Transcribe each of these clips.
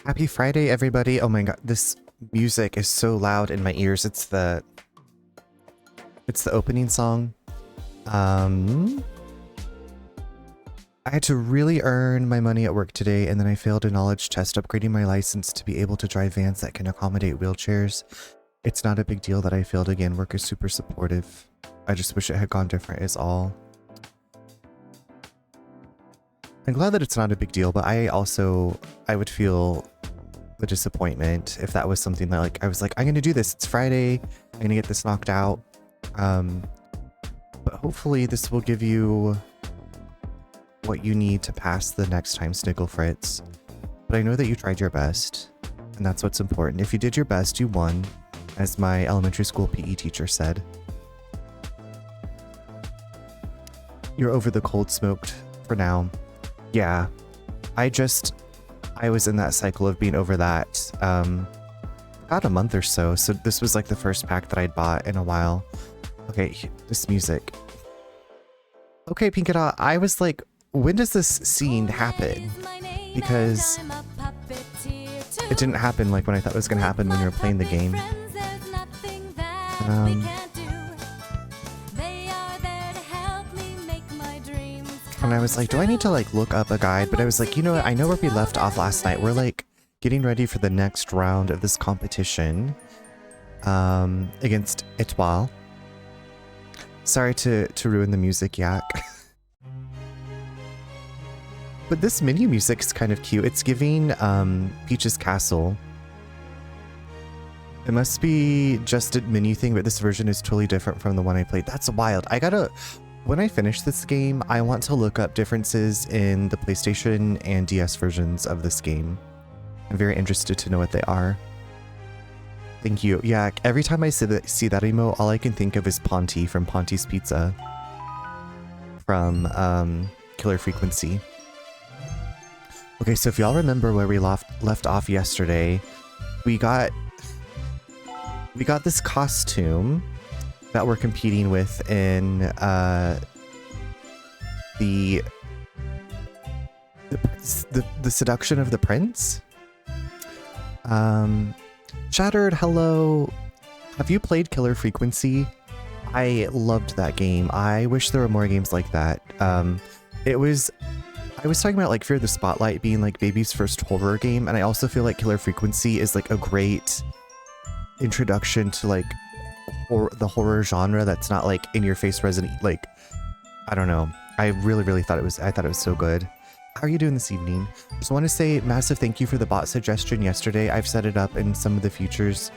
Happy Friday, everybody. Oh my god, this music is so loud in my ears. It's the opening song. I had to really earn my money at work today, and then I failed a knowledge test upgrading my license to be able to drive vans that can accommodate wheelchairs. It's not a big deal that I failed again. Work is super supportive. I just wish it had gone different is all. I'm glad that it's not a big deal, but I would feel the disappointment if that was something that like I was like, I'm gonna do this. It's Friday. I'm gonna get this knocked out. But hopefully this will give you what you need to pass the next time, Sniggle Fritz. But I know that you tried your best, and that's what's important. If you did your best, you won, as my elementary school PE teacher said. You're over the cold smoked for now. Yeah, I was in that cycle of being over that about a month or so. So this was like the first pack that I'd bought in a while. Okay, this music. Okay, Pinkata, I was like, when does this scene happen? Because it didn't happen like when I thought it was going to happen when you were playing the game. And I was like, do I need to like look up a guide? But I was like, you know what? I know where we left off last night. We're like getting ready for the next round of this competition against Etoile. Sorry to ruin the music, Yak. But this menu music's kind of cute. It's giving Peach's Castle. It must be just a menu thing, but this version is totally different from the one I played. That's wild. When I finish this game, I want to look up differences in the PlayStation and DS versions of this game. I'm very interested to know what they are. Thank you. Yeah, every time I see that emote, all I can think of is Ponty from Ponty's Pizza. From Killer Frequency. Okay, so if y'all remember where we left off yesterday, we got this costume that we're competing with in the Seduction of the Prince. Shattered, hello. Have you played Killer Frequency? I loved that game. I wish there were more games like that. I was talking about like Fear the Spotlight being like baby's first horror game, and I also feel like Killer Frequency is like a great introduction to like the horror genre that's not like in your face Resident, like, I don't know. I really thought it was so good. How are you doing this evening? Just want to say massive thank you for the bot suggestion yesterday. I've set it up in some of the features.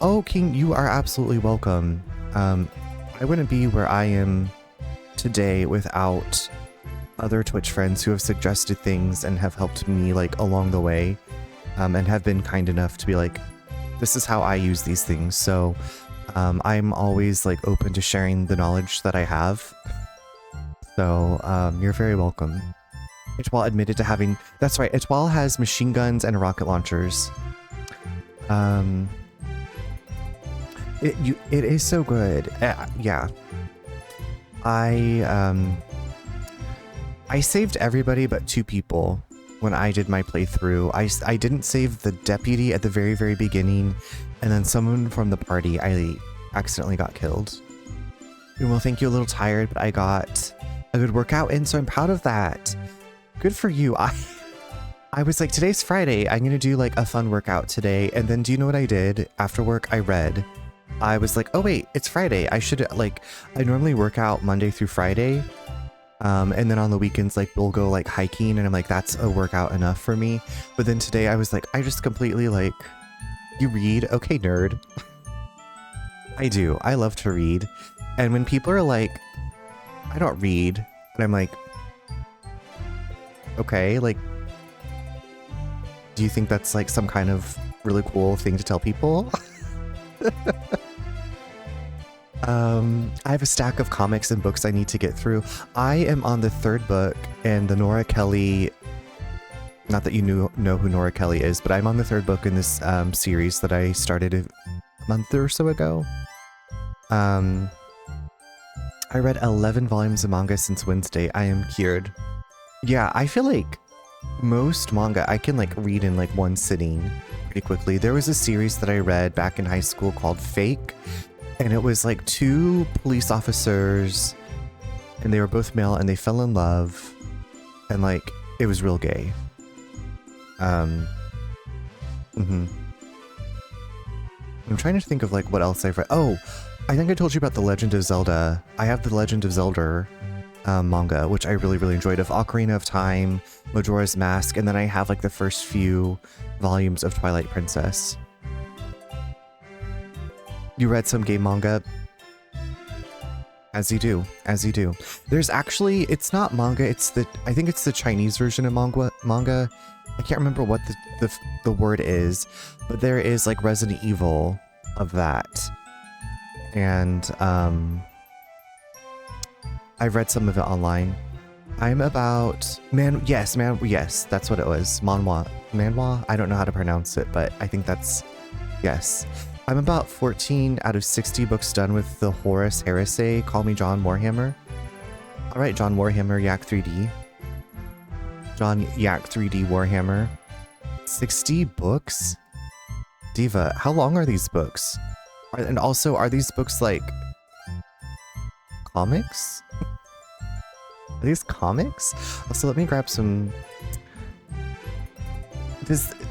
Oh, King, you are absolutely welcome. I wouldn't be where I am today without other Twitch friends who have suggested things and have helped me like along the way, and have been kind enough to be like, this is how I use these things. So I'm always like open to sharing the knowledge that I have. So you're very welcome. Etoile admitted to having... That's right, Etoile has machine guns and rocket launchers. It is so good. Yeah. I saved everybody but 2 people when I did my playthrough. I didn't save the deputy at the very beginning, and then someone from the party, I accidentally got killed. Well, thank you. A little tired, but I got a good workout in, so I'm proud of that. Good for you. I was like, today's Friday. I'm going to do like a fun workout today. And then do you know what I did? After work, I read. I was like, oh wait, it's Friday. I normally work out Monday through Friday. And then on the weekends, like we'll go like hiking, and I'm like, that's a workout enough for me. But then today I was like, I just completely like, you read? Okay, nerd. I do. I love to read. And when people are like, I don't read, and I'm like, okay, like, do you think that's like some kind of really cool thing to tell people? I have a stack of comics and books I need to get through. I am on the 3rd book, and the Nora Kelly, not that you know who Nora Kelly is, but I'm on the 3rd book in this series that I started a month or so ago. I read 11 volumes of manga since Wednesday. I am cured. Yeah, I feel like most manga I can like read in like one sitting pretty quickly. There was a series that I read back in high school called Fake, and it was like two police officers, and they were both male, and they fell in love, and like it was real gay. I'm trying to think of like what else I've read. Oh, I think I told you about The Legend of Zelda. I have The Legend of Zelda manga, which I really, really enjoyed, of Ocarina of Time, Majora's Mask, and then I have like the first few volumes of Twilight Princess. You read some gay manga? As you do, as you do. There's actually, it's not manga, I think it's the Chinese version of manga. I can't remember what the word is, but there is like Resident Evil of that. And I've read some of it online. I'm about yes, that's what it was. Manhwa. I don't know how to pronounce it, but I think that's yes. I'm about 14 out of 60 books done with the Horus Heresy. Call me John Warhammer. All right, John Warhammer, Yak 3D. John Yak 3D Warhammer. 60 books? Diva, how long are these books? And also, are these books like comics? Are these comics? Also, let me grab some.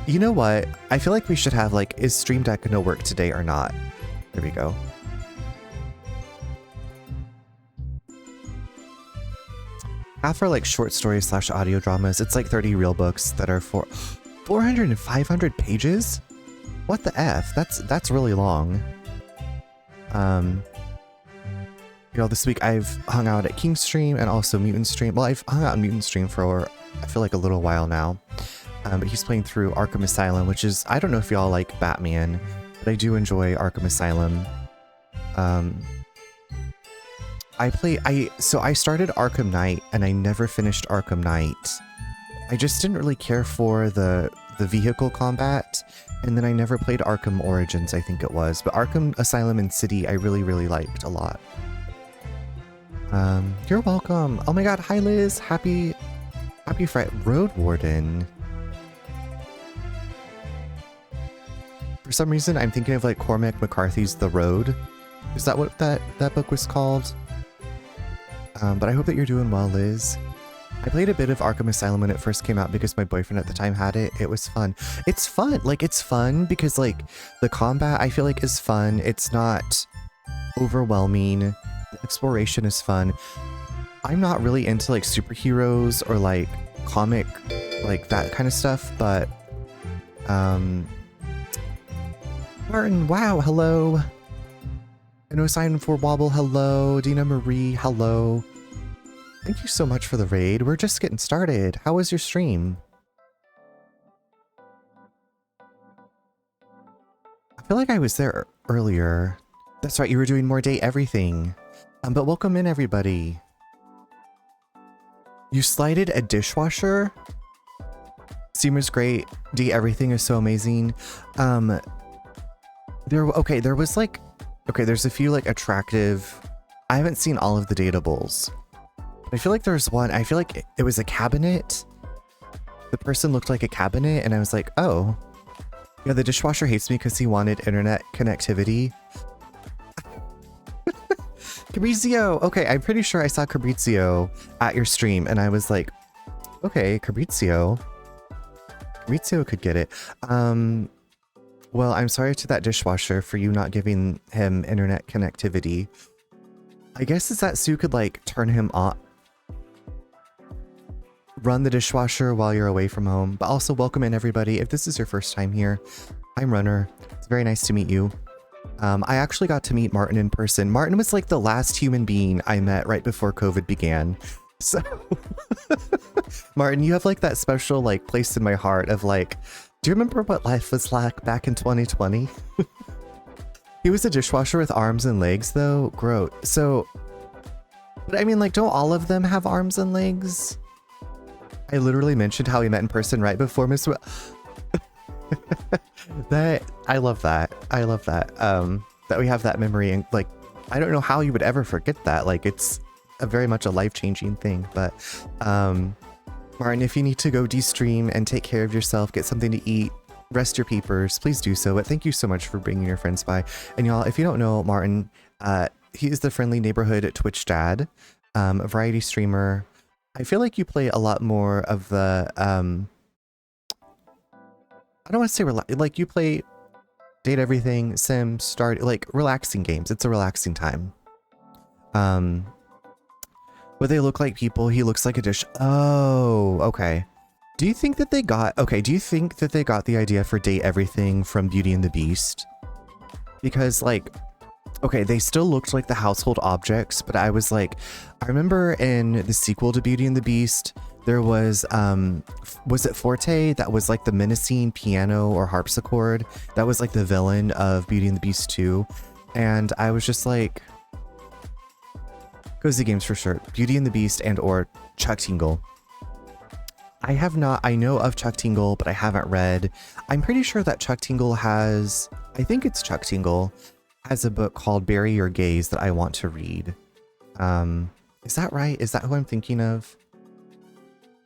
You know what? I feel like we should have like, is Stream Deck gonna work today or not? There we go. Half are like short stories / audio dramas. It's like 30 real books that are 400 and 500 pages? What the F? That's really long. You know, this week I've hung out at King's Stream and also Mutant Stream. Well, I've hung out on Mutant Stream for, I feel like, a little while now. But he's playing through Arkham Asylum, which is, I don't know if y'all like Batman, but I do enjoy Arkham Asylum. So I started Arkham Knight and I never finished Arkham Knight. I just didn't really care for the vehicle combat, and then I never played Arkham Origins, I think it was. But Arkham Asylum and City I really, really liked a lot. You're welcome. Oh my god, hi Liz. Happy Friday. Road Warden. For some reason, I'm thinking of like Cormac McCarthy's The Road. Is that what that book was called? But I hope that you're doing well, Liz. I played a bit of Arkham Asylum when it first came out because my boyfriend at the time had it. It was fun. It's fun. Like, it's fun because like the combat I feel like is fun. It's not overwhelming. The exploration is fun. I'm not really into like superheroes or like comic, like that kind of stuff, but Martin, wow, hello. No sign for Wobble, hello. Dina Marie, hello. Thank you so much for the raid. We're just getting started. How was your stream? I feel like I was there earlier. That's right, you were doing more day everything. But welcome in, everybody. You slided a dishwasher? Steamer's great. D everything is so amazing. There was like, there's a few like attractive. I haven't seen all of the datables. I feel like there's one. I feel like it was a cabinet. The person looked like a cabinet, and I was like, oh, yeah. The dishwasher hates me because he wanted internet connectivity. Fabrizio. Okay, I'm pretty sure I saw Fabrizio at your stream, and I was like, okay, Fabrizio could get it. Well, I'm sorry to that dishwasher for you not giving him internet connectivity. I guess it's that Sue could like turn him off. Run the dishwasher while you're away from home. But also welcome in, everybody. If this is your first time here, I'm Runner. It's very nice to meet you. I actually got to meet Martin in person. Martin was like the last human being I met right before COVID began. So Martin, you have like that special like place in my heart of like, do you remember what life was like back in 2020? He was a dishwasher with arms and legs though. Gross. So, but I mean, like, don't all of them have arms and legs? I literally mentioned how we met in person right before Miss that I love that. I love that. That we have that memory, and like, I don't know how you would ever forget that. Like, it's very much a life-changing thing. But Martin, if you need to go de-stream and take care of yourself, get something to eat, rest your peepers, please do so. But thank you so much for bringing your friends by. And y'all, if you don't know Martin, he is the friendly neighborhood Twitch dad, a variety streamer. I feel like you play a lot more of the, I don't want to say like you play Date Everything, Sims, Start, like relaxing games. It's a relaxing time. But they look like people. He looks like a dish. Oh, okay. Do you think that they got the idea for Date Everything from Beauty and the Beast? Because like, okay, they still looked like the household objects, but I was like, I remember in the sequel to Beauty and the Beast, there was it Forte that was like the menacing piano or harpsichord that was like the villain of Beauty and the Beast 2, and I was just like, Cozy Games for sure. Beauty and the Beast and or Chuck Tingle. I know of Chuck Tingle, but I haven't read. I'm pretty sure that Chuck Tingle has, I think it's Chuck Tingle, has a book called Bury Your Gaze that I want to read. Is that right? Is that who I'm thinking of?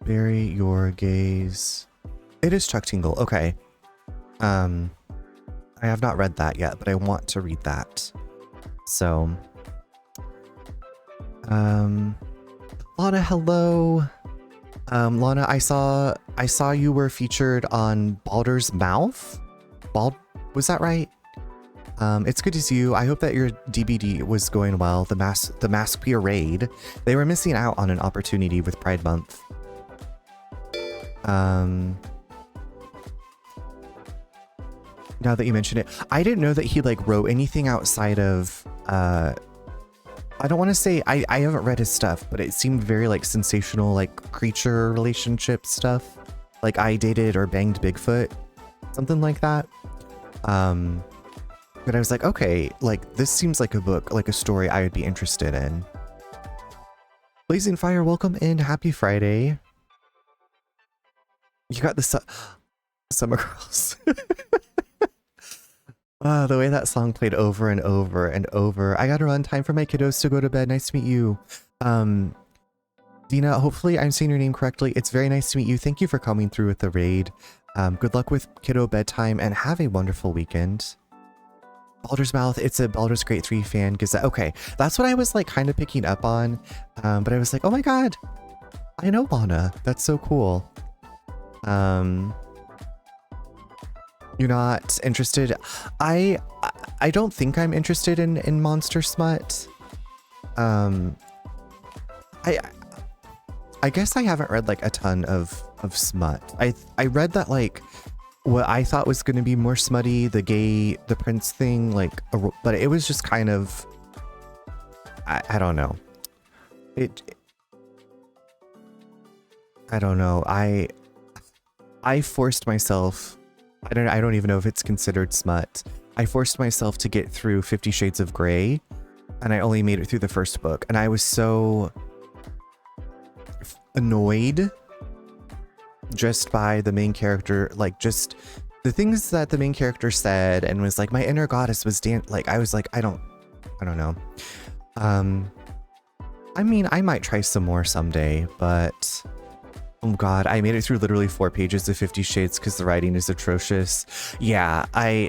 Bury Your Gaze. It is Chuck Tingle. Okay. I have not read that yet, but I want to read that. So, Lana, hello. Lana, I saw you were featured on Baldur's Mouth. Was that right? It's good to see you. I hope that your DBD was going well. The Mask raid. They were missing out on an opportunity with Pride Month. Now that you mention it, I didn't know that he like wrote anything outside of I don't want to say I haven't read his stuff, but it seemed very like sensational, like creature relationship stuff, like I dated or banged Bigfoot, something like that. But I was like, okay, like this seems like a book, like a story I would be interested in. Blazing Fire, welcome in. Happy Friday. You got the Summer Girls. The way that song played over and over and over. I gotta run. Time for my kiddos to go to bed. Nice to meet you. Dina, hopefully I'm saying your name correctly. It's very nice to meet you. Thank you for coming through with the raid. Good luck with kiddo bedtime and have a wonderful weekend. Baldur's Mouth, it's a Baldur's Gate 3 fan gazette. Okay, that's what I was like kind of picking up on. But I was like, oh my god, I know Lana. That's so cool. You're not interested? I don't think I'm interested in monster smut. I guess I haven't read like a ton of smut. I read that like what I thought was going to be more smutty, the prince thing, like, but it was just kind of, I don't know. I don't know. I forced myself. I don't even know if it's considered smut. I forced myself to get through 50 Shades of Grey, and I only made it through the first book, and I was so annoyed just by the main character, like just the things that the main character said, and was like, my inner goddess was like, I was like, I don't know. I mean, I might try some more someday, but oh god, I made it through literally 4 pages of 50 Shades because the writing is atrocious. Yeah,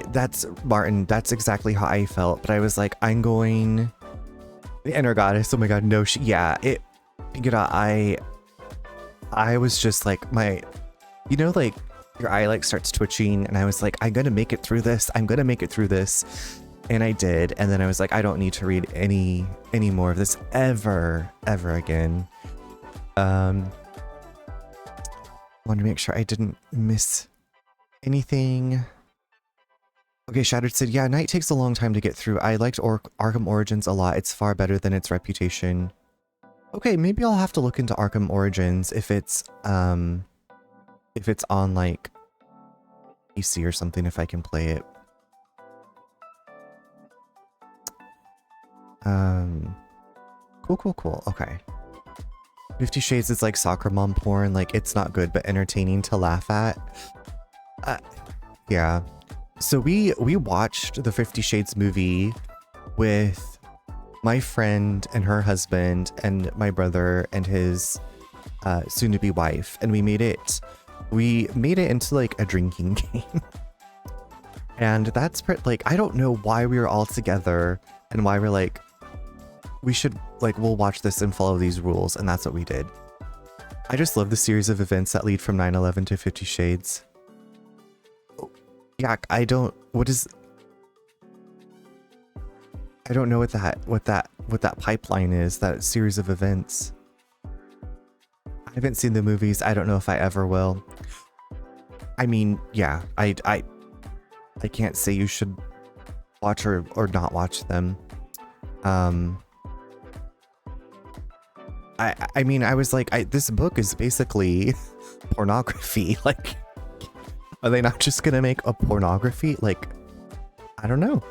that's Martin, that's exactly how I felt, but I was like, I'm going the inner goddess, oh my god, no, I was just like, you know, like your eye like starts twitching, and I was like, I'm gonna make it through this, and I did, and then I was like, I don't need to read any more of this ever again. Wanted to make sure I didn't miss anything. Okay, Shattered said, yeah, Night takes a long time to get through. I liked Arkham Origins a lot. It's far better than its reputation. Okay, maybe I'll have to look into Arkham Origins if it's on like PC or something, if I can play it. Cool. Okay. 50 Shades is like soccer mom porn. Like, it's not good, but entertaining to laugh at. Yeah. So we watched the 50 Shades movie with my friend and her husband and my brother and his soon-to-be wife, and we made it into like a drinking game. And that's like, I don't know why we were all together and why we're like, we should like, we'll watch this and follow these rules, and that's what we did. I just love the series of events that lead from 9/11 to 50 Shades. Yeah, I don't know what that pipeline is, that series of events. I haven't seen the movies. I don't know if I ever will. I mean, yeah, I can't say you should watch or not watch them. I mean, I was like, this book is basically pornography. Like, are they not just gonna make a pornography? Like, I don't know.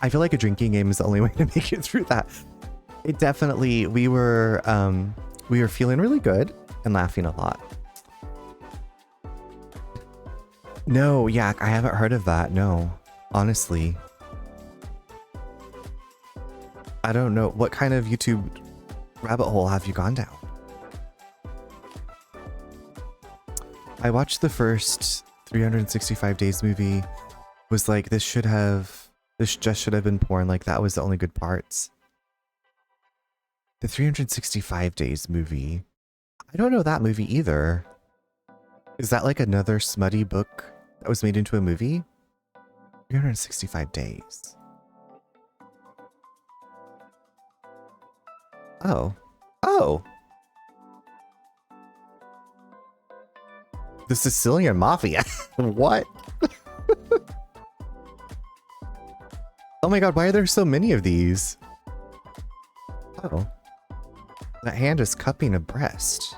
I feel like a drinking game is the only way to make it through that. It definitely, we were feeling really good and laughing a lot. No, yeah, I haven't heard of that. No, honestly. I don't know. What kind of YouTube rabbit hole have you gone down? I watched the first 365 Days movie. Was like, this just should have been porn. Like, that was the only good parts. The 365 Days movie. I don't know that movie either. Is that like another smutty book that was made into a movie? 365 Days. Oh. Oh! The Sicilian Mafia. What? Oh my god, why are there so many of these? Oh. That hand is cupping a breast.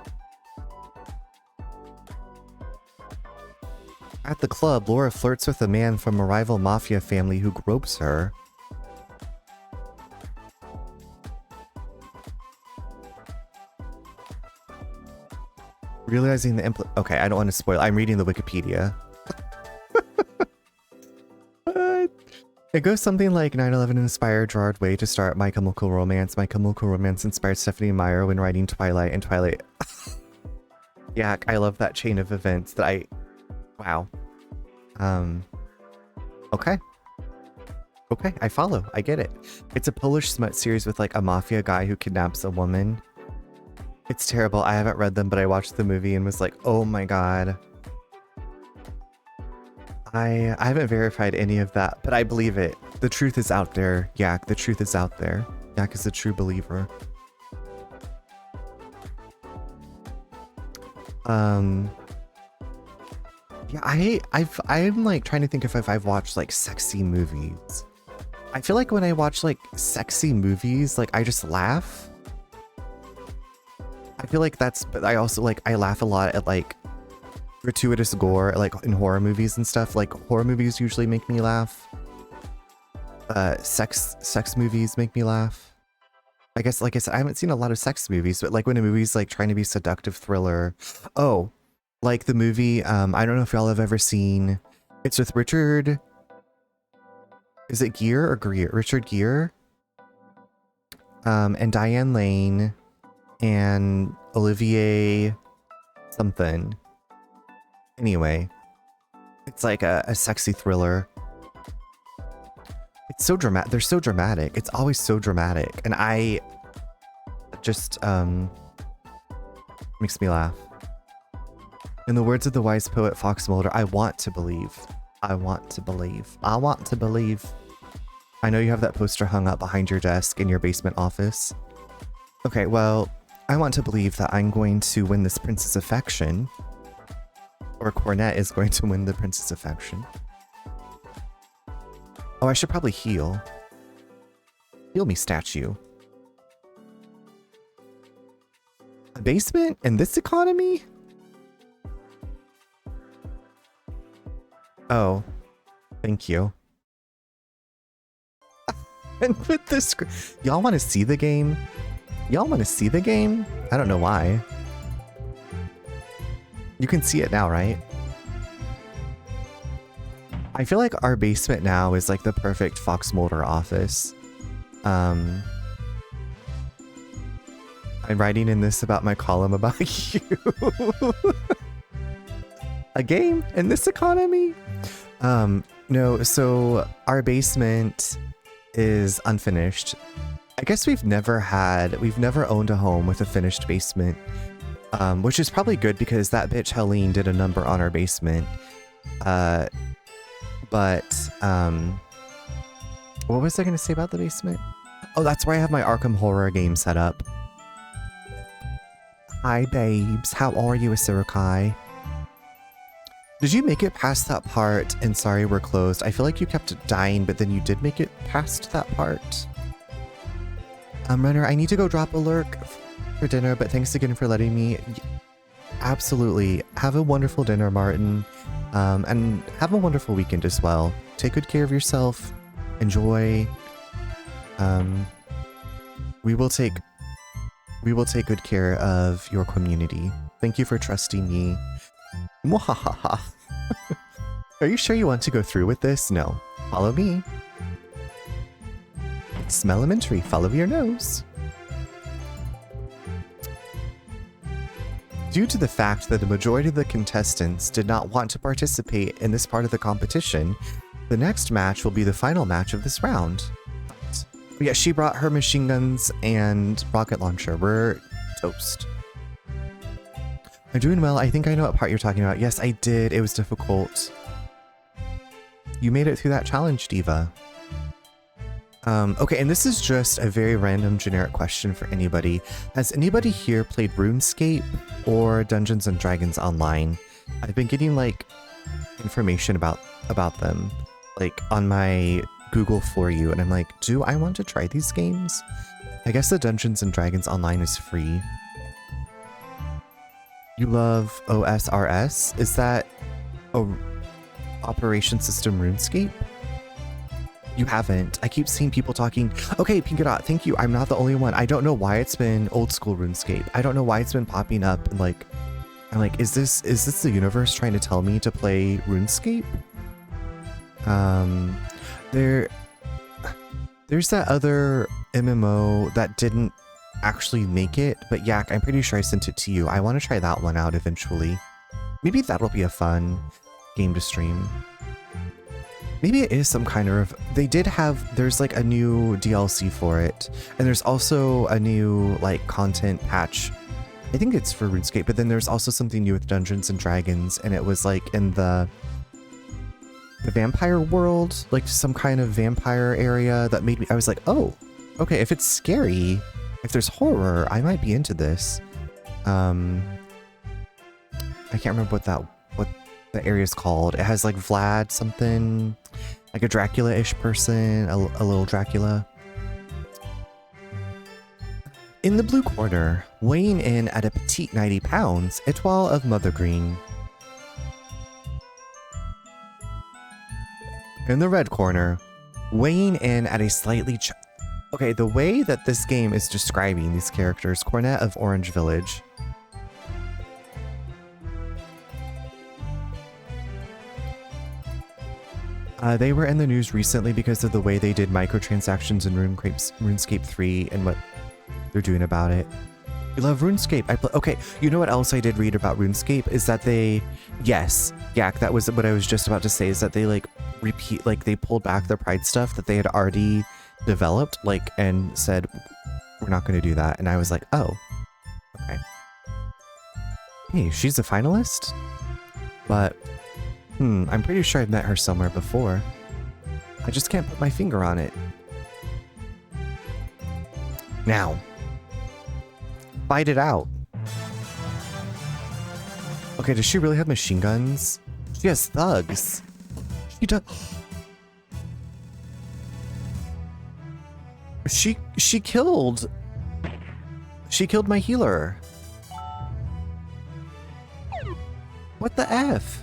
At the club, Laura flirts with a man from a rival mafia family who gropes her. Realizing the okay, I don't want to spoil. I'm reading the Wikipedia. It goes something like 9/11 inspired Gerard Way to start My Chemical Romance. My Chemical Romance inspired Stephanie Meyer when writing Twilight, and Twilight... Yeah, I love that chain of events that I... Wow. Okay. Okay, I follow. I get it. It's a Polish smut series with like a mafia guy who kidnaps a woman. It's terrible. I haven't read them, but I watched the movie and was like, oh my god. I haven't verified any of that, but I believe it. The truth is out there. Yak, the truth is out there. Yak is a true believer. Yeah, I'm like trying to think if I've watched like sexy movies. I feel like when I watch like sexy movies, like I just laugh. I feel like but I also like, I laugh a lot at like gratuitous gore, like in horror movies and stuff. Like horror movies usually make me laugh. Sex movies make me laugh. I guess, like I said, I haven't seen a lot of sex movies, but like when a movie's like trying to be seductive thriller. Oh, like the movie, I don't know if y'all have ever seen, it's with Richard, is it Gere or Greer? Richard Gere. And Diane Lane and Olivier something. Anyway, it's like a sexy thriller. It's so dramatic. They're so dramatic. It's always so dramatic. And I just, makes me laugh. In the words of the wise poet Fox Mulder, I want to believe. I want to believe. I want to believe. I know you have that poster hung up behind your desk in your basement office. Okay, well, I want to believe that I'm going to win this prince's affection. Or Cornet is going to win the prince's affection. Oh, I should probably heal. Heal me, statue. A basement in this economy? Oh, thank you. And with this, y'all want to see the game? Y'all want to see the game? I don't know why. You can see it now, right? I feel like our basement now is like the perfect Fox Mulder office. I I'm writing in this about my column about you. A game in this economy? No, so our basement is unfinished. I guess we've never owned a home with a finished basement, which is probably good because that bitch Helene did a number on our basement. But what was I going to say about the basement? Oh, that's where I have my Arkham Horror game set up. Hi, babes. How are you, Asurukai? Did you make it past that part in Sorry We're Closed? I feel like you kept dying, but then you did make it past that part. Runner, I need to go drop a lurk for dinner, but thanks again for letting me. Absolutely. Have a wonderful dinner, Martin. And have a wonderful weekend as well. Take good care of yourself. Enjoy. We will take good care of your community. Thank you for trusting me. Mwahaha. Are you sure you want to go through with this? No. Follow me. Smell elementary. Follow your nose. Due to the fact that the majority of the contestants did not want to participate in this part of the competition, the next match will be the final match of this round. Yeah, she brought her machine guns and rocket launcher. We're toast. I'm doing well. I think I know what part you're talking about. Yes, I did. It was difficult. You made it through that challenge, Diva. Okay, and this is just a very random generic question for anybody. Has anybody here played RuneScape or Dungeons and Dragons Online? I've been getting like information about them like on my Google For You, and I'm like, do I want to try these games? I guess the Dungeons and Dragons Online is free. You love OSRS? Is that Operation System RuneScape? You haven't. I keep seeing people talking. Okay, Pinkadot, thank you. I'm not the only one. I don't know why it's been old school RuneScape. I don't know why it's been popping up and like, I'm like, is this the universe trying to tell me to play RuneScape? There's that other MMO that didn't actually make it, but Yak, I'm pretty sure I sent it to you. I want to try that one out eventually. Maybe that'll be a fun game to stream. Maybe it is some kind of... There's like a new DLC for it. And there's also a new like content patch. I think it's for RuneScape, but then there's also something new with Dungeons and Dragons. And it was like in the vampire world, like some kind of vampire area that made me... I was like, oh, okay, if it's scary, if there's horror, I might be into this. I can't remember what the area's called. It has like Vlad something, like a Dracula-ish person, a little Dracula. In the blue corner, weighing in at a petite 90 pounds, Etoile of Mother Green. In the red corner, weighing in at a slightly... Okay, the way that this game is describing these characters, Cornet of Orange Village. They were in the news recently because of the way they did microtransactions in RuneScape 3 and what they're doing about it. You love RuneScape. Okay, you know what else I did read about RuneScape is that they... Yes, Yak, that was what I was just about to say, is that they like they pulled back their Pride stuff that they had already developed, like, and said, we're not going to do that. And I was like, oh, okay. Hey, she's a finalist? But... I'm pretty sure I've met her somewhere before. I just can't put my finger on it. Now. Fight it out. Okay, does she really have machine guns? She has thugs. She does. She killed my healer. What the F?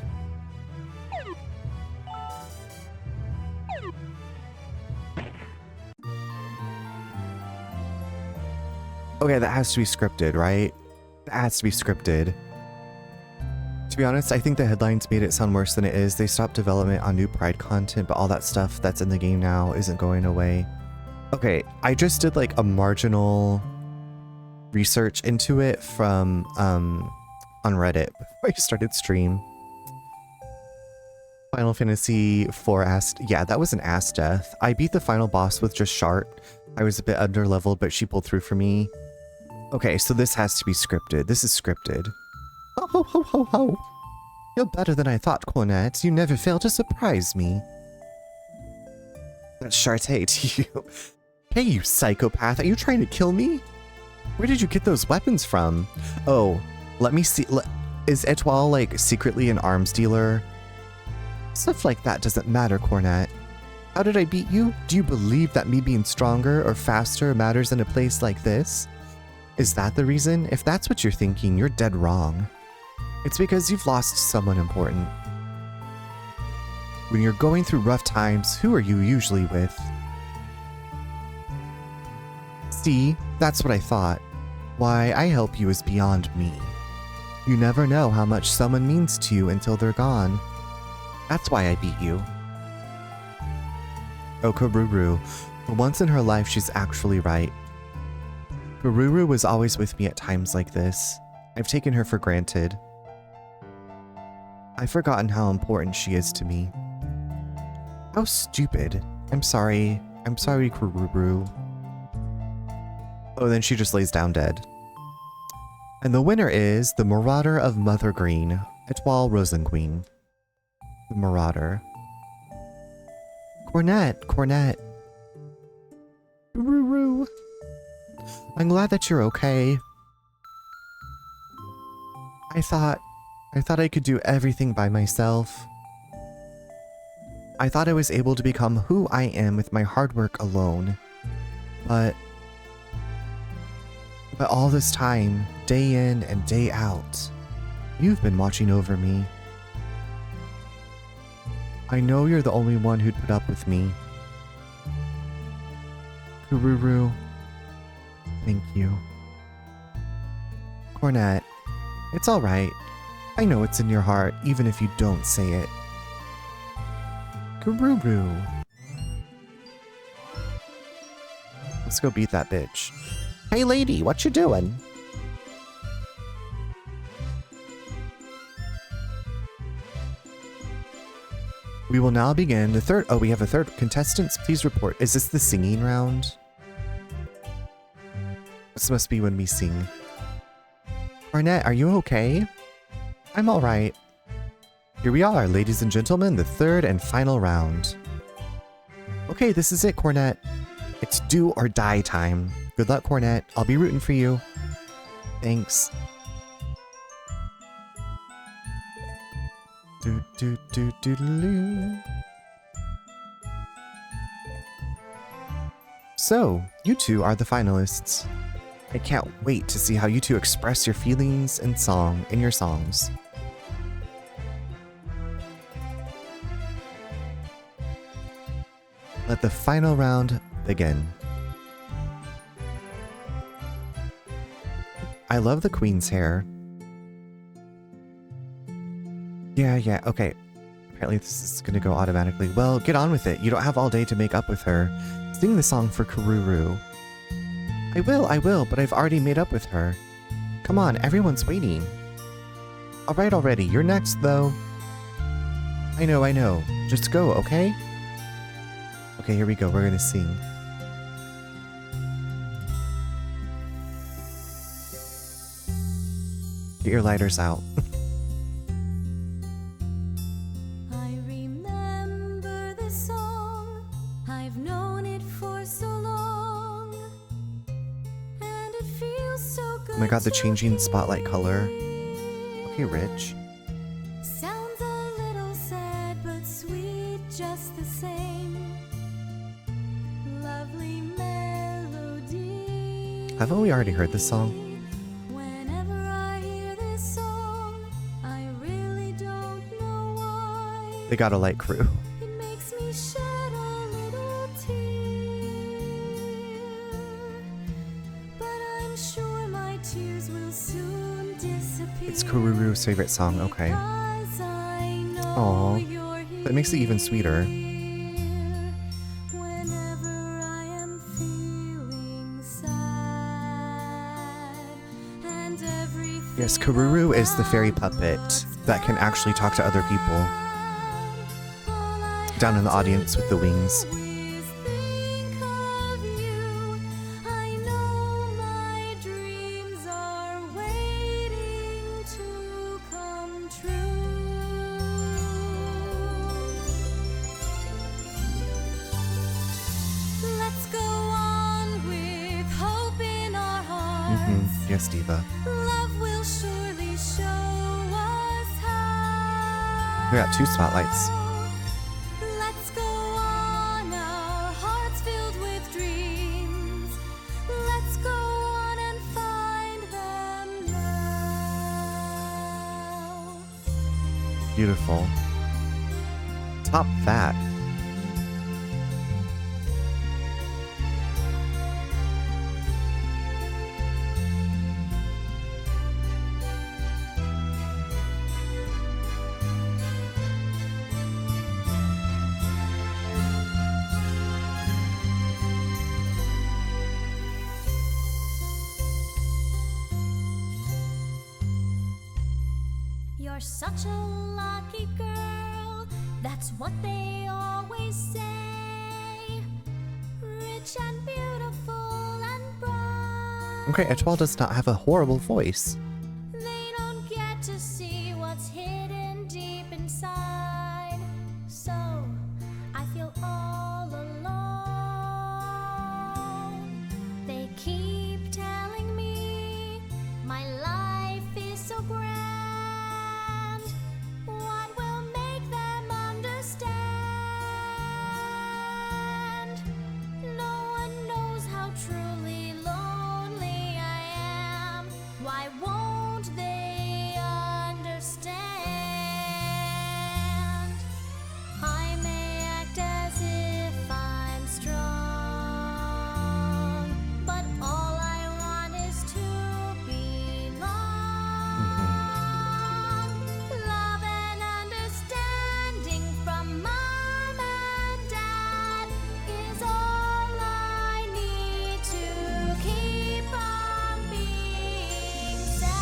Okay, that has to be scripted, right? That has to be scripted. To be honest, I think the headlines made it sound worse than it is. They stopped development on new Pride content, but all that stuff that's in the game now isn't going away. Okay, I just did like a marginal research into it from on Reddit before I started stream. Final Fantasy 4 ass. Yeah, that was an ass death. I beat the final boss with just Shart. I was a bit under leveled, but she pulled through for me. Okay, so this has to be scripted. This is scripted. Ho ho ho ho ho. You're better than I thought, Cornet. You never fail to surprise me. That's Shartae to you. Hey, you psychopath. Are you trying to kill me? Where did you get those weapons from? Oh, let me see. Is Etoile, like, secretly an arms dealer? Stuff like that doesn't matter, Cornet. How did I beat you? Do you believe that me being stronger or faster matters in a place like this? Is that the reason? If that's what you're thinking, you're dead wrong. It's because you've lost someone important. When you're going through rough times, who are you usually with? See, that's what I thought. Why I help you is beyond me. You never know how much someone means to you until they're gone. That's why I beat you. Oh, Karuru. For once in her life, she's actually right. Karuru was always with me at times like this. I've taken her for granted. I've forgotten how important she is to me. How stupid. I'm sorry. I'm sorry, Karuru. Oh, then she just lays down dead. And the winner is the Marauder of Mother Green, Etoile Rosenqueen. The Marauder. Cornet. Karuru. I'm glad that you're okay. I thought I could do everything by myself. I thought I was able to become who I am with my hard work alone. But all this time, day in and day out, you've been watching over me. I know you're the only one who'd put up with me. Karuru, thank you. Cornet, it's alright. I know it's in your heart, even if you don't say it. Karuru. Let's go beat that bitch. Hey lady, what you doing? We will now begin the third. Oh, we have a third. Contestants, please report. Is this the singing round? This must be when we sing. Arnett, are you okay? I'm alright. Here we are, ladies and gentlemen, the third and final round. Okay, this is it, Cornet. It's do or die time. Good luck, Cornet. I'll be rooting for you. Thanks. Do do do do do. So, you two are the finalists. I can't wait to see how you two express your feelings in your songs. Let the final round begin. I love the queen's hair. Yeah, okay. Apparently this is gonna go automatically. Well, get on with it. You don't have all day to make up with her. Sing the song for Karuru. I will, but I've already made up with her. Come on, everyone's waiting. Alright already, you're next though. I know. Just go, okay? Okay, here we go. We're gonna sing. Get your lighters out. I remember the song. I've known it for so long. And it feels so good. Oh my god, the changing spotlight color. Okay, Rich. Sounds a little sad, but sweet just the same. Lovely melody. Haven't we already heard this song? Whenever I hear this song, I really don't know why. They got a light crew. It makes me shed a little tear. But I'm sure my tears will soon disappear. It's Karuru's favorite song, okay. Because I know Aww. you're here. That makes it even sweeter. Whenever I am feeling sad. Yes, Karuru is the fairy puppet that can actually talk to other people down in the audience with the wings. Yes, Diva. Love will surely show us how. We got 2 spotlights. Let's go on, our hearts filled with dreams. Let's go on and find them now. Beautiful. Top that. You're such a lucky girl, that's what they always say. Rich and beautiful and bright. Okay, Etoile does not have a horrible voice. They don't get to see what's hidden deep inside. So I feel all alone. They keep telling me my life is so grand. What will make them understand? No one knows how truly lonely I am. Why won't they understand? I may act as if I'm strong, but all I want is to belong. Love and understanding from mom and dad is all I need to keep from being sad.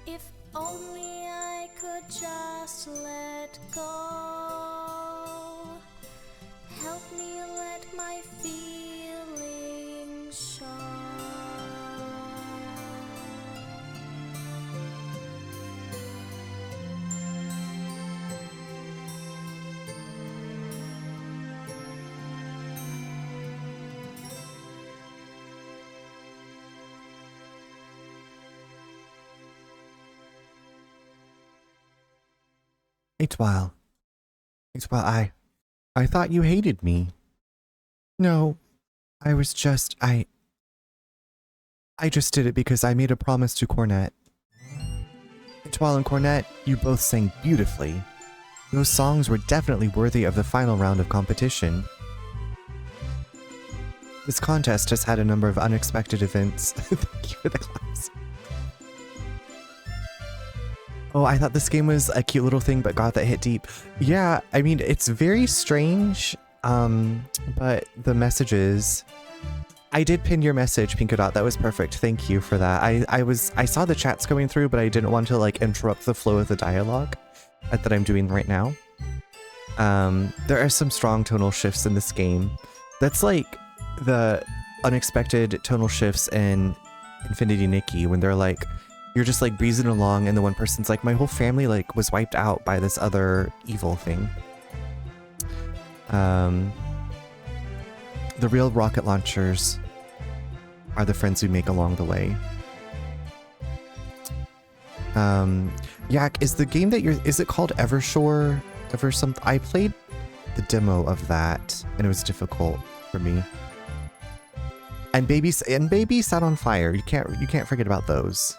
If only I could just let go. Help me let my feelings show. Etoile. Etoile, I thought you hated me. No, I was just, I just did it because I made a promise to Cornet. Etoile and Cornet, you both sang beautifully. Those songs were definitely worthy of the final round of competition. This contest has had a number of unexpected events. Thank you for the claps. Oh, I thought this game was a cute little thing, but God, that hit deep. Yeah, I mean, it's very strange, but the messages... I did pin your message, Pinkadot. That was perfect. Thank you for that. I saw the chats going through, but I didn't want to, like, interrupt the flow of the dialogue that I'm doing right now. There are some strong tonal shifts in this game. That's like the unexpected tonal shifts in Infinity Nikki when they're like, you're just like breezing along and the one person's like, my whole family like was wiped out by this other evil thing. The real rocket launchers are the friends we make along the way. Yak, is the game that is it called Evershore? Something? I played the demo of that and it was difficult for me. And baby sat on fire. You can't forget about those.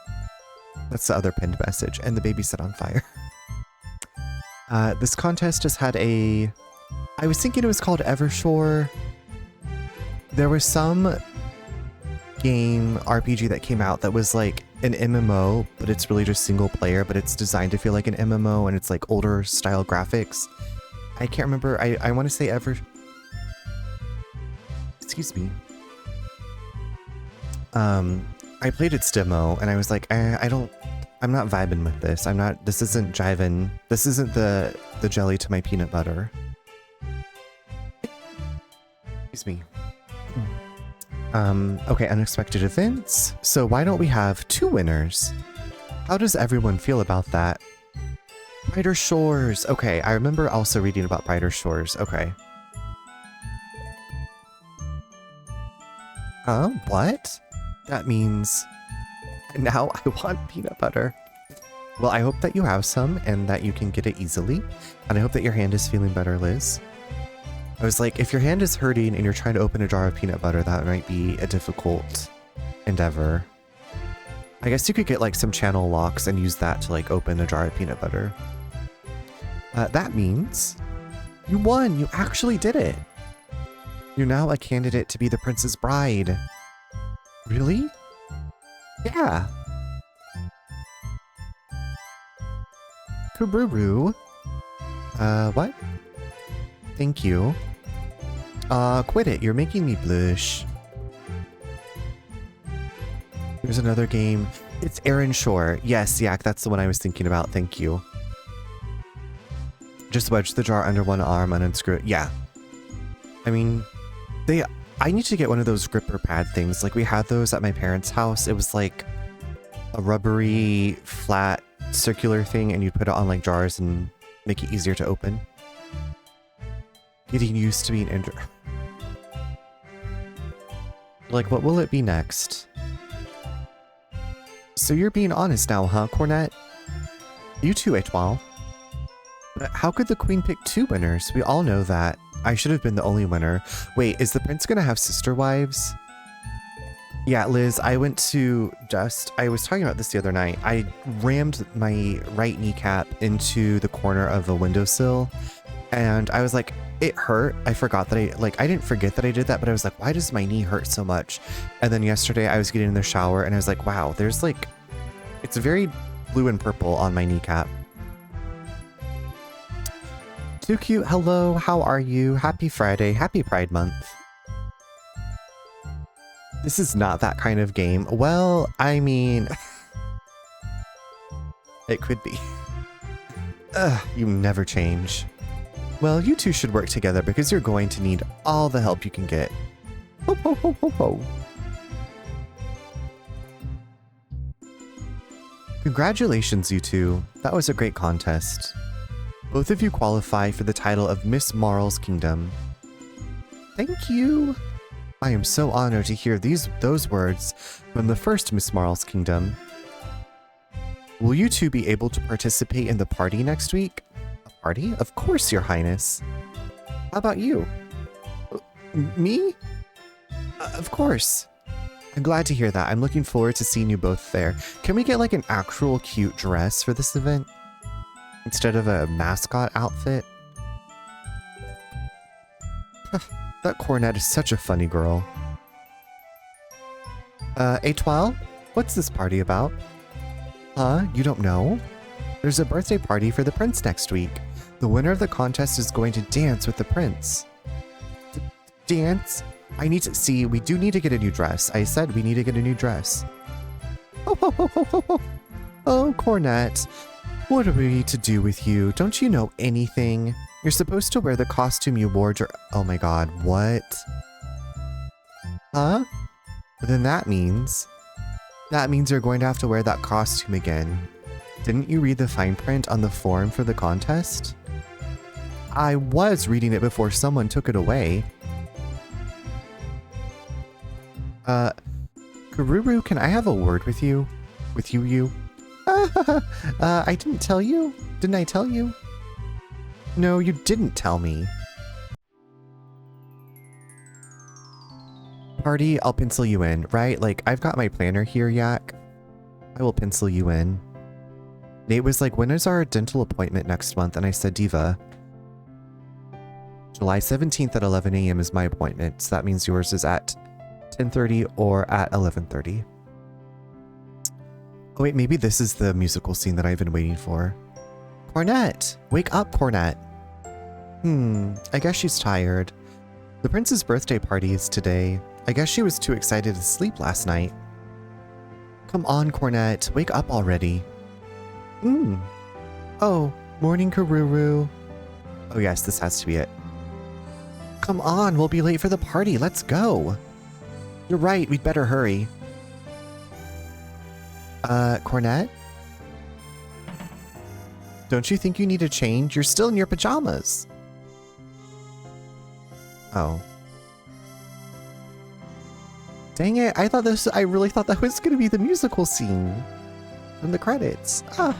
That's the other pinned message. And the baby set on fire. This contest has had a... I was thinking it was called Evershore. There was some game RPG that came out that was like an MMO, but it's really just single player, but it's designed to feel like an MMO, and it's like older style graphics. I can't remember. I want to say excuse me. I played its demo and I was like, I'm not vibing with this. This isn't jiving. This isn't the jelly to my peanut butter. Excuse me. Okay, unexpected events. So why don't we have 2 winners? How does everyone feel about that? Brighter Shores. Okay, I remember also reading about Brighter Shores. Okay. What? That means now I want peanut butter. Well, I hope that you have some and that you can get it easily. And I hope that your hand is feeling better, Liz. I was like, if your hand is hurting and you're trying to open a jar of peanut butter, that might be a difficult endeavor. I guess you could get like some channel locks and use that to like open a jar of peanut butter. That means you won. You actually did it. You're now a candidate to be the prince's bride. Really? Yeah. Kururu. What? Thank you. Quit it. You're making me blush. Here's another game. It's Aaron Shore. Yes, Yak, that's the one I was thinking about. Thank you. Just wedge the jar under one arm and unscrew it. Yeah. I mean, I need to get one of those gripper pad things. Like, we had those at my parents' house. It was like a rubbery, flat, circular thing, and you'd put it on like jars and make it easier to open. Getting used to being injured. Like, what will it be next? So you're being honest now, huh, Cornette? You too, Etoile. But how could the queen pick 2 winners? We all know that. I should have been the only winner. Wait, is the prince gonna have sister wives? Yeah, Liz, I was talking about this the other night. I rammed my right kneecap into the corner of a windowsill, and I was like, it hurt. I forgot that I didn't forget that I did that, but I was like, why does my knee hurt so much? And then yesterday I was getting in the shower and I was like, wow, there's like, it's very blue and purple on my kneecap. Too cute. Hello, how are you? Happy Friday. Happy Pride Month. This is not that kind of game. Well, I mean, it could be. Ugh, you never change. Well, you two should work together because you're going to need all the help you can get. Ho, ho, ho, ho, ho. Congratulations, you two. That was a great contest. Both of you qualify for the title of Miss Marl's Kingdom. Thank you. I am so honored to hear those words from the first Miss Marl's Kingdom. Will you two be able to participate in the party next week? A party? Of course, Your Highness. How about you? Me? Of course. I'm glad to hear that. I'm looking forward to seeing you both there. Can we get like an actual cute dress for this event? Instead of a mascot outfit? That Cornette is such a funny girl. Etoile? What's this party about? Huh? You don't know? There's a birthday party for the prince next week. The winner of the contest is going to dance with the prince. Dance? I need to see, we do need to get a new dress. I said we need to get a new dress. Oh, Cornette. What are we to do with you? Don't you know anything? You're supposed to wear the costume you wore oh my god, what? Huh? Then that means you're going to have to wear that costume again. Didn't you read the fine print on the form for the contest? I was reading it before someone took it away. Kururu, can I have a word with you? With you? I didn't tell you? Didn't I tell you? No, you didn't tell me. Party, I'll pencil you in, right? Like, I've got my planner here, Yak. I will pencil you in. Nate was like, when is our dental appointment next month? And I said, Diva. July 17th at 11 a.m. is my appointment. So that means yours is at 10:30 or at 11:30. Oh wait, maybe this is the musical scene that I've been waiting for. Cornet! Wake up, Cornet! I guess she's tired. The prince's birthday party is today. I guess she was too excited to sleep last night. Come on, Cornet, wake up already. Oh, morning, Karuru. Oh yes, this has to be it. Come on, we'll be late for the party, let's go. You're right, we'd better hurry. Cornet? Don't you think you need a change? You're still in your pajamas. Oh. Dang it, I really thought that was gonna be the musical scene from the credits. Ah.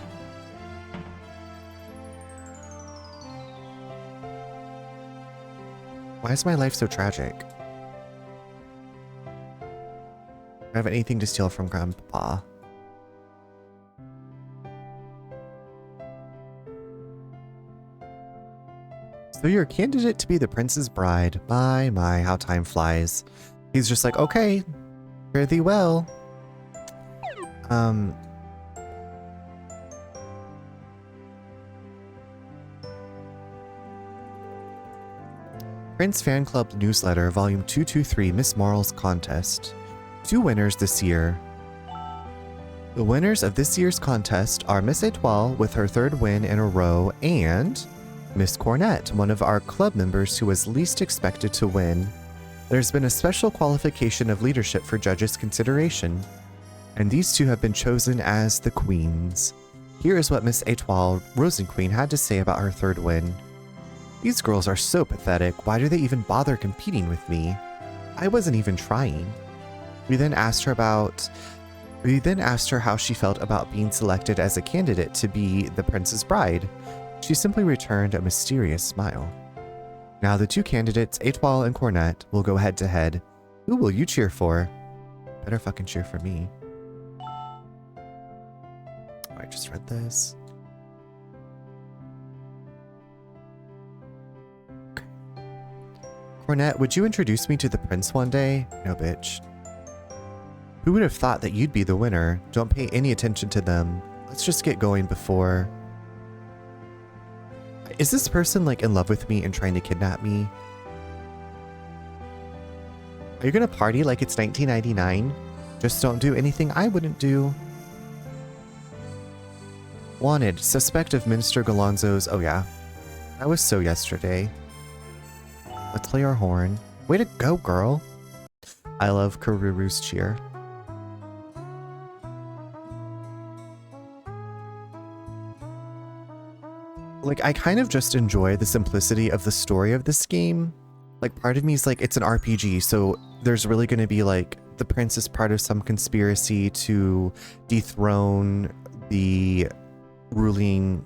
Why is my life so tragic? I have anything to steal from Grandpa. So you're a candidate to be the prince's bride. My, how time flies. He's just like, okay, fare thee well. Prince Fan Club Newsletter, Volume 223, Miss Moral's Contest. 2 winners this year. The winners of this year's contest are Miss Etoile with her 3rd win in a row, and Miss Cornet, one of our club members who was least expected to win. There's been a special qualification of leadership for judges' consideration, and these 2 have been chosen as the queens. Here is what Miss Etoile Rosenqueen had to say about her 3rd win. These girls are so pathetic. Why do they even bother competing with me? I wasn't even trying. We then asked her how she felt about being selected as a candidate to be the prince's bride. She simply returned a mysterious smile. Now the 2 candidates, Etoile and Cornet, will go head to head. Who will you cheer for? Better fucking cheer for me. Oh, I just read this. Okay. Cornet, would you introduce me to the prince one day? No, bitch. Who would have thought that you'd be the winner? Don't pay any attention to them. Let's just get going before... Is this person like in love with me and trying to kidnap me? Are you gonna party like it's 1999? Just don't do anything I wouldn't do. Wanted, suspect of Minister Galonzo's... Oh yeah. That was so yesterday. Let's play our horn. Way to go, girl. I love Karuru's cheer. Like, I kind of just enjoy the simplicity of the story of this game. Like, part of me is like, it's an RPG, so there's really going to be like, the prince is part of some conspiracy to dethrone the ruling,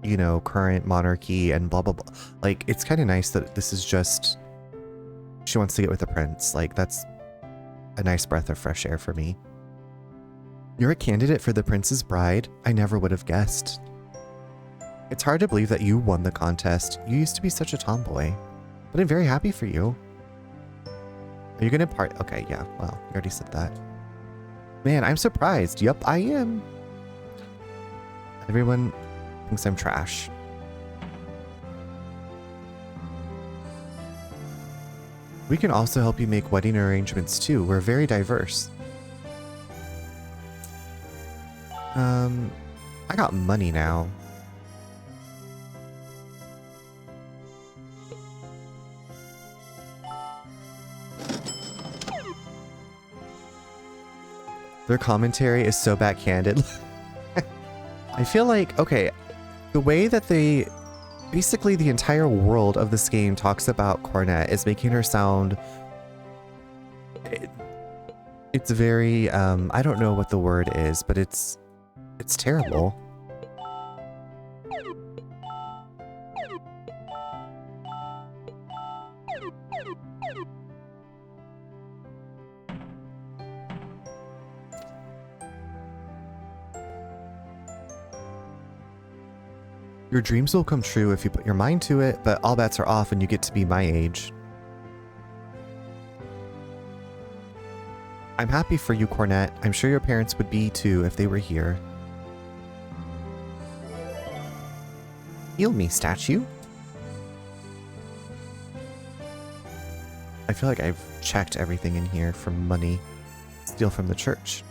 you know, current monarchy and blah, blah, blah. Like, it's kind of nice that this is just, she wants to get with the prince. Like, that's a nice breath of fresh air for me. You're a candidate for the prince's bride? I never would have guessed. It's hard to believe that you won the contest. You used to be such a tomboy. But I'm very happy for you. Are you gonna part? Okay, yeah, well, you already said that. Man, I'm surprised. Yup, I am. Everyone thinks I'm trash. We can also help you make wedding arrangements too. We're very diverse. I got money now. Their commentary is so backhanded. I feel like, okay, the way that they, basically the entire world of this game talks about Cornet is making her sound, it's very, I don't know what the word is, but it's terrible. Your dreams will come true if you put your mind to it, but all bets are off and you get to be my age. I'm happy for you, Cornet. I'm sure your parents would be too if they were here. Heal me, statue. I feel like I've checked everything in here for money. Steal from the church.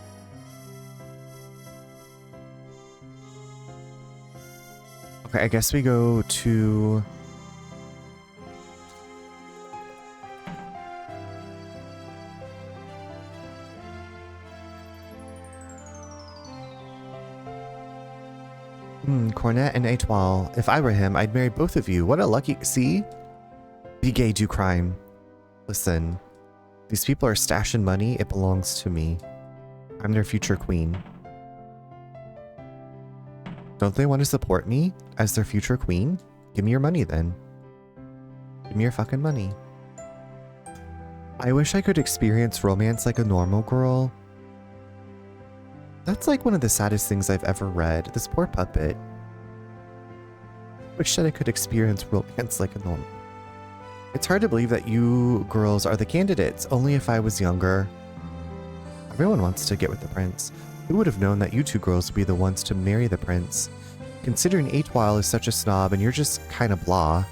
Okay, I guess we go to... Cornet and Etoile. If I were him, I'd marry both of you. What a lucky... See? Be gay, do crime. Listen. These people are stashing money. It belongs to me. I'm their future queen. Don't they want to support me as their future queen? Give me your money then. Give me your fucking money. I wish I could experience romance like a normal girl. That's like one of the saddest things I've ever read. This poor puppet. Wish that I could experience romance like a normal. It's hard to believe that you girls are the candidates. Only if I was younger. Everyone wants to get with the prince. Who would have known that you two girls would be the ones to marry the prince? Considering Etoile is such a snob and you're just kind of blah.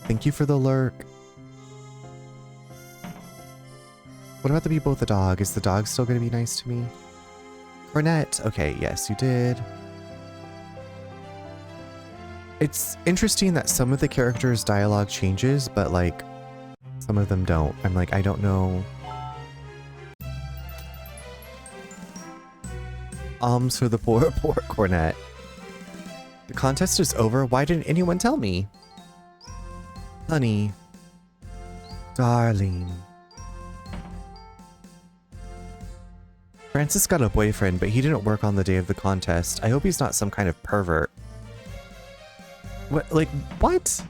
Thank you for the lurk. What about the people with the dog? Is the dog still going to be nice to me? Cornet. Okay, yes, you did. It's interesting that some of the characters' dialogue changes, but like some of them don't. I'm like, I don't know. Alms for the poor Cornet. The contest is over. Why didn't anyone tell me? Honey. Darling. Francis got a boyfriend, but he didn't work on the day of the contest. I hope he's not some kind of pervert. What? Like, what?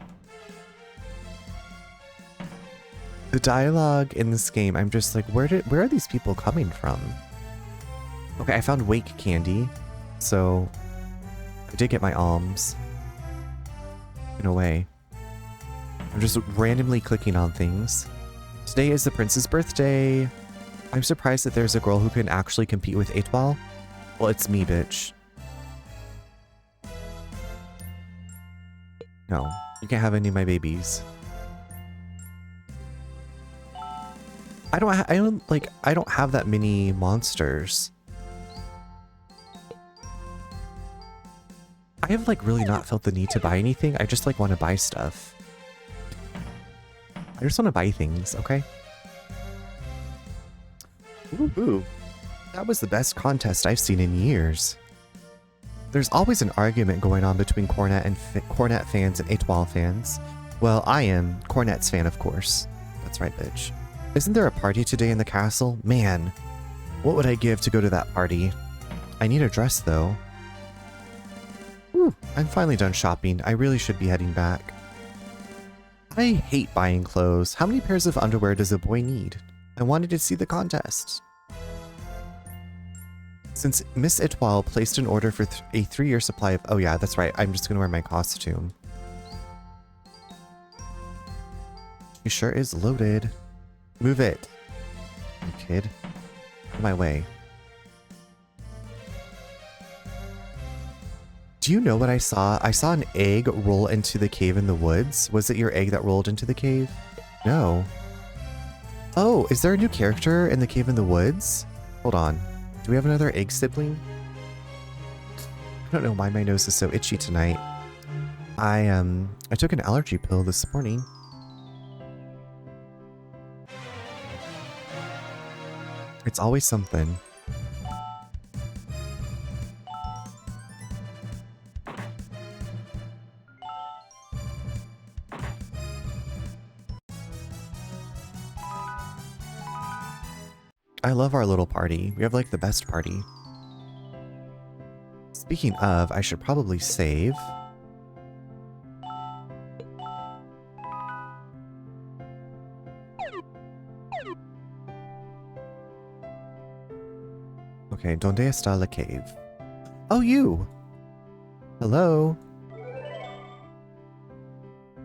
The dialogue in this game, I'm just like, where are these people coming from? Okay, I found Wake Candy, so I did get my alms. In a way. I'm just randomly clicking on things. Today is the prince's birthday. I'm surprised that there's a girl who can actually compete with Etoile. Well, it's me, bitch. No, you can't have any of my babies. I don't have that many monsters. I have like really not felt the need to buy anything. I just like want to buy stuff. I just want to buy things, okay? Ooh, that was the best contest I've seen in years. There's always an argument going on between Cornet fans and Etoile fans. Well, I am Cornet's fan, of course. That's right, bitch. Isn't there a party today in the castle? Man, what would I give to go to that party? I need a dress, though. Whew, I'm finally done shopping. I really should be heading back. I hate buying clothes. How many pairs of underwear does a boy need? I wanted to see the contest. Since Miss Etoile placed an order for a 3-year supply of... Oh yeah, that's right. I'm just going to wear my costume. She sure is loaded. Move it, you kid. Out of my way. Do you know what I saw? I saw an egg roll into the cave in the woods. Was it your egg that rolled into the cave? No. Oh, is there a new character in the cave in the woods? Hold on. Do we have another egg sibling? I don't know why my nose is so itchy tonight. I took an allergy pill this morning. It's always something. I love our little party. We have like the best party. Speaking of, I should probably save. Okay, ¿Dónde está la cave? Oh, you! Hello?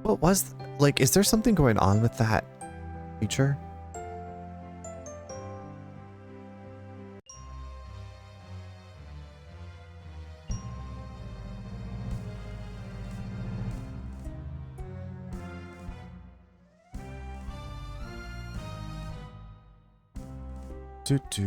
What was... Like, is there something going on with that feature. Do do.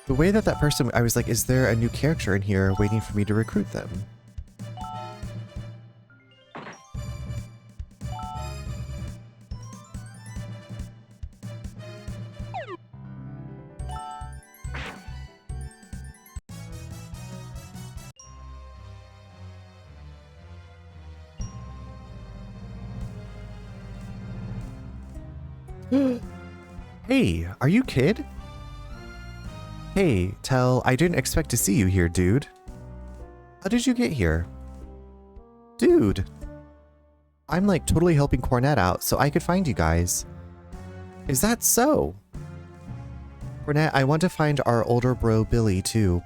The way that person, I was like, is there a new character in here waiting for me to recruit them? Hey, are you Kid? Hey, Tell, I didn't expect to see you here, dude. How did you get here? Dude, I'm like totally helping Cornet out so I could find you guys. Is that so? Cornet, I want to find our older bro Billy too,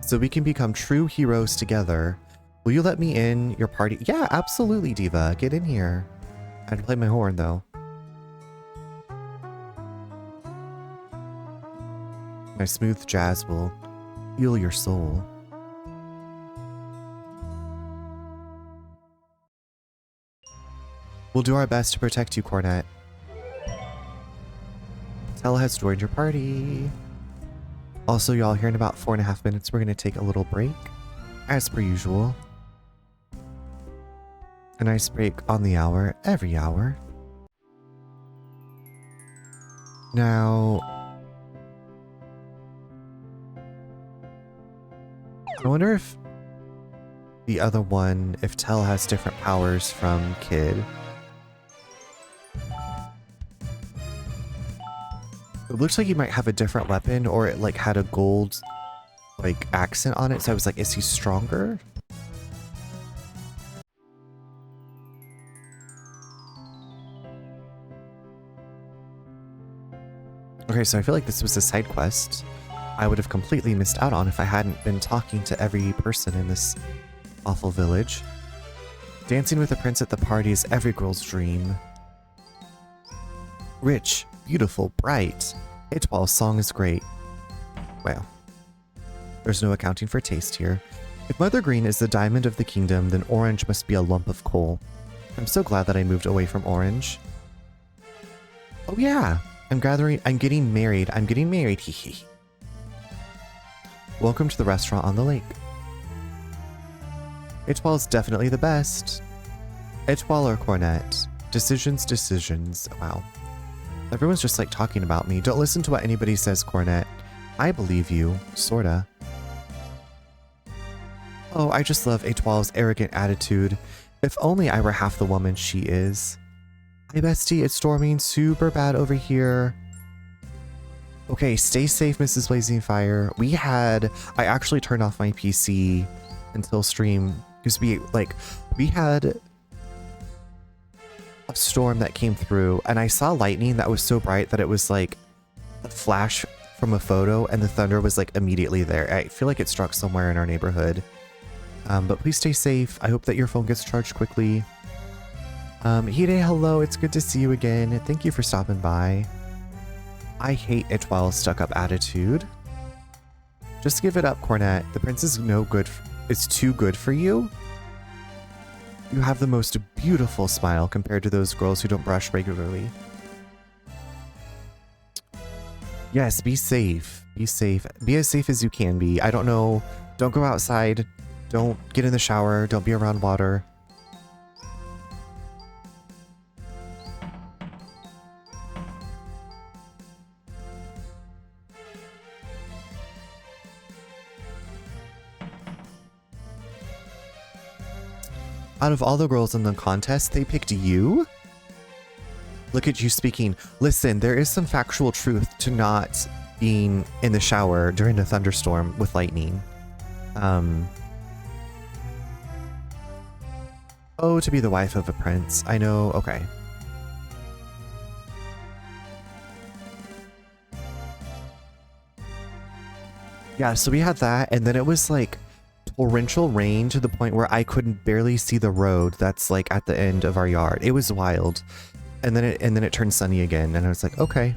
so we can become true heroes together. Will you let me in your party? Yeah, absolutely, Diva. Get in here. I had to play my horn though. My smooth jazz will heal your soul. We'll do our best to protect you, Cornet. Tell has joined your party. Also, y'all, here in about 4.5 minutes, we're going to take a little break, as per usual. A nice break on the hour, every hour. Now, I wonder if the other one, if Tell has different powers from Kid. It looks like he might have a different weapon, or it like had a gold like accent on it, so I was like, is he stronger? Okay, so I feel like this was a side quest I would have completely missed out on if I hadn't been talking to every person in this awful village. Dancing with a prince at the party is every girl's dream. Rich, beautiful, bright. Itwal's song is great. Well, there's no accounting for taste here. If Mother Green is the diamond of the kingdom, then orange must be a lump of coal. I'm so glad that I moved away from orange. Oh yeah, I'm getting married, hee hee. Welcome to the restaurant on the lake. Itwal's definitely the best. Itwal or Cornet? Decisions. Wow. Everyone's just like talking about me. Don't listen to what anybody says, Cornet. I believe you, sorta. Oh, I just love Itwal's arrogant attitude. If only I were half the woman she is. Hi bestie, it's storming super bad over here. Okay, stay safe, Mrs. Blazing Fire. I actually turned off my PC until stream, because we had a storm that came through, and I saw lightning that was so bright that it was like a flash from a photo, and the thunder was like immediately there. I feel like it struck somewhere in our neighborhood. But please stay safe. I hope that your phone gets charged quickly. Hide, hello, it's good to see you again. Thank you for stopping by. I hate Itwal's stuck-up attitude. Just give it up, Cornet. The prince is no good. It's too good for you. You have the most beautiful smile compared to those girls who don't brush regularly. Yes, be safe. Be safe. Be as safe as you can be. I don't know. Don't go outside. Don't get in the shower. Don't be around water. Out of all the girls in the contest, they picked you? Look at you speaking. Listen, there is some factual truth to not being in the shower during a thunderstorm with lightning. Oh, to be the wife of a prince. I know. Okay. Yeah, so we had that, and then it was like torrential rain to the point where I couldn't barely see the road that's like at the end of our yard. It was wild. And then it turned sunny again, and I was like, okay.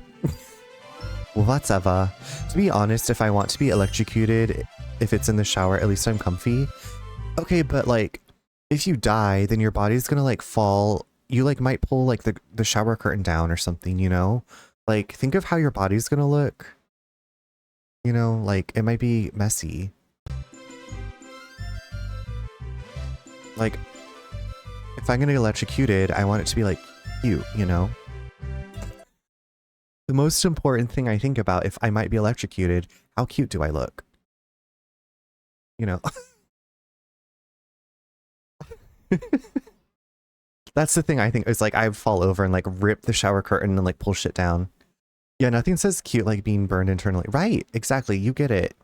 Well, whatever. To be honest, if I want to be electrocuted, if it's in the shower, at least I'm comfy. Okay, but like, if you die, then your body's gonna like fall. You like might pull like the shower curtain down or something, you know? Like, think of how your body's gonna look. You know, like, it might be messy. Like, if I'm gonna get electrocuted, I want it to be like cute, you know? The most important thing I think about if I might be electrocuted, how cute do I look? You know? That's the thing I think is like I'd fall over and like rip the shower curtain and like pull shit down. Yeah, nothing says cute like being burned internally. Right, exactly, you get it.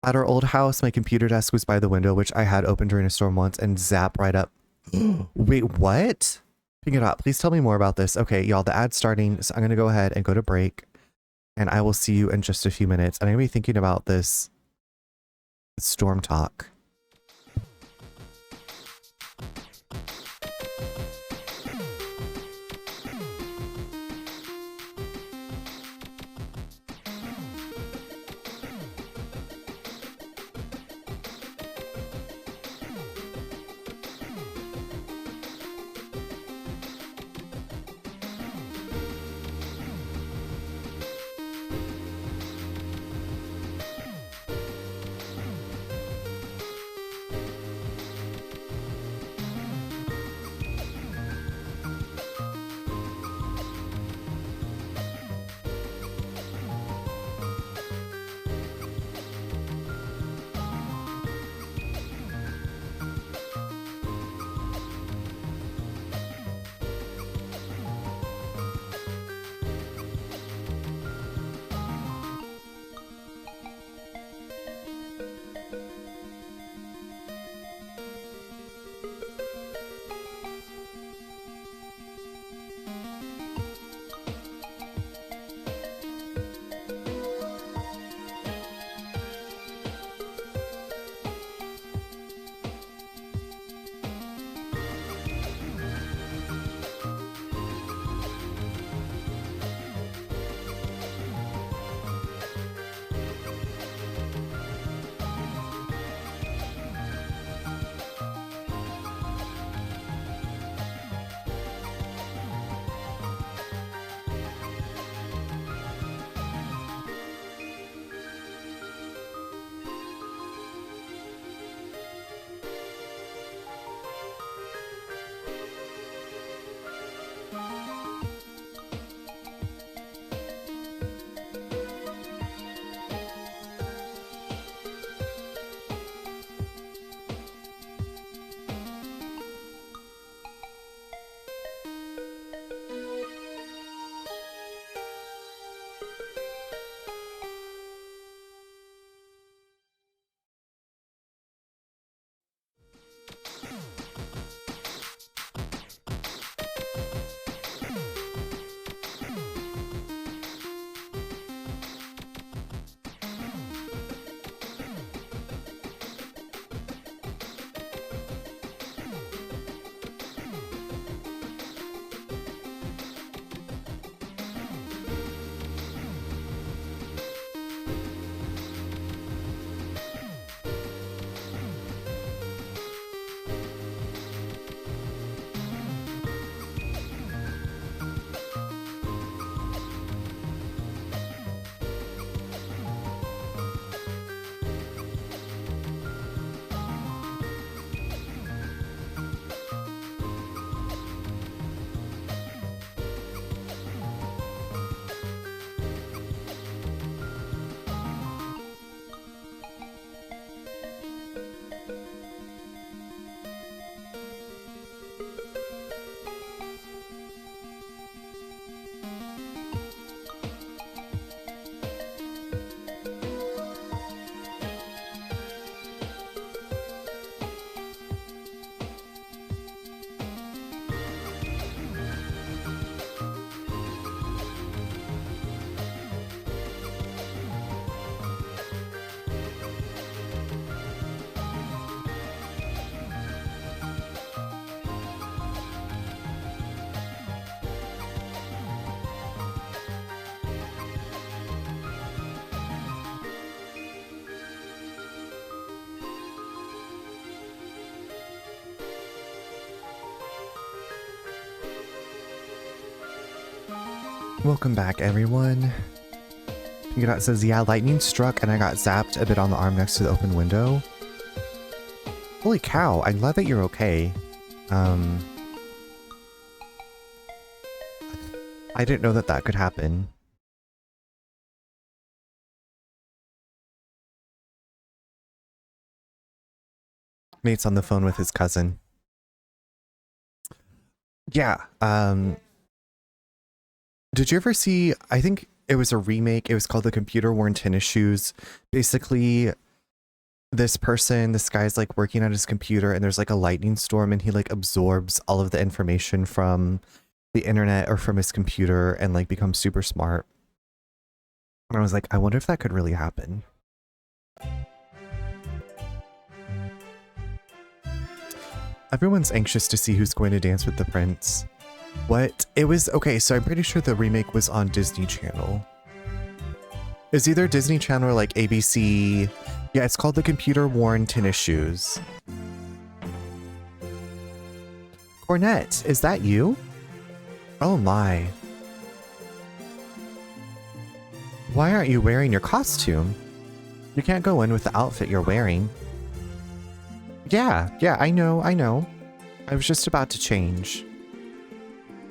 At our old house, my computer desk was by the window, which I had opened during a storm once, and zap right up. Wait, what? Pick it up. Please tell me more about this. Okay, y'all, the ad's starting, so I'm gonna go ahead and go to break, and I will see you in just a few minutes. And I'm gonna be thinking about this storm talk. Welcome back, everyone. It says, yeah, lightning struck and I got zapped a bit on the arm next to the open window. Holy cow, I'm glad that you're okay. I didn't know that that could happen. Nate's on the phone with his cousin. Yeah, did you ever see, I think it was a remake, it was called The Computer Worn Tennis Shoes. Basically, this guy's like working on his computer and there's like a lightning storm and he like absorbs all of the information from the internet or from his computer and like becomes super smart. And I was like, I wonder if that could really happen. Everyone's anxious to see who's going to dance with the prince. What? It was, okay, so I'm pretty sure the remake was on Disney Channel. It's either Disney Channel or like ABC. Yeah, it's called The Computer Worn Tennis Shoes. Cornette, is that you? Oh my. Why aren't you wearing your costume? You can't go in with the outfit you're wearing. Yeah, I know. I was just about to change.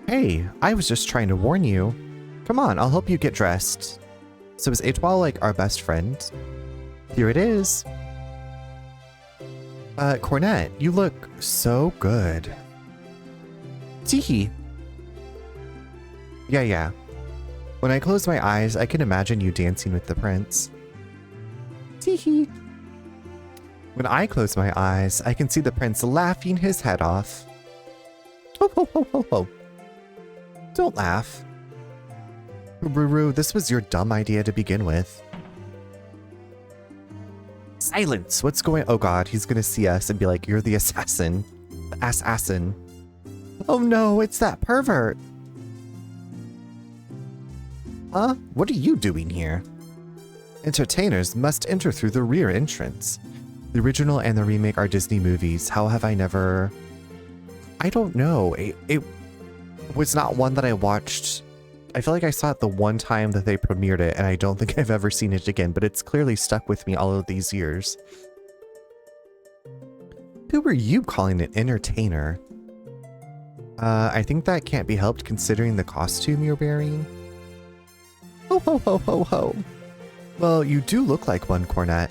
Hey, I was just trying to warn you. Come on, I'll help you get dressed. So is Etoile like our best friend? Here it is. Cornette, you look so good. Teehee. Yeah. When I close my eyes, I can imagine you dancing with the prince. Teehee. When I close my eyes, I can see the prince laughing his head off. Ho. Don't laugh. Ruru, this was your dumb idea to begin with. Silence! What's going— oh god, he's gonna see us and be like, you're the assassin. The assassin. Oh no, it's that pervert! Huh? What are you doing here? Entertainers must enter through the rear entrance. The original and the remake are Disney movies. How have I never— I don't know. It was not one that I watched. I feel like I saw it the one time that they premiered it, and I don't think I've ever seen it again, but it's clearly stuck with me all of these years. Who are you calling an entertainer? I think that can't be helped considering the costume you're wearing. Ho. Well, you do look like one, Cornette.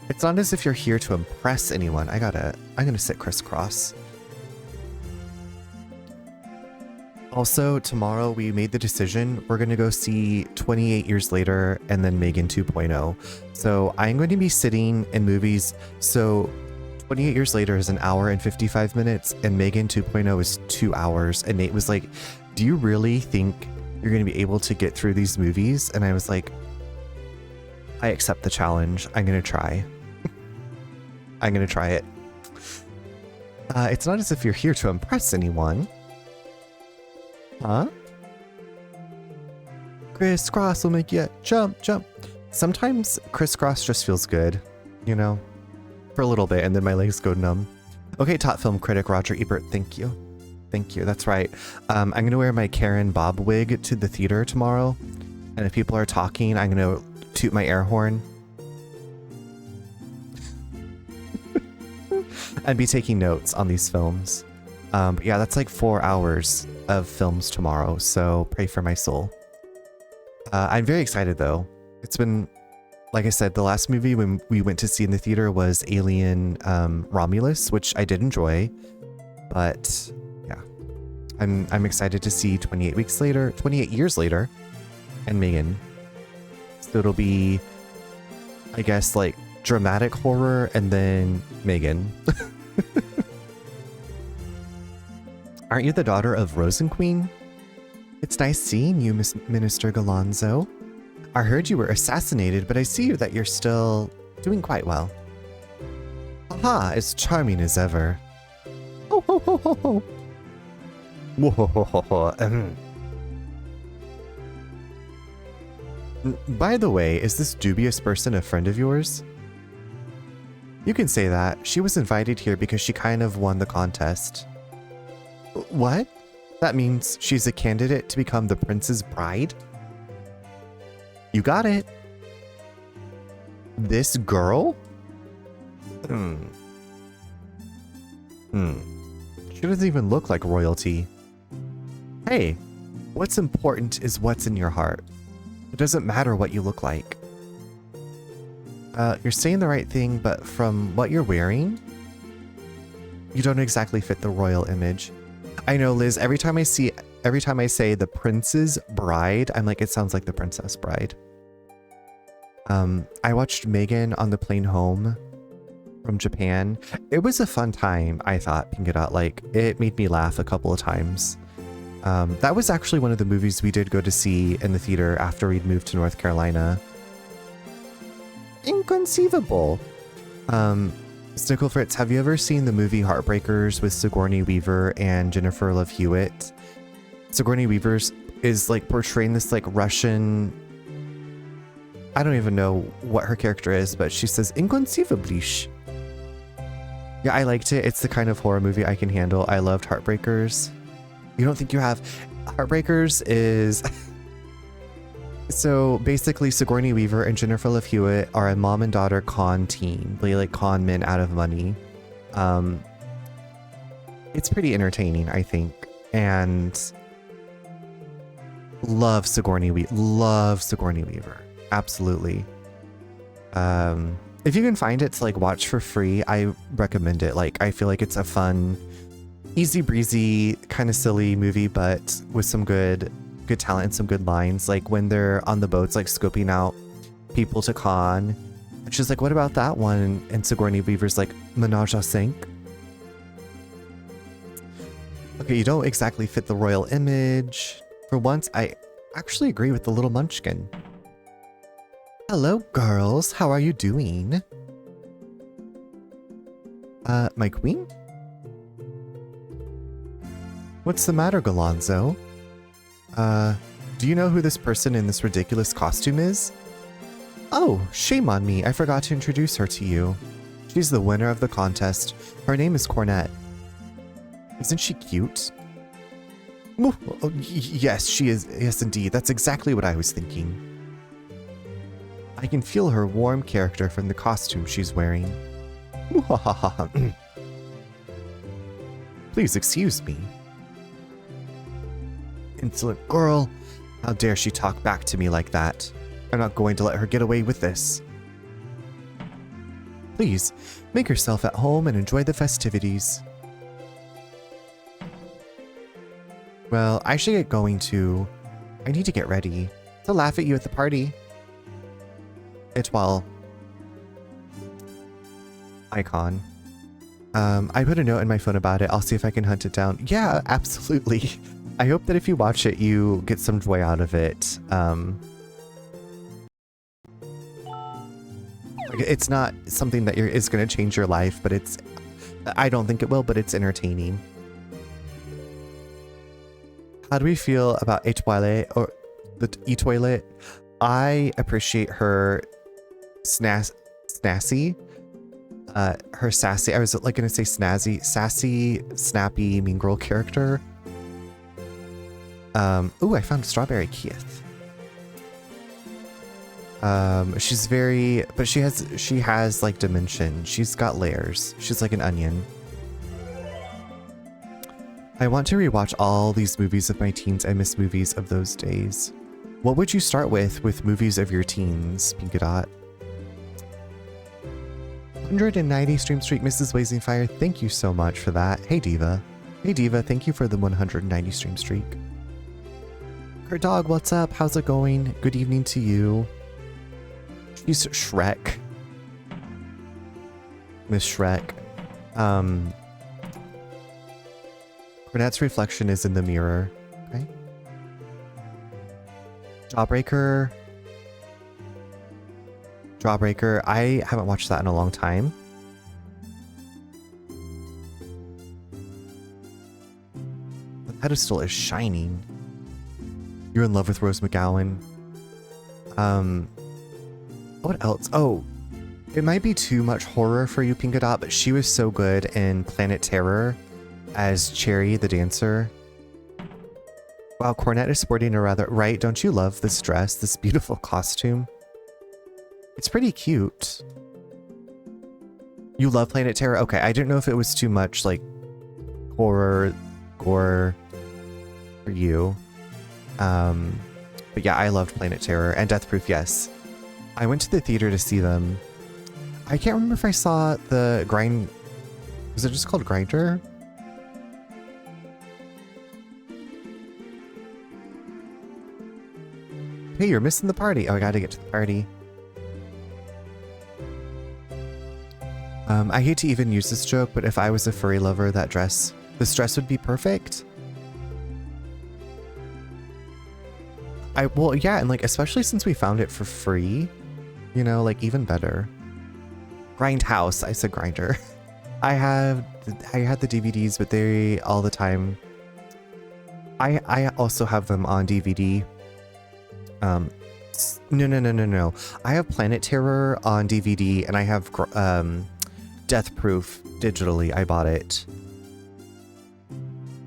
It's not as if you're here to impress anyone. I'm gonna sit crisscross. Also, tomorrow we made the decision, we're gonna go see 28 Years Later and then Megan 2.0. So I'm going to be sitting in movies. So 28 Years Later is 1 hour and 55 minutes and Megan 2.0 is 2 hours. And Nate was like, do you really think you're gonna be able to get through these movies? And I was like, I accept the challenge. I'm gonna try. I'm gonna try it. It's not as if you're here to impress anyone. Huh? Crisscross will make you jump. Sometimes crisscross just feels good, you know, for a little bit, and then my legs go numb. Okay, top film critic Roger Ebert, thank you. That's right. I'm gonna wear my Karen Bob wig to the theater tomorrow, and if people are talking, I'm gonna toot my air horn. And be taking notes on these films. But yeah, that's like 4 hours of films tomorrow, so pray for my soul. I'm very excited though. It's been, like I said, the last movie when we went to see in the theater was Alien Romulus, which I did enjoy. But yeah, I'm excited to see 28 Years Later and Megan. So it'll be, I guess, like dramatic horror and then Megan. Aren't you the daughter of Rosenqueen? It's nice seeing you, Miss Minister Galonzo. I heard you were assassinated, but I see that you're still doing quite well. Aha, as charming as ever. Ho. By the way, is this dubious person a friend of yours? You can say that. She was invited here because she kind of won the contest. What? That means she's a candidate to become the prince's bride? You got it. This girl? She doesn't even look like royalty. Hey, what's important is what's in your heart. It doesn't matter what you look like. You're saying the right thing, but from what you're wearing, you don't exactly fit the royal image. I know, Liz, every time I say the prince's bride, I'm like, it sounds like the Princess Bride. I watched Megan on the plane home from Japan. It was a fun time, I thought, Pingadot. Like, it made me laugh a couple of times. That was actually one of the movies we did go to see in the theater after we'd moved to North Carolina. Inconceivable. Snickle Fritz, have you ever seen the movie Heartbreakers with Sigourney Weaver and Jennifer Love Hewitt? Sigourney Weaver is like portraying this like Russian... I don't even know what her character is, but she says inconceivable. Yeah, I liked it. It's the kind of horror movie I can handle. I loved Heartbreakers. You don't think you have? Heartbreakers is... So basically Sigourney Weaver and Jennifer Love Hewitt are a mom and daughter con team. They like con men out of money. It's pretty entertaining, I think. And love Sigourney Weaver. Absolutely. If you can find it to like watch for free, I recommend it. Like, I feel like it's a fun, easy breezy, kind of silly movie, but with some good talent and some good lines. Like when they're on the boats, like scoping out people to con. And she's like, what about that one? And Sigourney Weaver's like, Menage a cinq. Okay, you don't exactly fit the royal image. For once, I actually agree with the little munchkin. Hello, girls. How are you doing? My queen? What's the matter, Galonzo? Do you know who this person in this ridiculous costume is? Oh, shame on me. I forgot to introduce her to you. She's the winner of the contest. Her name is Cornette. Isn't she cute? Oh, yes, she is. Yes, indeed. That's exactly what I was thinking. I can feel her warm character from the costume she's wearing. Please excuse me. Insolent girl. How dare she talk back to me like that? I'm not going to let her get away with this. Please, make yourself at home and enjoy the festivities. Well, I should get going too. I need to get ready to laugh at you at the party. Etoile. Icon. I put a note in my phone about it. I'll see if I can hunt it down. Yeah, absolutely. I hope that if you watch it, you get some joy out of it. It's not something that is going to change your life, but I don't think it will, but it's entertaining. How do we feel about Etoile or the Etoilet? I appreciate her snazzy. Her sassy. I was like going to say snazzy, sassy, snappy, mean girl character. Ooh, I found Strawberry Keith. She's very, but she has like dimension. She's got layers. She's like an onion. I want to rewatch all these movies of my teens. I miss movies of those days. What would you start with movies of your teens, Pingadot? 190 stream streak, Mrs. Blazing Fire. Thank you so much for that. Hey Diva. Hey Diva, thank you for the 190 stream streak. Her dog, what's up? How's it going? Good evening to you. She's Shrek. Miss Shrek. Cornette's reflection is in the mirror. Okay. Jawbreaker. I haven't watched that in a long time. The pedestal is shining. You're in love with Rose McGowan. What else? Oh, it might be too much horror for you, Pingadot, but she was so good in Planet Terror as Cherry the dancer. Wow, Cornette is sporting a rather... Right, don't you love this dress, this beautiful costume? It's pretty cute. You love Planet Terror? Okay, I didn't know if it was too much, like, horror, gore for you. But yeah, I loved Planet Terror and Death Proof, yes. I went to the theater to see them. I can't remember if I saw the Grind... Was it just called Grinder? Hey, you're missing the party. Oh, I gotta get to the party. I hate to even use this joke, but if I was a furry lover, this dress would be perfect. Well, yeah, and like, especially since we found it for free, you know, like even better. Grindhouse, I said Grinder. I had the DVDs, but they all the time. I also have them on DVD. No. I have Planet Terror on DVD, and I have Death Proof digitally. I bought it.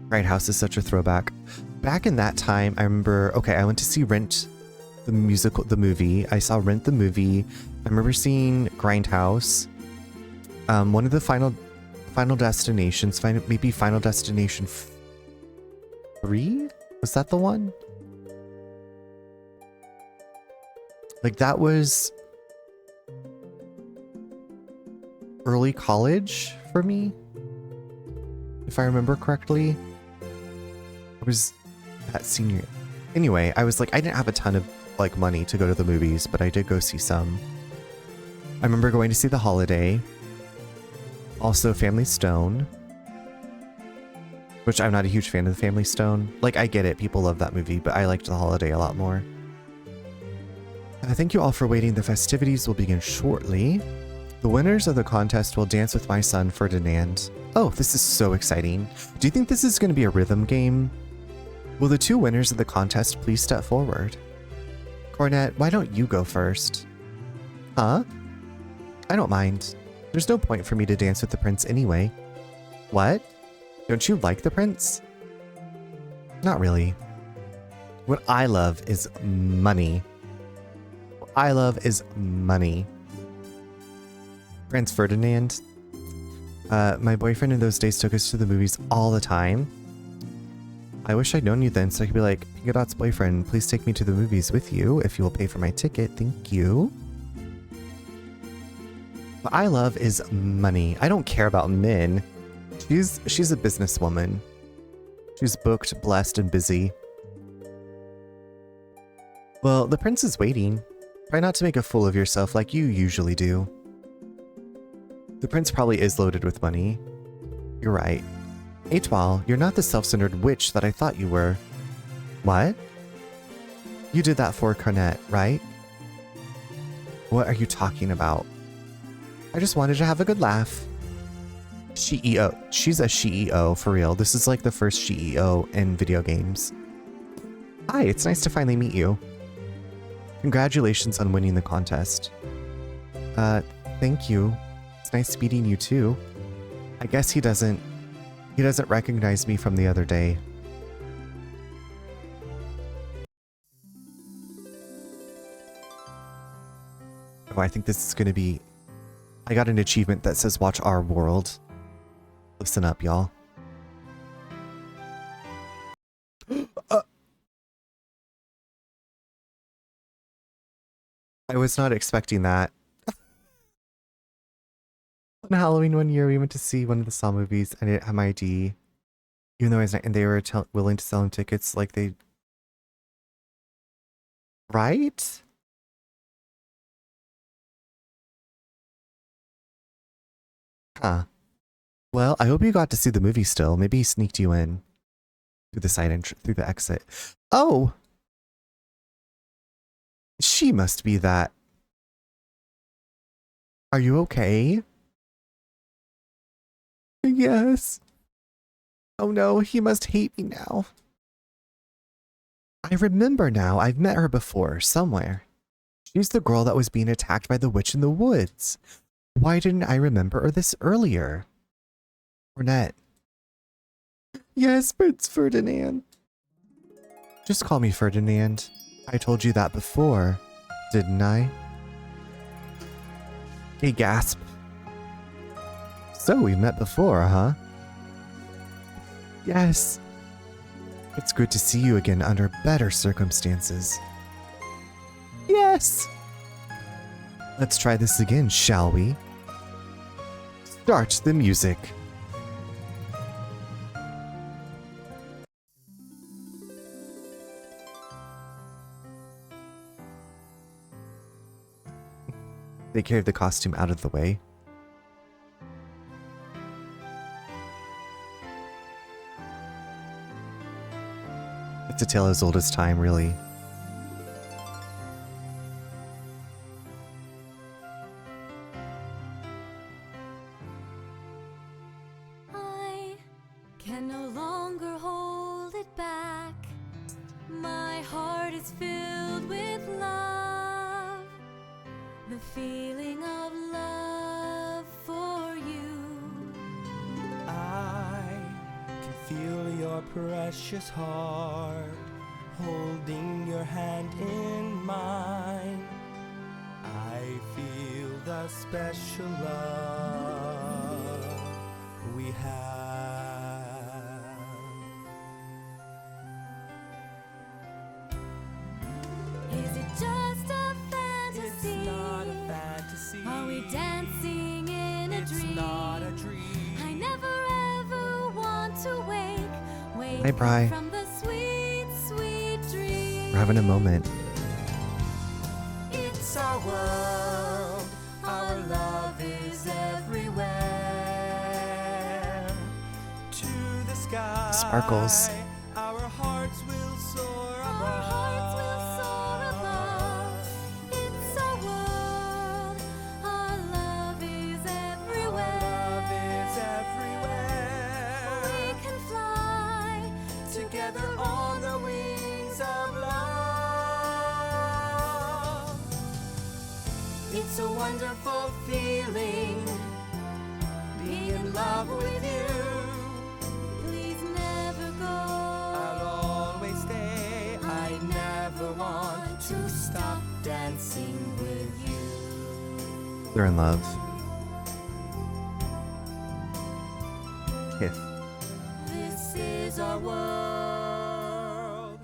Grindhouse is such a throwback. Back in that time, I remember. Okay, I went to see Rent, the movie. I saw Rent the movie. I remember seeing Grindhouse. One of the Final Destinations, maybe Final Destination 3? Was that the one? Like, that was early college for me, if I remember correctly. It was that senior. Anyway, I was like, I didn't have a ton of like money to go to the movies, but I did go see some. I remember going to see The Holiday. Also Family Stone, which I'm not a huge fan of the Family Stone. Like, I get it, people love that movie, but I liked The Holiday a lot more. Thank you all for waiting. The festivities will begin shortly. The winners of the contest will dance with my son Ferdinand. Oh, this is so exciting. Do you think this is going to be a rhythm game? Will the two winners of the contest please step forward? Cornette, why don't you go first? Huh? I don't mind. There's no point for me to dance with the prince anyway. What? Don't you like the prince? Not really. What I love is money. What I love is money. Prince Ferdinand. My boyfriend in those days took us to the movies all the time. I wish I'd known you then so I could be like, Pingadot's boyfriend, please take me to the movies with you if you will pay for my ticket. Thank you. What I love is money. I don't care about men. She's a businesswoman. She's booked, blessed, and busy. Well, the prince is waiting. Try not to make a fool of yourself like you usually do. The prince probably is loaded with money. You're right. Etoile, you're not the self-centered witch that I thought you were. What? You did that for Cornette, right? What are you talking about? I just wanted to have a good laugh. CEO. She's a CEO, for real. This is like the first CEO in video games. Hi, it's nice to finally meet you. Congratulations on winning the contest. Thank you. It's nice meeting you too. I guess he doesn't recognize me from the other day. Oh, I think this is gonna be... I got an achievement that says watch our world. Listen up, y'all. I was not expecting that. On Halloween one year, we went to see one of the Saw movies. I didn't have my ID. Even though I was not, and they were willing to sell him tickets like they... Right? Huh. Well, I hope you got to see the movie still. Maybe he sneaked you in through the side entry, through the exit. Oh! She must be that. Are you okay? Yes. Oh no, he must hate me now. I remember now. I've met her before, somewhere. She's the girl that was being attacked by the witch in the woods. Why didn't I remember her this earlier? Cornette. Yes, Prince Ferdinand. Just call me Ferdinand. I told you that before, didn't I? A gasp. So we've met before, huh? Yes. It's good to see you again under better circumstances. Yes! Let's try this again, shall we? Start the music. They carried the costume out of the way. It's a tale as old as time, really. I can no longer hold it back. My heart is filled with love. The feeling of love for you. I can feel your precious heart holding your hand in mine. I feel the special love we have. Is it just a fantasy? It's not a fantasy. Are we dancing in a dream? It's not a dream. I never ever want to wake Hi, Bri. from the sweet, sweet dream. We're having a moment. It's our world. Our love is everywhere. To the sky. Sparkles. Our hearts will soar above. Our hearts will soar above. It's our world. Our love is everywhere. Our love is everywhere. We can fly Together on the wings of love. It's a wonderful feeling. Be in love with you. Please never go. I'll always stay. I never want to stop dancing with you. They're in love. Kiss. This is our world,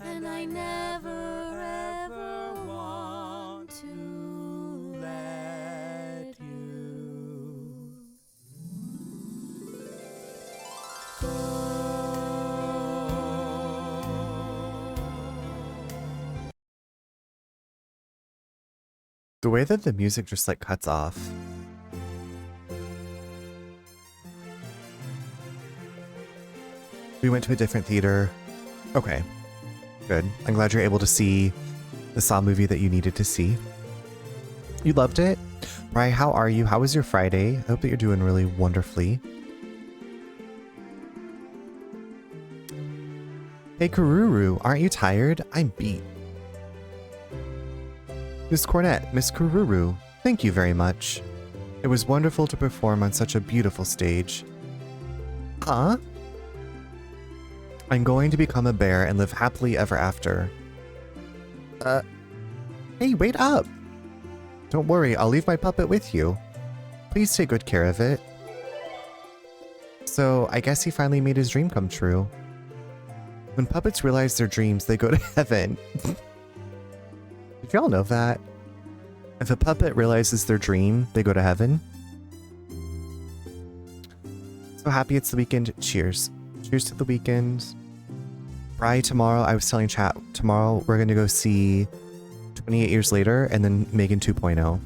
and I never ever want to let you The way that the music just like cuts off. We went to a different theater. Okay, good. I'm glad you're able to see the Saw movie that you needed to see. You loved it? Bri, how are you? How was your Friday? I hope that you're doing really wonderfully. Hey Kururu, aren't you tired? I'm beat. Miss Cornett, Miss Kururu, thank you very much. It was wonderful to perform on such a beautiful stage. Huh? I'm going to become a bear and live happily ever after. Hey, wait up! Don't worry, I'll leave my puppet with you. Please take good care of it. So, I guess he finally made his dream come true. When puppets realize their dreams, they go to heaven. Did y'all know that? If a puppet realizes their dream, they go to heaven. So happy it's the weekend. Cheers. Cheers to the weekend. Bri, tomorrow, I was telling chat, tomorrow we're going to go see 28 Years Later and then Megan 2.0.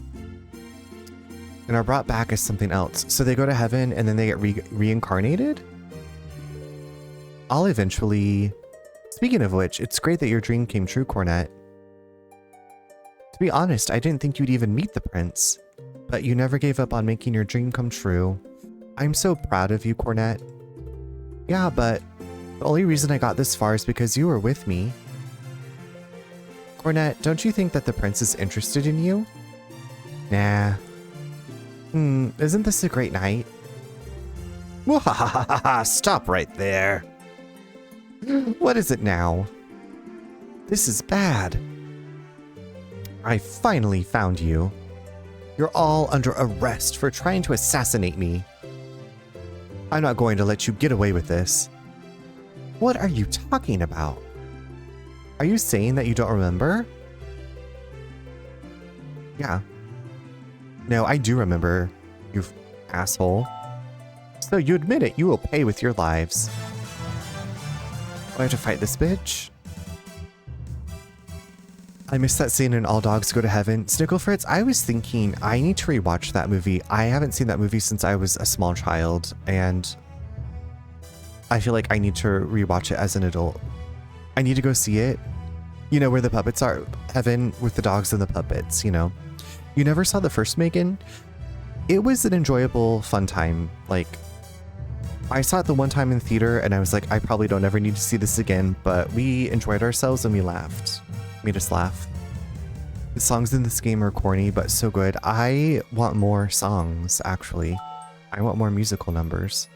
And are brought back as something else. So they go to heaven and then they get reincarnated? I'll eventually... Speaking of which, it's great that your dream came true, Cornett. To be honest, I didn't think you'd even meet the prince. But you never gave up on making your dream come true. I'm so proud of you, Cornett. Yeah, but the only reason I got this far is because you were with me. Cornett, don't you think that the prince is interested in you? Nah. Isn't this a great night? Wahahaha, stop right there. What is it now? This is bad. I finally found you. You're all under arrest for trying to assassinate me. I'm not going to let you get away with this. What are you talking about? Are you saying that you don't remember? Yeah. No, I do remember, you asshole. So you admit it, you will pay with your lives. I have to fight this bitch? I missed that scene in All Dogs Go to Heaven. Snicklefritz, I was thinking I need to rewatch that movie. I haven't seen that movie since I was a small child, and I feel like I need to rewatch it as an adult. I need to go see it. You know, where the puppets are. Heaven with the dogs and the puppets, you know. You never saw the first Megan? It was an enjoyable, fun time. Like, I saw it the one time in theater, and I was like, I probably don't ever need to see this again, but we enjoyed ourselves and we laughed. Made us laugh. The songs in this game are corny, but so good. I want more songs, actually. I want more musical numbers.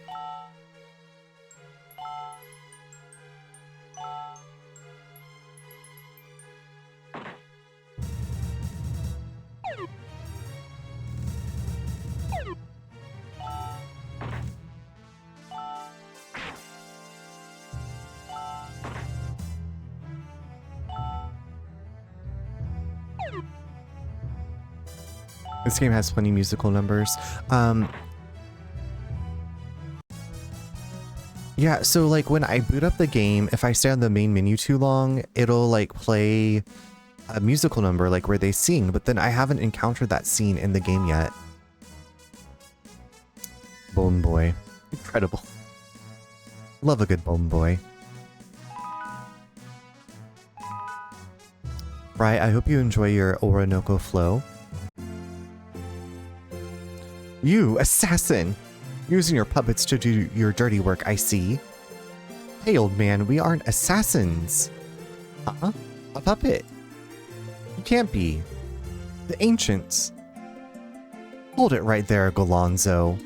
This game has plenty of musical numbers. Yeah, so like when I boot up the game, if I stay on the main menu too long, it'll like play a musical number like where they sing, but then I haven't encountered that scene in the game yet. Bone Boy. Incredible. Love a good Bone Boy. Right, I hope you enjoy your Orinoco flow. You, assassin! Using your puppets to do your dirty work, I see. Hey, old man, we aren't assassins. Huh? A puppet? You can't be. The ancients. Hold it right there, Golonzo.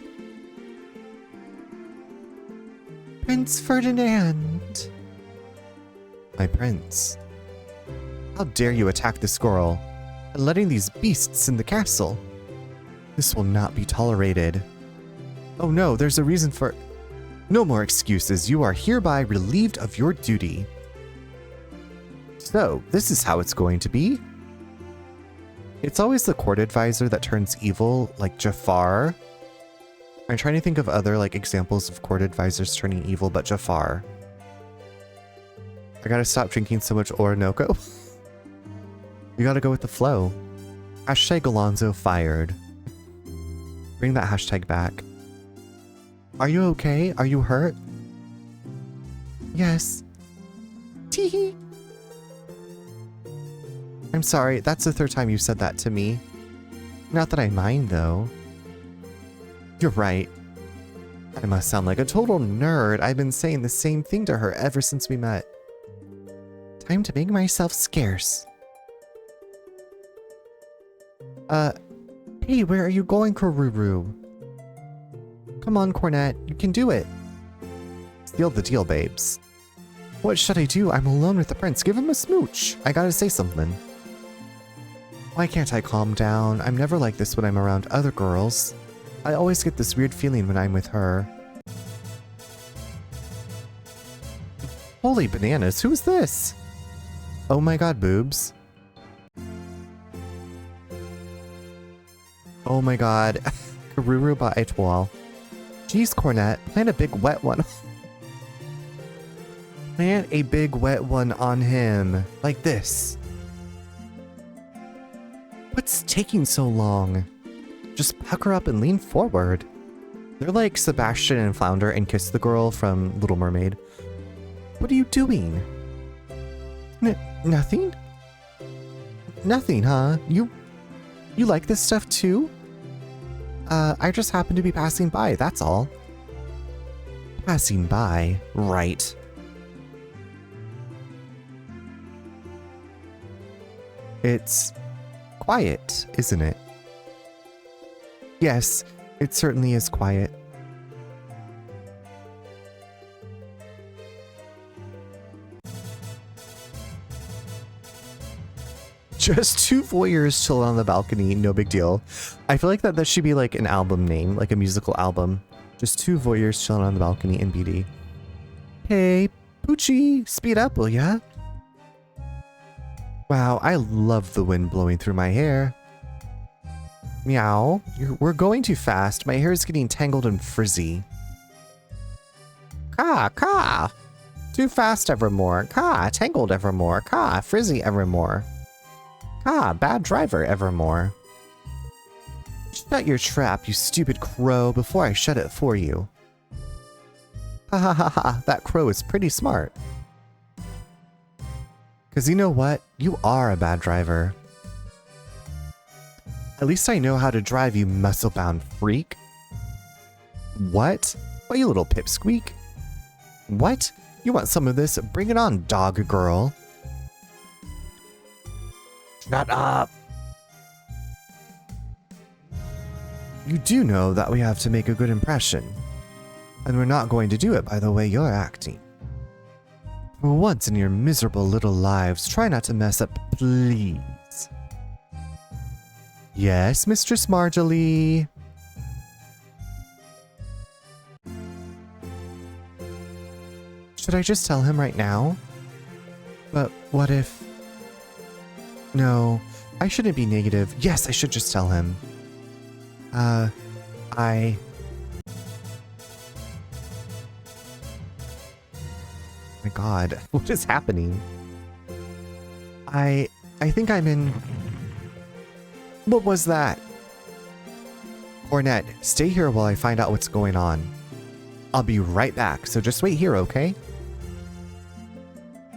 Prince Ferdinand. My prince. How dare you attack the squirrel and letting these beasts in the castle? This will not be tolerated. Oh no, there's a reason for... No more excuses. You are hereby relieved of your duty. So, this is how it's going to be. It's always the court advisor that turns evil, like Jafar. I'm trying to think of other like examples of court advisors turning evil, but Jafar. I gotta stop drinking so much Orinoco. You gotta go with the flow. Hashtag Alonzo fired. Bring that hashtag back. Are you okay? Are you hurt? Yes. Teehee. I'm sorry, that's the third time you said that to me. Not that I mind, though. You're right. I must sound like a total nerd. I've been saying the same thing to her ever since we met. Time to make myself scarce. Hey, where are you going, Karuru? Come on, Cornet, you can do it. Seal the deal, babes. What should I do? I'm alone with the prince. Give him a smooch. I gotta say something. Why can't I calm down? I'm never like this when I'm around other girls. I always get this weird feeling when I'm with her. Holy bananas, who's this? Oh my god, boobs. Oh my god. Karuru ba etoile. Jeez, Cornet, plant a big wet one. Plant a big wet one on him. Like this. What's taking so long? Just pucker up and lean forward. They're like Sebastian and Flounder and Kiss the Girl from Little Mermaid. What are you doing? Nothing? Nothing, huh? You like this stuff too? I just happened to be passing by, that's all. Passing by, right. It's quiet, isn't it? Yes, it certainly is quiet. Just two voyeurs chilling on the balcony, no big deal. I feel like that should be like an album name, like a musical album. Just two voyeurs chilling on the balcony in BD. Hey, Poochie, speed up, will ya? Wow, I love the wind blowing through my hair. Meow, we're going too fast. My hair is getting tangled and frizzy. Caw, caw. Too fast evermore. Caw, tangled evermore. Caw, frizzy evermore. Caw, bad driver evermore. Shut your trap, you stupid crow, before I shut it for you. Ha ha ha ha, that crow is pretty smart. 'Cause you know what? You are a bad driver. At least I know how to drive, you muscle-bound freak. What? Why, you little pipsqueak? What? You want some of this? Bring it on, dog girl. Shut up. You do know that we have to make a good impression. And we're not going to do it by the way you're acting. For once in your miserable little lives, try not to mess up, please. Yes, Mistress Marjorie. Should I just tell him right now? But what if... No, I shouldn't be negative. Yes, I should just tell him. Oh my god, what is happening? I think I'm in... What was that? Cornet, stay here while I find out what's going on. I'll be right back, so just wait here, okay?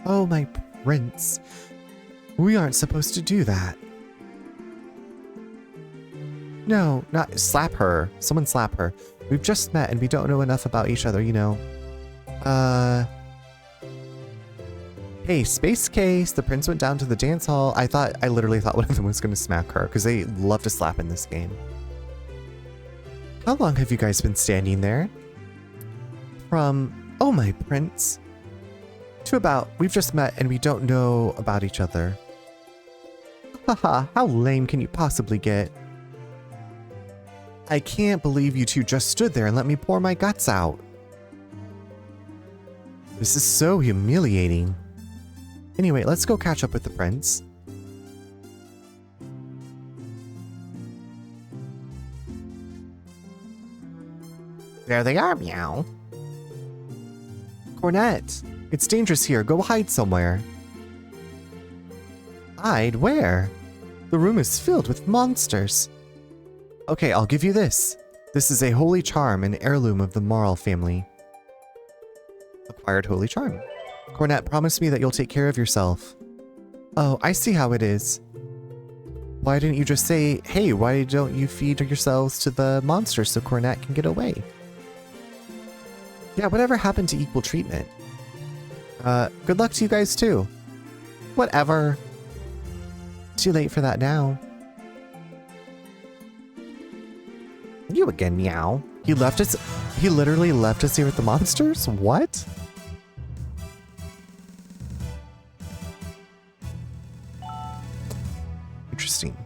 Oh, my prince. We aren't supposed to do that. No, not slap her. Someone slap her. We've just met and we don't know enough about each other, you know. Hey, Space Case, the prince went down to the dance hall. I literally thought one of them was going to smack her, because they love to slap in this game. How long have you guys been standing there? From, oh my prince, to about, we've just met and we don't know about each other. Haha, how lame can you possibly get? I can't believe you two just stood there and let me pour my guts out. This is so humiliating. Anyway, let's go catch up with the prince. There they are, meow. Cornet, it's dangerous here. Go hide somewhere. Hide where? The room is filled with monsters. Okay, I'll give you this. This is a holy charm, an heirloom of the Marl family. Acquired holy charm. Cornet, promise me that you'll take care of yourself. Oh, I see how it is. Why didn't you just say, hey, why don't you feed yourselves to the monsters so Cornet can get away? Yeah, whatever happened to equal treatment? Good luck to you guys too. Whatever. Too late for that now. You again, meow. He left us. He literally left us here with the monsters? What? Interesting.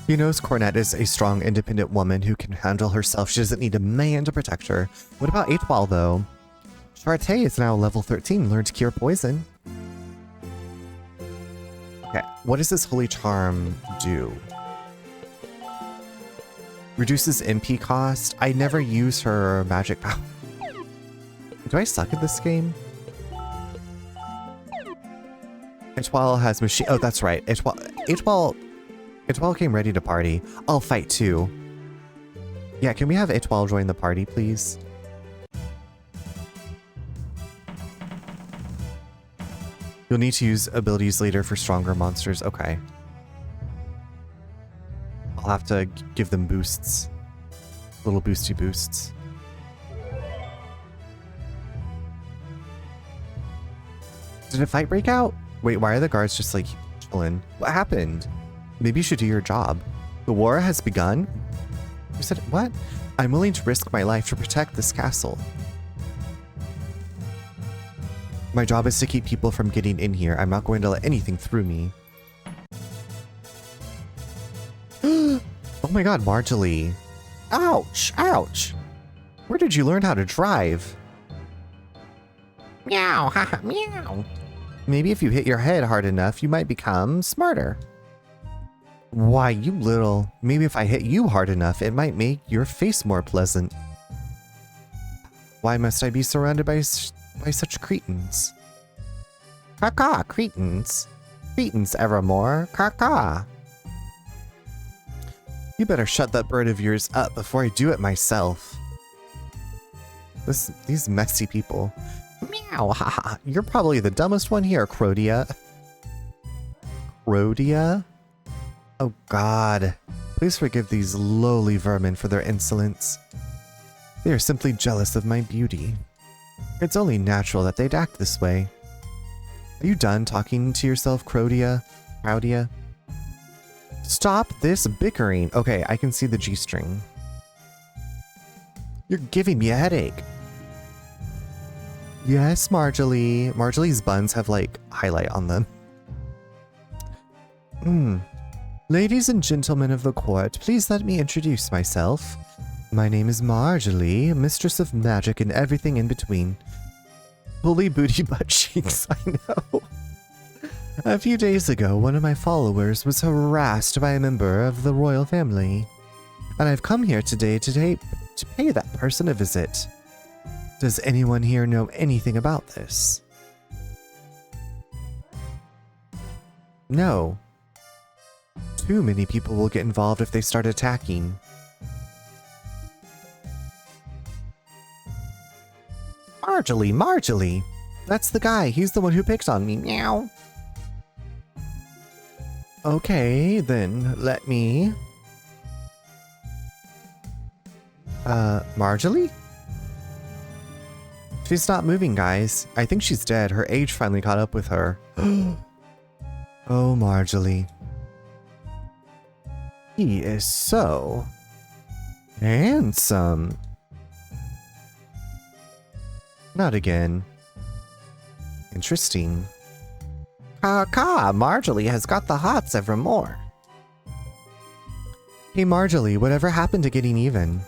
He knows Cornet is a strong, independent woman who can handle herself. She doesn't need a man to protect her. What about Etoile, though? Charté is now level 13, learned to cure poison. Okay, what does this holy charm do? Reduces MP cost. I never use her magic power. Do I suck at this game? Etoile has machine. Oh, that's right. Etoile came ready to party. I'll fight too. Yeah, can we have Etoile join the party, please? You'll need to use abilities later for stronger monsters. Okay. I'll have to give them boosts. Little boosty boosts. Did a fight break out? Wait, why are the guards just like chilling? What happened? Maybe you should do your job. The war has begun? You said, what? I'm willing to risk my life to protect this castle. My job is to keep people from getting in here. I'm not going to let anything through me. Oh my god, Marjorie. Ouch, ouch. Where did you learn how to drive? Meow, haha, meow. Maybe if you hit your head hard enough, you might become smarter. Why, you little... Maybe if I hit you hard enough, it might make your face more pleasant. Why must I be surrounded by such cretins? Caw-caw, cretins. Cretins evermore, caw-caw. You better shut that bird of yours up before I do it myself. These messy people. Meow, haha. You're probably the dumbest one here, Crodia. Crodia? Oh god. Please forgive these lowly vermin for their insolence. They are simply jealous of my beauty. It's only natural that they'd act this way. Are you done talking to yourself, Crodia? Crowdia? Stop this bickering. Okay, I can see the G-string. You're giving me a headache. Yes, Marjorie. Marjorie's buns have like highlight on them. Ladies and gentlemen of the court, please let me introduce myself. My name is Marjorie, mistress of magic and everything in between. Holy booty butt cheeks, I know. A few days ago, one of my followers was harassed by a member of the royal family, and I've come here today to pay that person a visit. Does anyone here know anything about this? No. Too many people will get involved if they start attacking. Marjorie! That's the guy. He's the one who picked on me. Meow. Okay, then let me... Marjorie? She's not moving, guys. I think she's dead. Her age finally caught up with her. Oh, Marjorie. He is so... handsome. Not again. Interesting. Caw-caw, Marjorie has got the hots evermore. Hey Marjorie, whatever happened to getting even?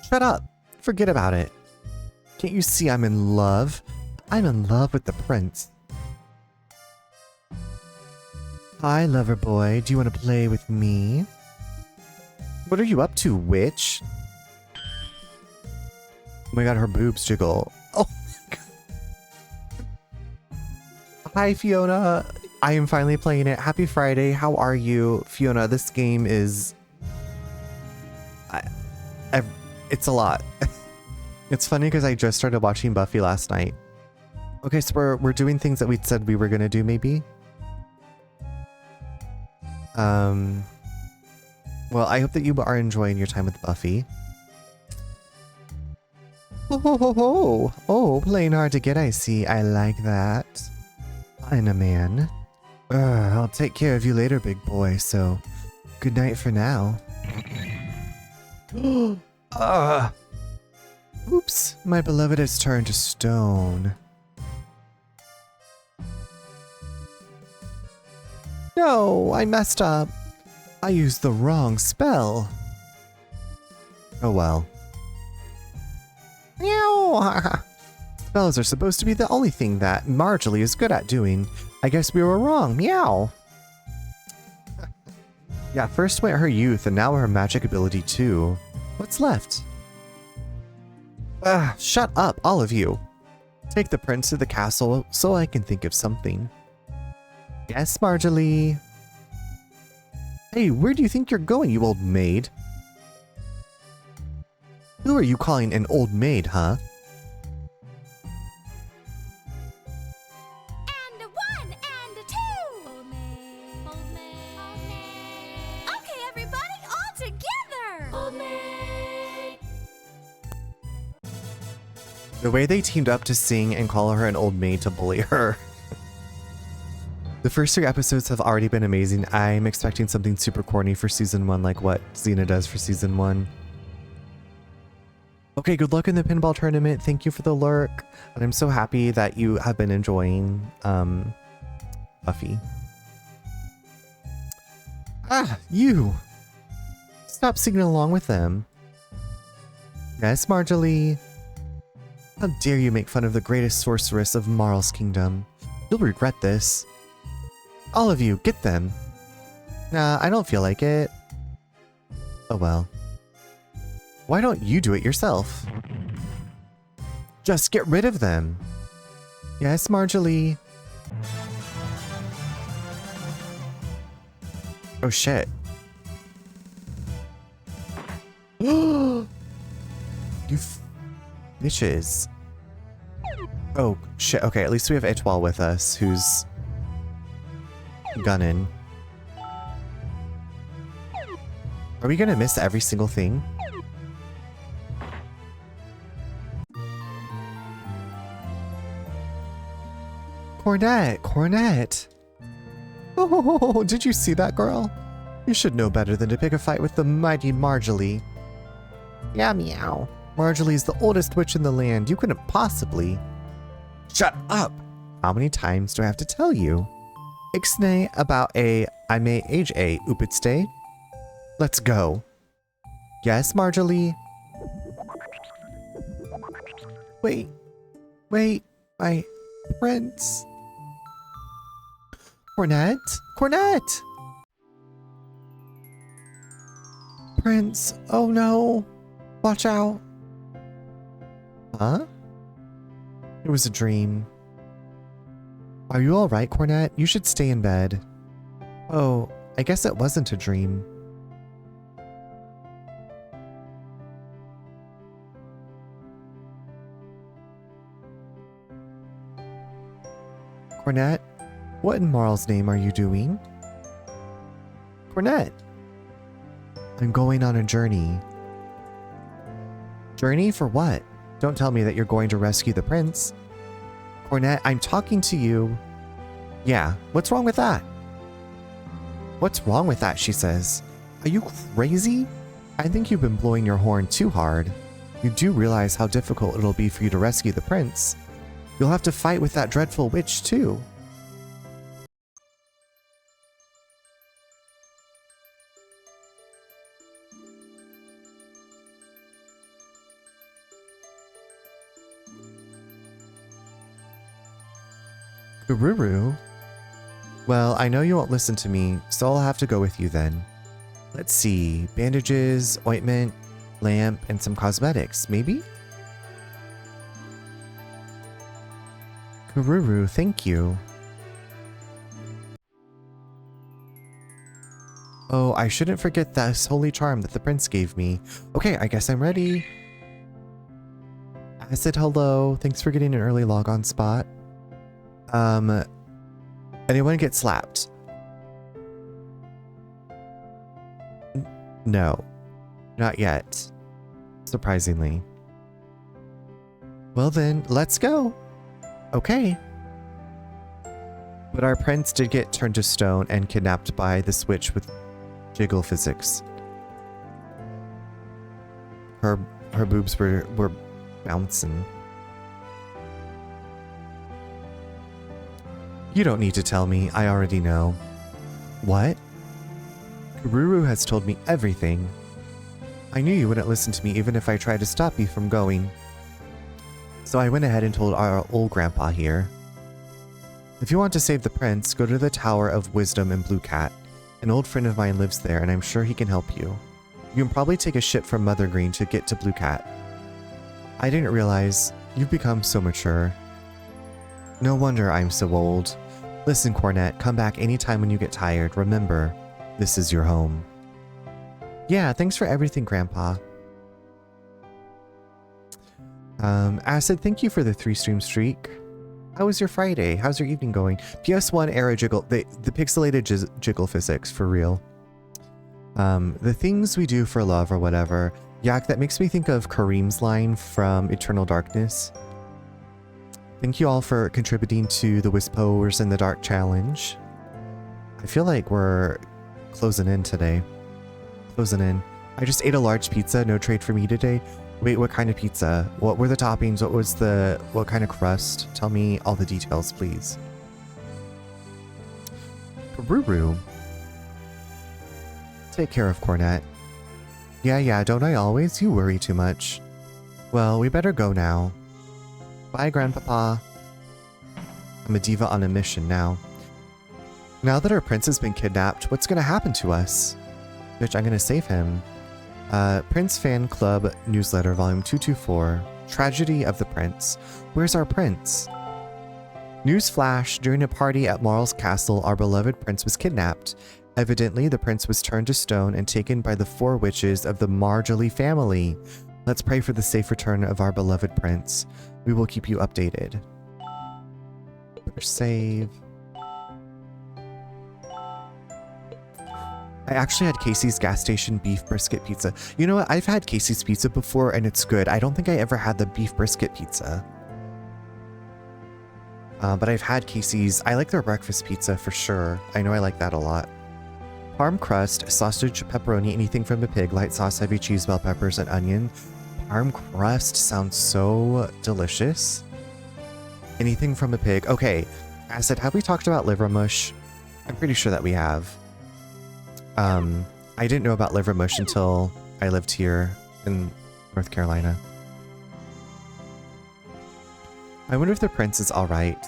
Shut up. Forget about it. Can't you see I'm in love? I'm in love with the prince. Hi, lover boy. Do you want to play with me? What are you up to, witch? Oh my god, her boobs jiggle. Oh my god. Hi, Fiona. I am finally playing it. Happy Friday. How are you? Fiona, this game is... it's a lot. It's funny because I just started watching Buffy last night. Okay, so we're doing things that we said we were gonna do, maybe? Well, I hope that you are enjoying your time with Buffy. Oh, playing hard to get, I see. I like that. I'm a man. I'll take care of you later, big boy, so good night for now. Oops, my beloved has turned to stone. No, I messed up. I used the wrong spell. Oh well. Meow. Spells are supposed to be the only thing that Marjorie is good at doing. I guess we were wrong. Meow. Yeah, first went her youth and now her magic ability too. What's left? Shut up, all of you. Take the prince to the castle so I can think of something. Yes, Marjorie. Hey, where do you think you're going, you old maid? Who are you calling an old maid, huh? And a one, and a two. Old maid, old maid, old maid. Okay, everybody, all together. Old maid. The way they teamed up to sing and call her an old maid to bully her. The first 3 episodes have already been amazing. I'm expecting something super corny for season 1, like what Xena does for season 1. Okay, good luck in the pinball tournament. Thank you for the lurk. And I'm so happy that you have been enjoying Buffy. Ah, you! Stop singing along with them. Yes, Marjorie. How dare you make fun of the greatest sorceress of Marl's kingdom. You'll regret this. All of you, get them. Nah, I don't feel like it. Oh well. Why don't you do it yourself? Just get rid of them. Yes, Marjorie. Oh shit. You bitches. Oh shit, okay, at least we have Etoile with us, who's gunning. Are we gonna miss every single thing? Cornet! Oh, did you see that, girl? You should know better than to pick a fight with the mighty Marjorie. Yeah, meow. Marjorie's the oldest witch in the land. You couldn't possibly... Shut up! How many times do I have to tell you? Ixnay about I may age upitste. Let's go. Yes, Marjorie? Wait, my prince. Cornet? Prince, oh no. Watch out. Huh? It was a dream. Are you alright, Cornet? You should stay in bed. Oh, I guess it wasn't a dream. Cornet, what in Marl's name are you doing? Cornet, I'm going on a journey. Journey for what? Don't tell me that you're going to rescue the prince. Cornet, I'm talking to you. Yeah, what's wrong with that? What's wrong with that, she says. Are you crazy? I think you've been blowing your horn too hard. You do realize how difficult it'll be for you to rescue the prince. You'll have to fight with that dreadful witch too. Gururu? Well, I know you won't listen to me, so I'll have to go with you then. Let's see, bandages, ointment, lamp, and some cosmetics, maybe? Gururu, thank you. Oh, I shouldn't forget this holy charm that the prince gave me. Okay, I guess I'm ready. Acid, hello. Thanks for getting an early log-on spot. Anyone get slapped? No, not yet. Surprisingly. Well then, let's go. Okay. But our prince did get turned to stone and kidnapped by the witch with jiggle physics. Her boobs were bouncing. You don't need to tell me, I already know. What? Gururu has told me everything. I knew you wouldn't listen to me even if I tried to stop you from going. So I went ahead and told our old grandpa here. If you want to save the prince, go to the Tower of Wisdom in Blue Cat. An old friend of mine lives there and I'm sure he can help you. You can probably take a ship from Mother Green to get to Blue Cat. I didn't realize you've become so mature. No wonder I'm so old. Listen, Cornet, come back anytime when you get tired. Remember, this is your home. Yeah, thanks for everything, Grandpa. Acid, thank you for the 3-stream streak. How was your Friday? How's your evening going? PS1 era jiggle, the pixelated jiggle physics, for real. The things we do for love or whatever. Yak, that makes me think of Kareem's line from Eternal Darkness. Thank you all for contributing to the Whispers in the Dark challenge. I feel like we're closing in today. Closing in. I just ate a large pizza, no trade for me today. Wait, what kind of pizza? What were the toppings? What kind of crust? Tell me all the details, please. Ruru. Take care of Cornet. Yeah, don't I always? You worry too much. Well, we better go now. Bye, Grandpapa. I'm a diva on a mission now. Now that our prince has been kidnapped, what's gonna happen to us? Bitch, I'm gonna save him. Prince Fan Club Newsletter, Volume 224. Tragedy of the Prince. Where's our prince? Newsflash, during a party at Marl's castle, our beloved prince was kidnapped. Evidently, the prince was turned to stone and taken by the 4 witches of the Marjorie family. Let's pray for the safe return of our beloved prince. We will keep you updated. Better save. I actually had Casey's gas station beef brisket pizza. You know what? I've had Casey's pizza before and it's good. I don't think I ever had the beef brisket pizza. But I've had Casey's. I like their breakfast pizza for sure. I know I like that a lot. Parm crust, sausage, pepperoni, anything from a pig, light sauce, heavy cheese, bell peppers, and onion. Parm crust sounds so delicious. Anything from a pig. Okay, Acid, have we talked about liver mush? I'm pretty sure that we have. I didn't know about liver mush until I lived here in North Carolina. I wonder if the prince is alright.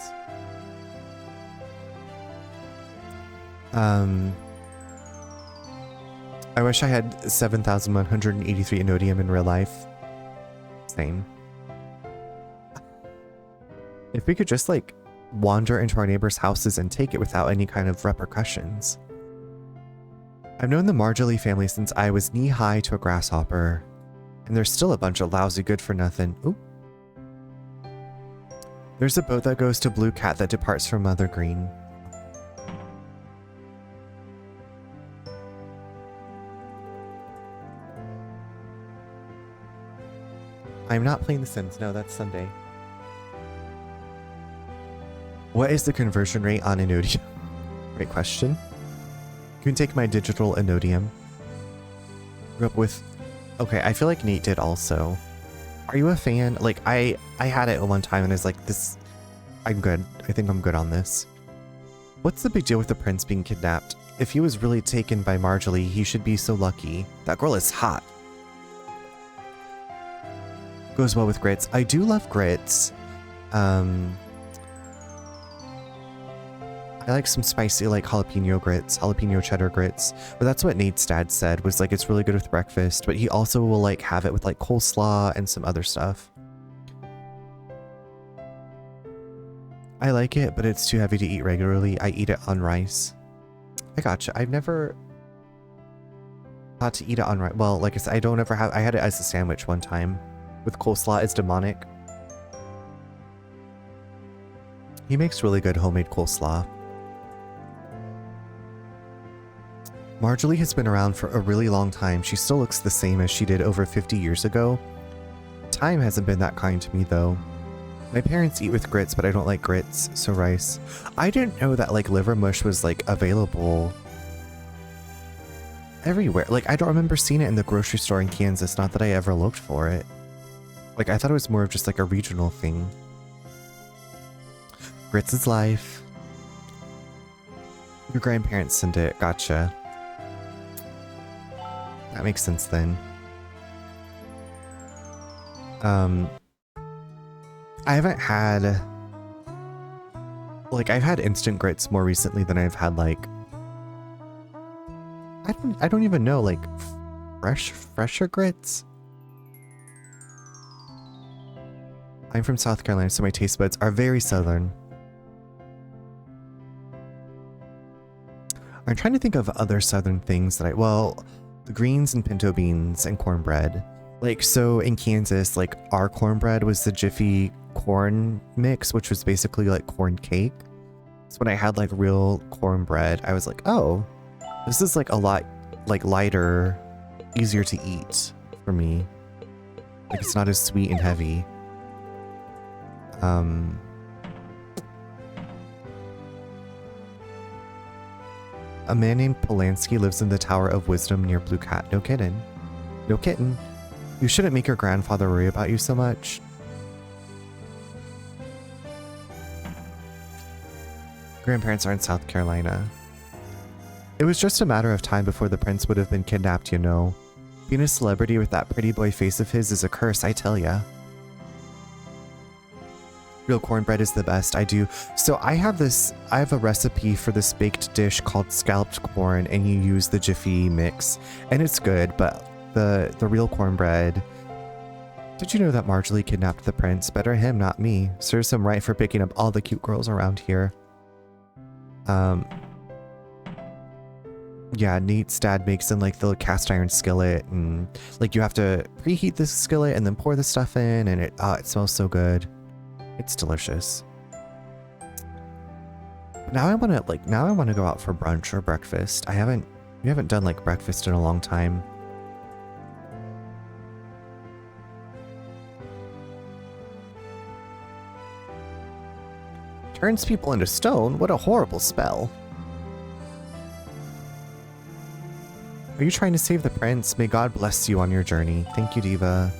I wish I had 7,183 Inodium in real life. Same. If we could just, like, wander into our neighbors' houses and take it without any kind of repercussions. I've known the Marjorie family since I was knee-high to a grasshopper. And there's still a bunch of lousy good-for-nothing. Ooh. There's a boat that goes to Blue Cat that departs from Mother Green. I'm not playing The Sims. No, that's Sunday. What is the conversion rate on Inodium? Great question. You can take my digital Inodium. Grew up with... Okay, I feel like Nate did also. Are you a fan? Like, I had it at one time and I was like, this... I'm good. I think I'm good on this. What's the big deal with the prince being kidnapped? If he was really taken by Marjorie, he should be so lucky. That girl is hot. Goes well with grits. I do love grits. I like some spicy, like, jalapeno grits, jalapeno cheddar grits. But that's what Nate's dad said, was like, it's really good with breakfast, but he also will, like, have it with, like, coleslaw and some other stuff. I like it, but it's too heavy to eat regularly. I eat it on rice. I gotcha. I've never thought to eat it on rice. Well, like I said, I don't ever have... I had it as a sandwich one time with coleslaw. It's demonic. He makes really good homemade coleslaw. Marjorie has been around for a really long time. She still looks the same as she did over 50 years ago. Time hasn't been that kind to me, though. My parents eat with grits, but I don't like grits, so rice. I didn't know that, like, liver mush was, like, available everywhere. Like, I don't remember seeing it in the grocery store in Kansas, not that I ever looked for it. Like, I thought it was more of just, like, a regional thing. Grits is life. Your grandparents sent it, gotcha. That makes sense then. I haven't had... Like, I've had instant grits more recently than I've had, like... I don't even know, like, fresher grits? I'm from South Carolina, so my taste buds are very southern. I'm trying to think of other southern things that well, the greens and pinto beans and cornbread. Like, so in Kansas, like, our cornbread was the Jiffy corn mix, which was basically like corn cake. So when I had like real cornbread, I was like, oh, this is like a lot like lighter, easier to eat for me. Like, it's not as sweet and heavy. A man named Polanski lives in the Tower of Wisdom near Blue Cat. No kidding. No kitten. You shouldn't make your grandfather worry about you so much. Grandparents are in South Carolina. It was just a matter of time before the prince would have been kidnapped, you know. Being a celebrity with that pretty boy face of his is a curse, I tell ya. Real cornbread is the best, I do. So I have a recipe for this baked dish called scalloped corn, and you use the Jiffy mix, and it's good, but the real cornbread. Did you know that Marjorie kidnapped the prince? Better him, not me. Serves him right for picking up all the cute girls around here. Yeah, Nate's dad makes in like the cast iron skillet, and like you have to preheat the skillet and then pour the stuff in, and it smells so good. It's delicious. Now I want to go out for brunch or breakfast. We haven't done like breakfast in a long time. Turns people into stone? What a horrible spell. Are you trying to save the prince? May God bless you on your journey. Thank you, Diva.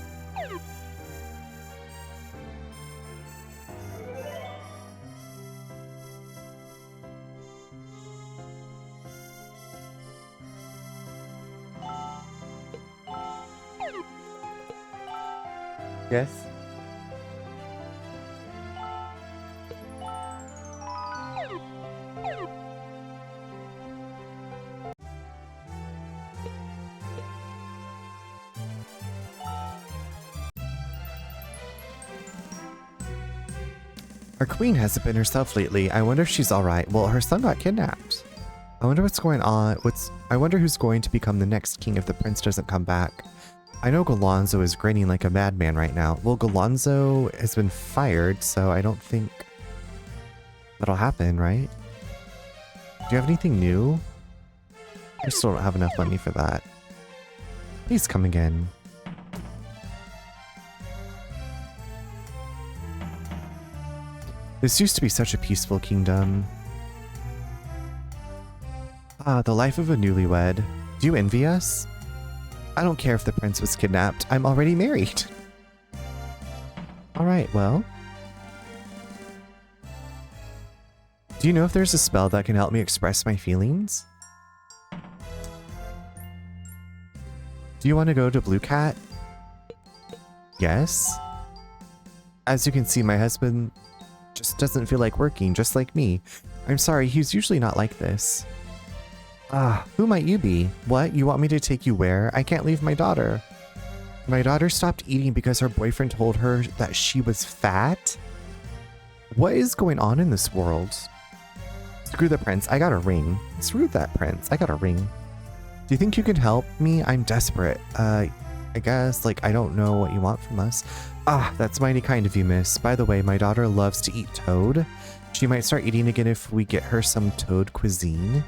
Yes? Our queen hasn't been herself lately. I wonder if she's alright. Well, her son got kidnapped. I wonder what's going on. I wonder who's going to become the next king if the prince doesn't come back. I know Galonzo is grinning like a madman right now. Well, Galonzo has been fired, so I don't think that'll happen, right? Do you have anything new? I still don't have enough money for that. Please come again. This used to be such a peaceful kingdom. Ah, the life of a newlywed. Do you envy us? I don't care if the prince was kidnapped. I'm already married. Alright, well. Do you know if there's a spell that can help me express my feelings? Do you want to go to Blue Cat? Yes. As you can see, my husband just doesn't feel like working, just like me. I'm sorry, he's usually not like this. Ah, who might you be? What? You want me to take you where? I can't leave my daughter. My daughter stopped eating because her boyfriend told her that she was fat? What is going on in this world? Screw the prince, I got a ring. Screw that prince, I got a ring. Do you think you can help me? I'm desperate. I guess, like, I don't know what you want from us. Ah, that's mighty kind of you, miss. By the way, my daughter loves to eat toad. She might start eating again if we get her some toad cuisine.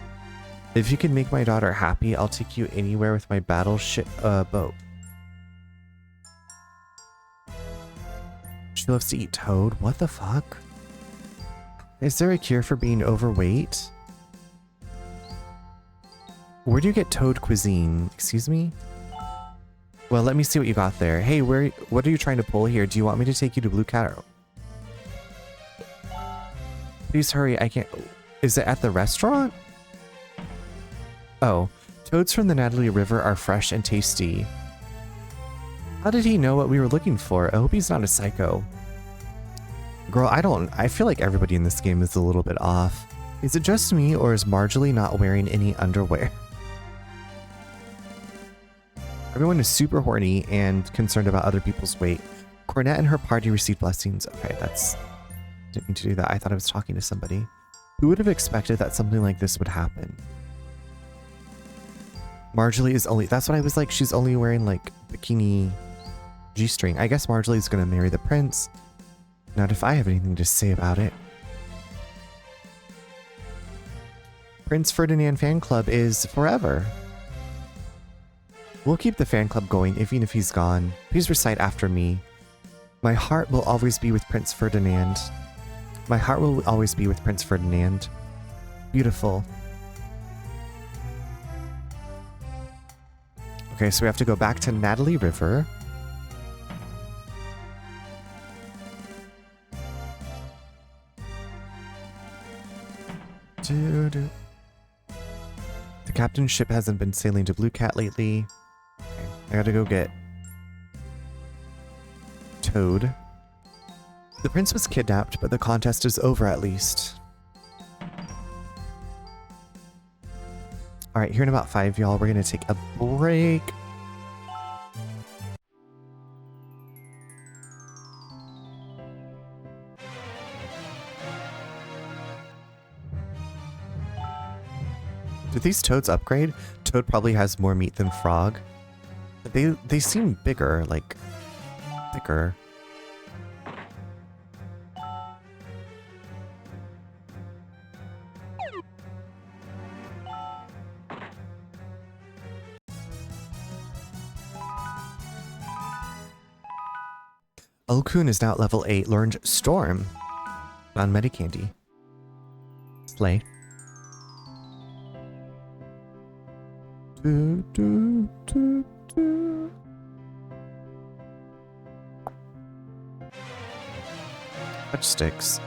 If you can make my daughter happy, I'll take you anywhere with my battleship boat. She loves to eat toad? What the fuck? Is there a cure for being overweight? Where do you get toad cuisine? Excuse me? Well, let me see what you got there. Hey, what are you trying to pull here? Do you want me to take you to Blue Cat? Please hurry, I can't... Is it at the restaurant? Oh, toads from the Natalie River are fresh and tasty. How did he know what we were looking for? I hope he's not a psycho. Girl, I feel like everybody in this game is a little bit off. Is it just me, or is Marjorie not wearing any underwear? Everyone is super horny and concerned about other people's weight. Cornette and her party received blessings. Okay, didn't mean to do that. I thought I was talking to somebody. Who would have expected that something like this would happen? Marjorie is only... That's what I was like. She's only wearing, like, bikini G-string. I guess Marjolie's gonna marry the prince. Not if I have anything to say about it. Prince Ferdinand fan club is forever. We'll keep the fan club going even if he's gone. Please recite after me. My heart will always be with Prince Ferdinand. My heart will always be with Prince Ferdinand. Beautiful. Okay, so we have to go back to Natalie River. The captain's ship hasn't been sailing to Blue Cat lately. Okay, I gotta go get Toad. The prince was kidnapped, but the contest is over at least. Alright, here in about 5, y'all, we're gonna take a break. Did these toads upgrade? Toad probably has more meat than frog. But they seem bigger, like thicker. Olkun is now at level 8, learned Storm. Found Medicandy. Slay. Touch sticks.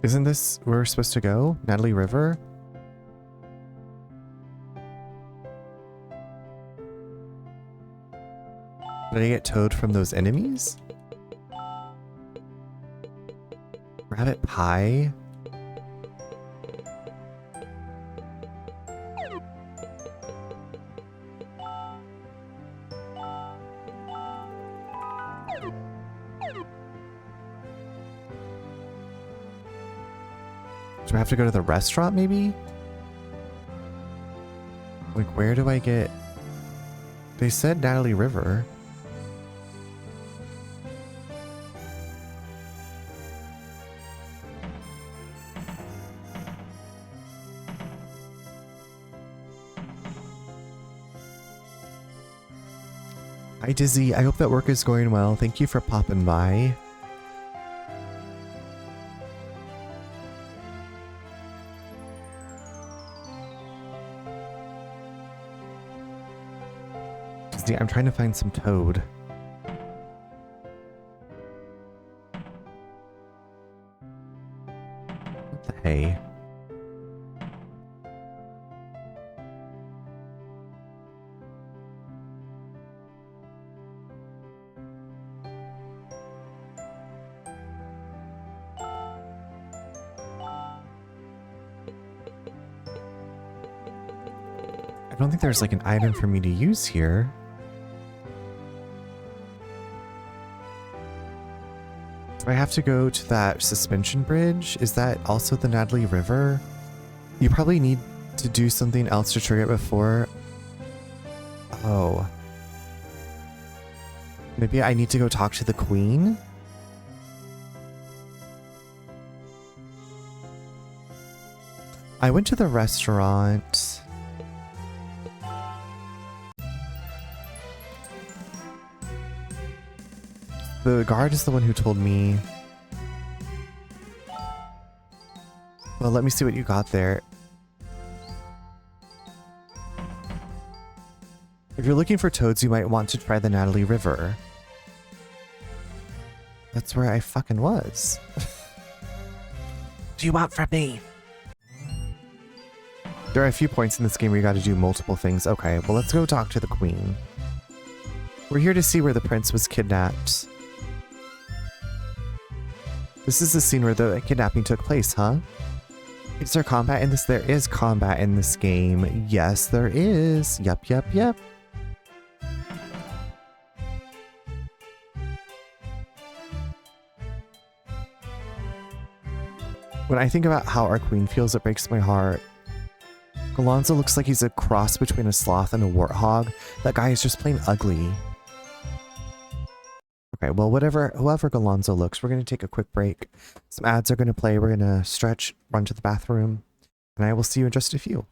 Isn't this where we're supposed to go? Natalie River? Did I get Toad from those enemies? Rabbit pie? Do I have to go to the restaurant, maybe? Like, where do I get... They said Natalie River. Hi, Dizzy. I hope that work is going well. Thank you for popping by. I'm trying to find some Toad. What the hey? I don't think there's like an item for me to use here. Do I have to go to that suspension bridge? Is that also the Natalie River? You probably need to do something else to trigger it before. Oh. Maybe I need to go talk to the queen? I went to the restaurant. The guard is the one who told me. Well, let me see what you got there. If you're looking for toads, you might want to try the Natalie River. That's where I fucking was. What do you want from me? There are a few points in this game where you gotta do multiple things. Okay, well, let's go talk to the queen. We're here to see where the prince was kidnapped. This is the scene where the kidnapping took place, huh? Is there combat in this? There is combat in this game. Yes, there is. Yep, yep, yep. When I think about how our queen feels, it breaks my heart. Galonzo looks like he's a cross between a sloth and a warthog. That guy is just plain ugly. Okay, well, whoever Galonzo looks, we're going to take a quick break. Some ads are going to play. We're going to stretch, run to the bathroom, and I will see you in just a few.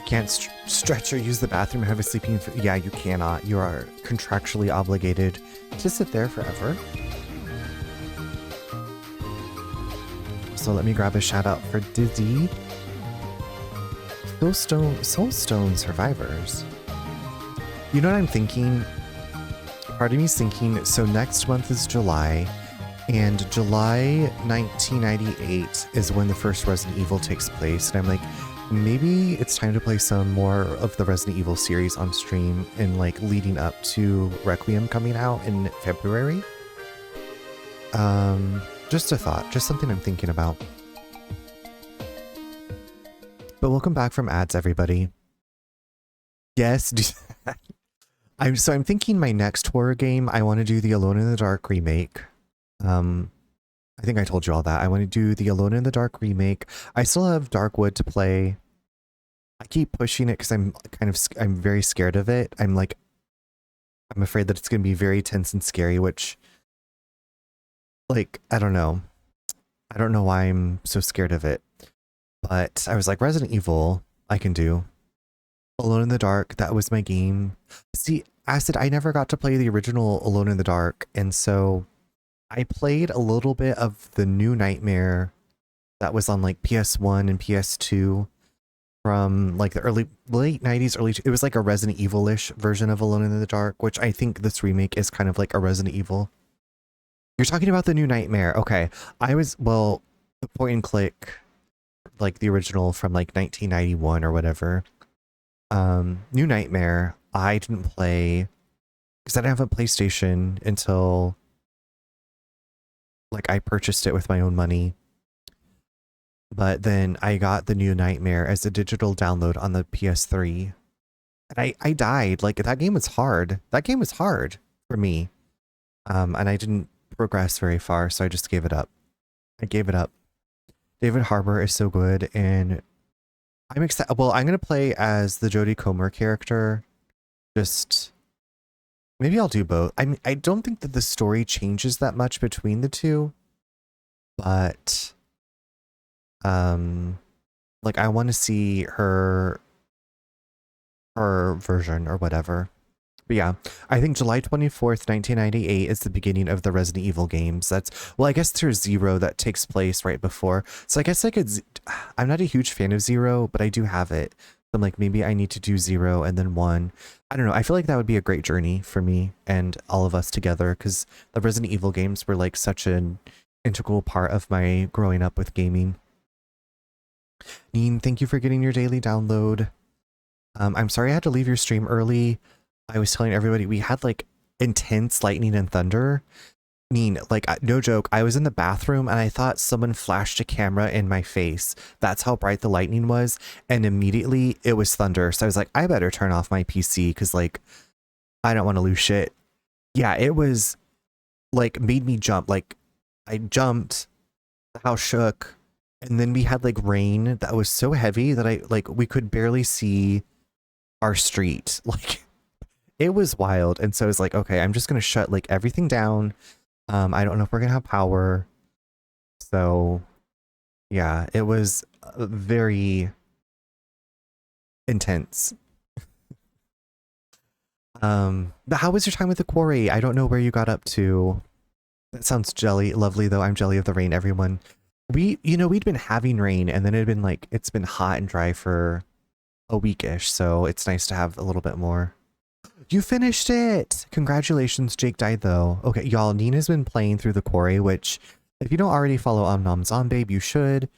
Can't stretch or use the bathroom or have a sleeping... Yeah, you cannot. You are contractually obligated to sit there forever. So let me grab a shout out for Dizzy. Soulstone survivors. You know what I'm thinking? Part of me's thinking, so next month is July, and July 1998 is when the first Resident Evil takes place, and I'm like, maybe it's time to play some more of the Resident Evil series on stream and like leading up to Requiem coming out in February. Just a thought, just something I'm thinking about. But welcome back from ads, everybody. Yes, I'm thinking my next horror game, I want to do the Alone in the Dark remake. I think I told you all that. I want to do the Alone in the Dark remake. I still have Darkwood to play. I keep pushing it because I'm very scared of it. I'm afraid that it's going to be very tense and scary, which, like, I don't know. I don't know why I'm so scared of it. But I was like, Resident Evil, I can do. Alone in the Dark, that was my game. See, Acid, I never got to play the original Alone in the Dark, and so I played a little bit of the new Nightmare that was on like PS1 and PS2 from like the late 90s, it was like a Resident Evil-ish version of Alone in the Dark, which I think this remake is kind of like a Resident Evil. You're talking about the new Nightmare. Okay. Well, the point and click, like the original from like 1991 or whatever. New Nightmare, I didn't play because I didn't have a PlayStation until like I purchased it with my own money. But then I got the new Nightmare as a digital download on the PS3. And I died. Like that game was hard. That game was hard for me. And I didn't progress very far, so I just gave it up. I gave it up. David Harbour is so good, and I'm excited. Well, I'm gonna play as the Jodie Comer character. Just maybe I'll do both. I don't think that the story changes that much between the two, but like I want to see her version or whatever. But yeah, I think July 24th, 1998 is the beginning of the Resident Evil games. Well, I guess there's Zero that takes place right before. So I guess I'm not a huge fan of Zero, but I do have it. I'm like, maybe I need to do 0 and then 1. I don't know. I feel like that would be a great journey for me and all of us together, because the Resident Evil games were like such an integral part of my growing up with gaming. Neen, thank you for getting your daily download. I'm sorry I had to leave your stream early. I was telling everybody we had like intense lightning and thunder. Neen, like no joke, I was in the bathroom and I thought someone flashed a camera in my face. That's how bright the lightning was, and immediately it was thunder. So I was like, I better turn off my PC because like I don't want to lose shit. Yeah, it was like made me jump. Like I jumped, the house shook, and then we had like rain that was so heavy that we could barely see our street. Like it was wild. And so I was like, okay, I'm just gonna shut like everything down. I don't know if we're gonna have power. So yeah, it was very intense. But how was your time with the quarry? I don't know where you got up to. That sounds lovely though. I'm jelly of the rain, everyone. We'd been having rain, and then it's been hot and dry for a weekish, so it's nice to have a little bit more. You finished it! Congratulations, Jake died though. Okay, y'all, Nina's been playing through the quarry, which if you don't already follow Nom Zombabe, you should.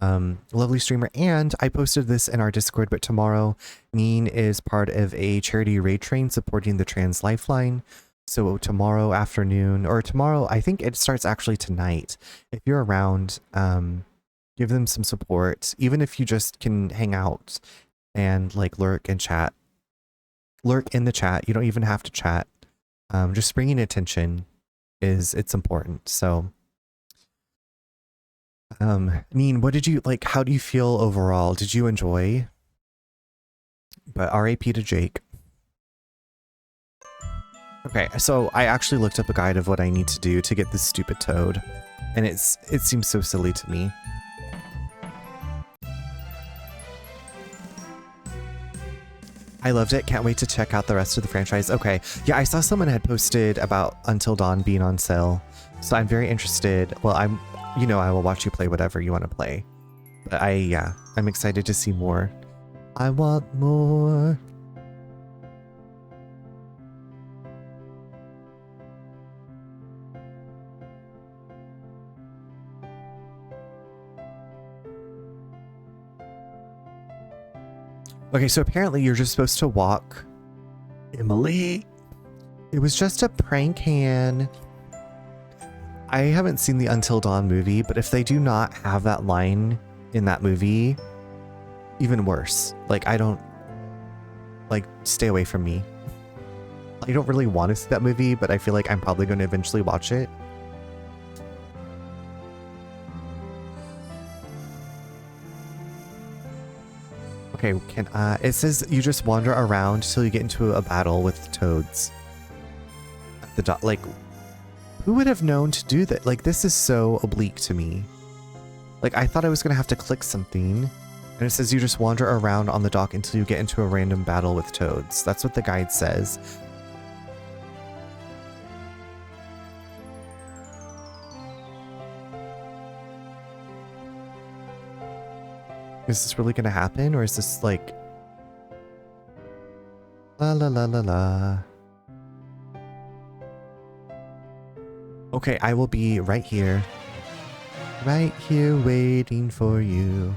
Lovely streamer, and I posted this in our Discord, but tomorrow Neen is part of a charity raid train supporting the Trans Lifeline. So tomorrow afternoon, or tomorrow, I think it starts actually tonight. If you're around, give them some support, even if you just can hang out and like lurk and chat. Lurk in the chat. You don't even have to chat. Just bringing attention it's important. So Neen, what did you like? How do you feel overall? Did you enjoy? But RAP to Jake. Okay, so I actually looked up a guide of what I need to do to get this stupid toad, and it seems so silly to me. I loved it. Can't wait to check out the rest of the franchise. Okay. Yeah, I saw someone had posted about Until Dawn being on sale, so I'm very interested. Well, I will watch you play whatever you want to play. But I'm excited to see more. I want more. Okay, so apparently you're just supposed to walk. Emily. It was just a prank, Han. I haven't seen the Until Dawn movie, but if they do not have that line in that movie, even worse. Like, stay away from me. I don't really want to see that movie, but I feel like I'm probably going to eventually watch it. Okay, it says you just wander around till you get into a battle with toads. Who would have known to do that? Like, this is so oblique to me. Like, I thought I was gonna have to click something, And it says you just wander around on the dock until you get into a random battle with toads. That's what the guide says. Is this really gonna happen, or is this like... La la la la la. Okay, I will be right here. Right here waiting for you.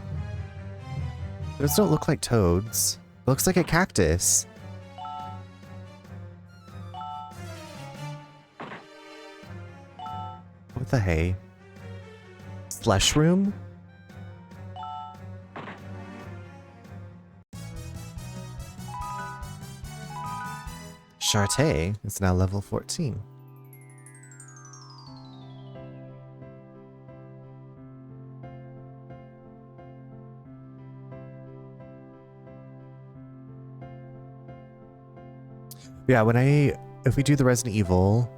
Those don't look like toads. It looks like a cactus. What the hey? Slush room? Charté is now level 14. Yeah, if we do the Resident Evil,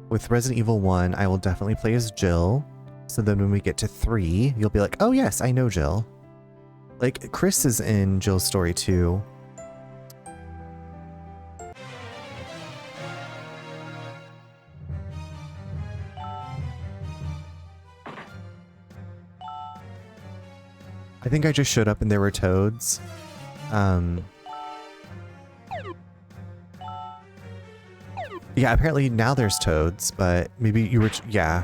with Resident Evil 1, I will definitely play as Jill. So then when we get to 3, you'll be like, oh yes, I know Jill. Like, Chris is in Jill's story too. I think I just showed up and there were toads. Yeah, apparently now there's toads, but maybe you were... yeah.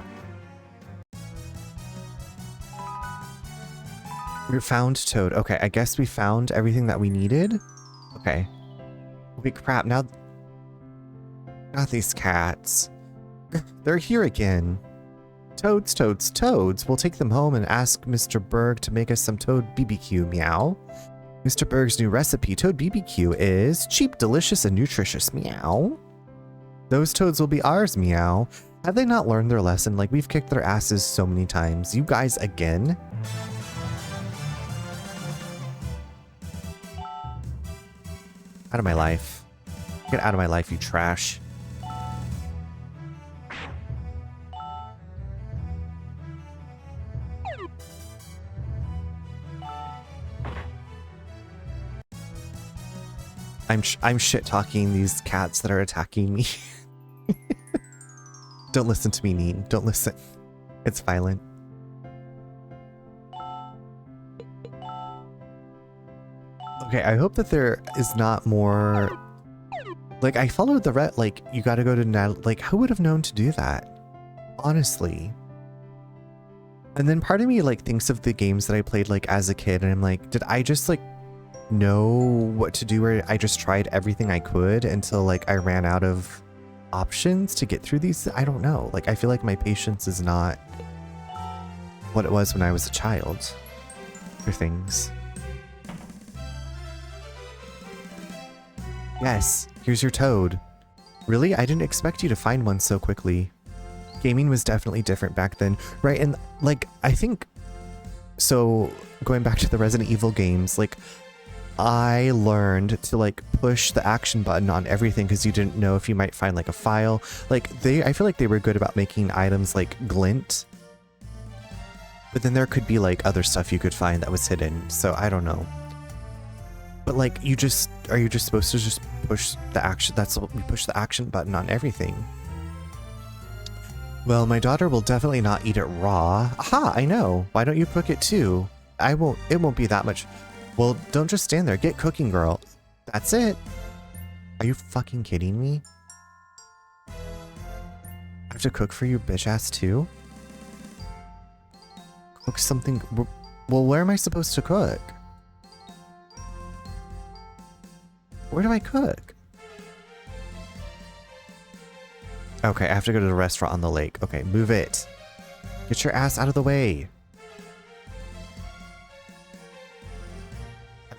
We found toad. Okay, I guess we found everything that we needed. Okay. Holy crap, now... Not these cats. They're here again. Toads, toads, toads. We'll take them home and ask Mr. Berg to make us some toad BBQ, meow. Mr. Berg's new recipe, toad BBQ, is cheap, delicious, and nutritious, meow. Those toads will be ours, meow. Have they not learned their lesson? Like, we've kicked their asses so many times. You guys again? Out of my life. Get out of my life, you trash. I'm shit-talking these cats that are attacking me. Don't listen to me, Neen. Don't listen. It's violent. Okay, I hope that there is not more... Like, I followed the like, you gotta go to like, who would have known to do that? Honestly. And then part of me, like, thinks of the games that I played, like, as a kid, and I'm like, did I just, like, know what to do, or I just tried everything I could until, like, I ran out of options to get through these? I don't know. Like, I feel like my patience is not what it was when I was a child for things. Yes, here's your toad. Really? I didn't expect you to find one so quickly. Gaming was definitely different back then, right? And, like, I think, so going back to the Resident Evil games, like, I learned to, like, push the action button on everything because you didn't know if you might find, like, a file. Like, I feel like they were good about making items, like, glint. But then there could be, like, other stuff you could find that was hidden, so I don't know. But, like, are you just supposed to just push the action? That's what we push the action button on everything. Well, my daughter will definitely not eat it raw. Aha, I know. Why don't you cook it too? It won't be that much. Well, don't just stand there. Get cooking, girl. That's it. Are you fucking kidding me? I have to cook for you, bitch ass, too? Cook something. Well, where am I supposed to cook? Where do I cook? Okay, I have to go to the restaurant on the lake. Okay, move it. Get your ass out of the way.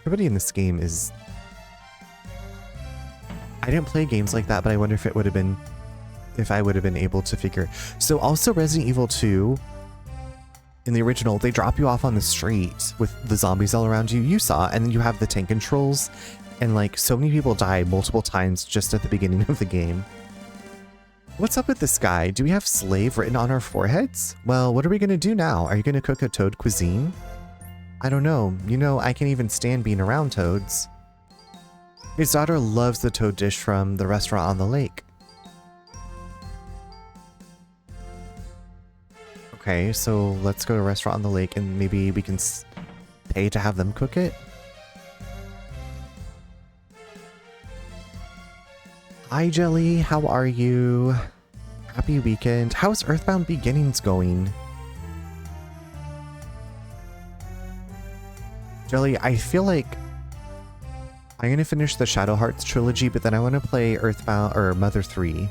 Everybody in this game is... I didn't play games like that, but I wonder if it would have been... if I would have been able to figure... So also Resident Evil 2, in the original, they drop you off on the street with the zombies all around you. You saw, and then you have the tank controls, and like so many people die multiple times just at the beginning of the game. What's up with this guy? Do we have slave written on our foreheads? Well, what are we gonna do now? Are you gonna cook a toad cuisine? I don't know. You know, I can't even stand being around toads. His daughter loves the toad dish from the restaurant on the lake. Okay, so let's go to a restaurant on the lake and maybe we can pay to have them cook it. Hi, Jelly. How are you? Happy weekend. How's Earthbound Beginnings going? Jelly, I feel like I'm gonna finish the Shadow Hearts trilogy, but then I want to play Earthbound or Mother 3.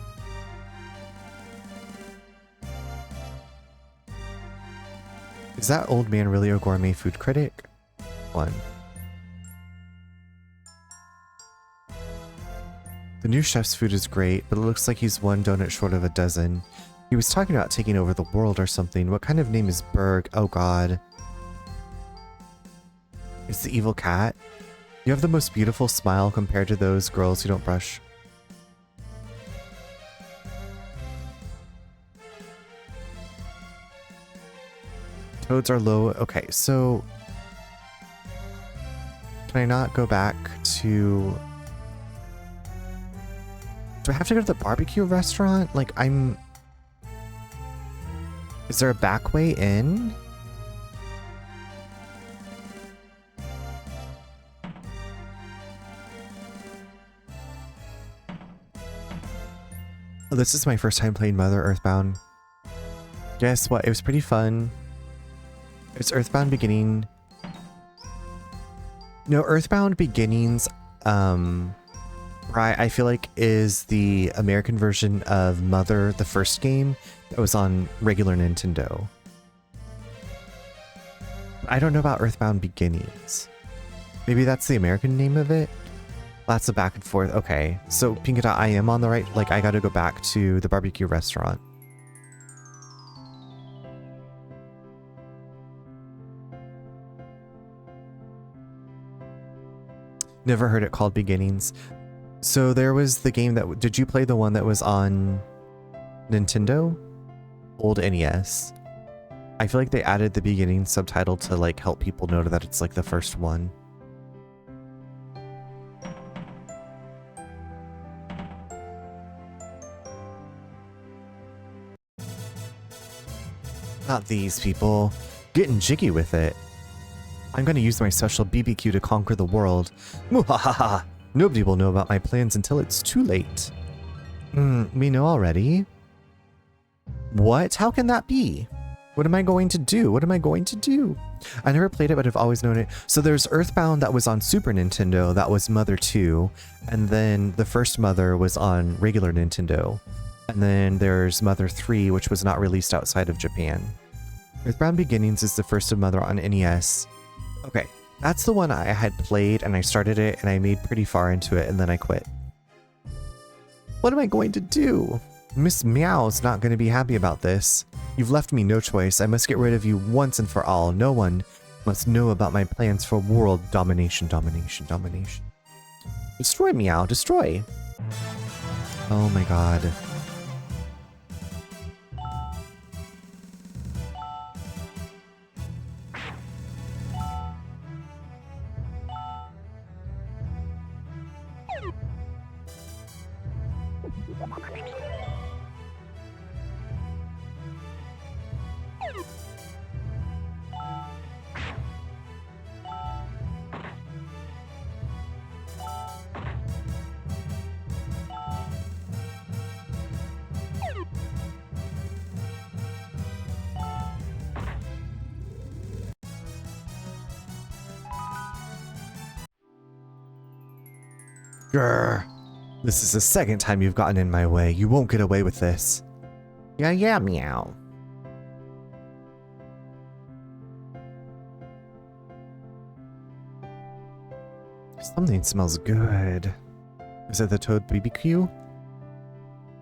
Is that old man really a gourmet food critic? 1. The new chef's food is great, but it looks like he's one donut short of a dozen. He was talking about taking over the world or something. What kind of name is Berg? Oh god. It's the evil cat. You have the most beautiful smile compared to those girls who don't brush. Toads are low. Okay, so can I not go back to... Do I have to go to the barbecue restaurant? Like, I'm... Is there a back way in? Oh, this is my first time playing Mother Earthbound. Guess what? It was pretty fun. It's Earthbound Beginning. No, Earthbound Beginnings, right, I feel like is the American version of Mother, the first game that was on regular Nintendo. I don't know about Earthbound Beginnings. Maybe that's the American name of it? Lots of back and forth. Okay, so Pinkata, I am on the right, like I gotta go back to the barbecue restaurant. Never heard it called Beginnings. So there was the game that, did you play the one that was on Nintendo? Old NES. I feel like they added the beginning subtitle to like help people know that it's like the first one. Not these people. Getting jiggy with it. I'm gonna use my special BBQ to conquer the world. Muhahaha! Nobody will know about my plans until it's too late. We know already. What? How can that be? What am I going to do? What am I going to do? I never played it, but I've always known it. So there's Earthbound that was on Super Nintendo, that was Mother 2. And then the first Mother was on regular Nintendo. And then there's Mother 3, which was not released outside of Japan. Earthbound Beginnings is the first of Mother on NES. Okay, that's the one I had played, and I started it, and I made pretty far into it, and then I quit. What am I going to do? Miss Meow's not going to be happy about this. You've left me no choice. I must get rid of you once and for all. No one must know about my plans for world domination, domination, domination. Destroy Meow, destroy. Oh my god. Grr. This is the second time you've gotten in my way. You won't get away with this. Yeah, Meow. Something smells good. Is it the Toad BBQ?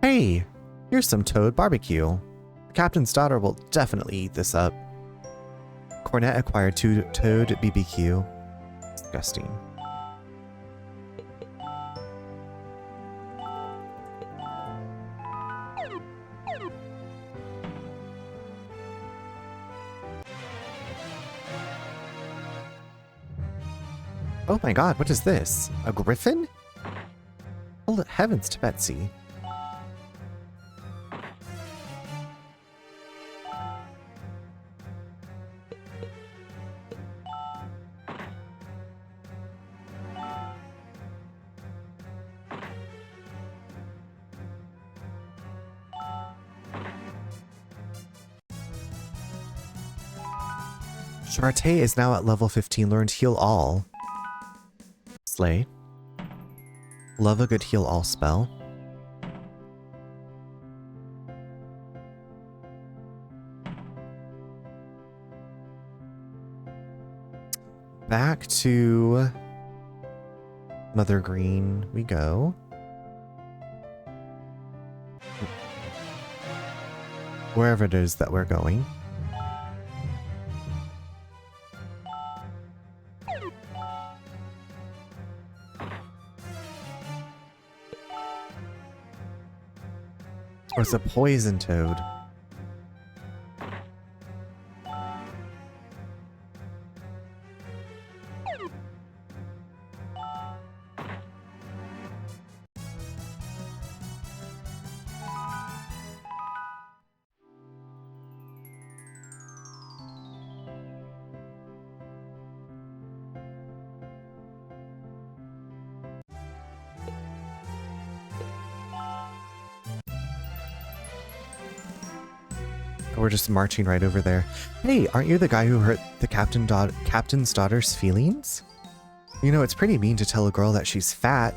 Hey, here's some Toad barbecue. The captain's daughter will definitely eat this up. Cornet acquired Toad BBQ. Disgusting. Oh my god, what is this? A griffin? Oh, heavens to Betsy. Shartae is now at level 15, learned Heal All. Slay. Love a good Heal All spell. Back to Mother Green we go. Wherever it is that we're going. Oh, it's a poison toad. We're just marching right over there. Hey, aren't you the guy who hurt the captain's daughter's feelings? You know, it's pretty mean to tell a girl that she's fat.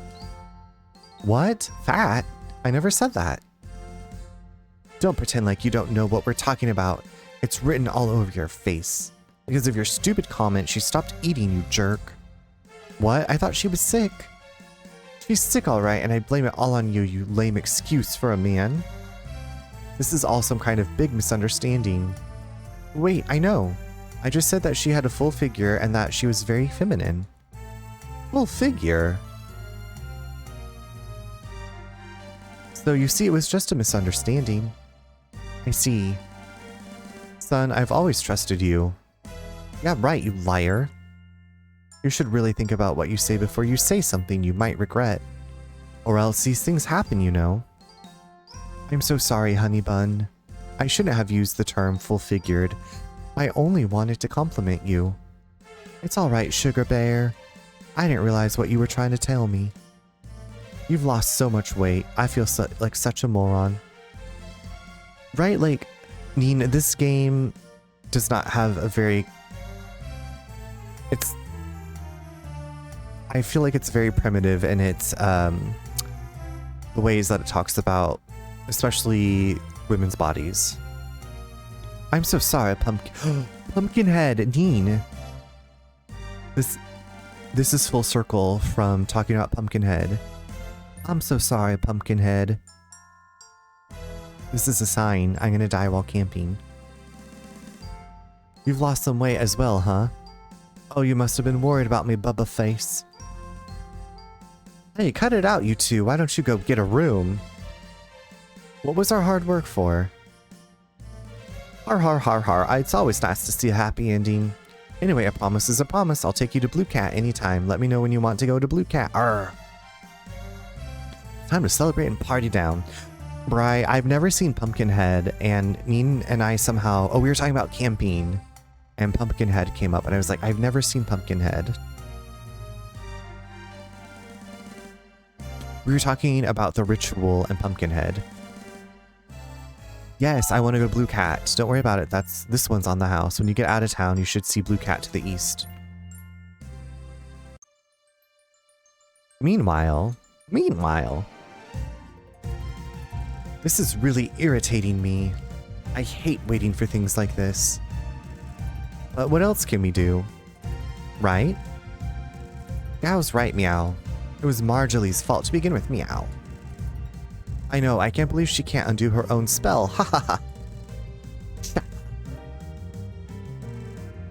What? Fat? I never said that. Don't pretend like you don't know what we're talking about. It's written all over your face. Because of your stupid comment, she stopped eating, you jerk. What? I thought she was sick. She's sick all right, and I blame it all on you, you lame excuse for a man. This is all some kind of big misunderstanding. Wait, I know. I just said that she had a full figure and that she was very feminine. Full figure? So you see, it was just a misunderstanding. I see. Son, I've always trusted you. Yeah, right, you liar. You should really think about what you say before you say something you might regret. Or else these things happen, you know. I'm so sorry, honey bun. I shouldn't have used the term full-figured. I only wanted to compliment you. It's alright, sugar bear. I didn't realize what you were trying to tell me. You've lost so much weight. I feel like such a moron. Right, like, Nina, this game does not have a very... I feel like it's very primitive in its, the ways that it talks about, especially women's bodies. I'm so sorry, Pumpkinhead, Neen. This is full circle from talking about Pumpkinhead. I'm so sorry, Pumpkinhead. This is a sign. I'm gonna die while camping. You've lost some weight as well, huh? Oh, you must have been worried about me, Bubba Face. Hey, cut it out, you two. Why don't you go get a room? What was our hard work for? Har har har har. It's always nice to see a happy ending. Anyway, a promise is a promise. I'll take you to Blue Cat anytime. Let me know when you want to go to Blue Cat. Arr. Time to celebrate and party down. Bri, I've never seen Pumpkinhead, and Neen and I somehow... Oh, we were talking about camping, and Pumpkinhead came up, and I was like, I've never seen Pumpkinhead. We were talking about the ritual and Pumpkinhead. Yes, I want to go to Blue Cat. Don't worry about it. This one's on the house. When you get out of town, you should see Blue Cat to the east. Meanwhile... This is really irritating me. I hate waiting for things like this. But what else can we do? Right? Meow's right, Meow. It was Marjolie's fault to begin with, Meow. I know, I can't believe she can't undo her own spell. Ha ha ha.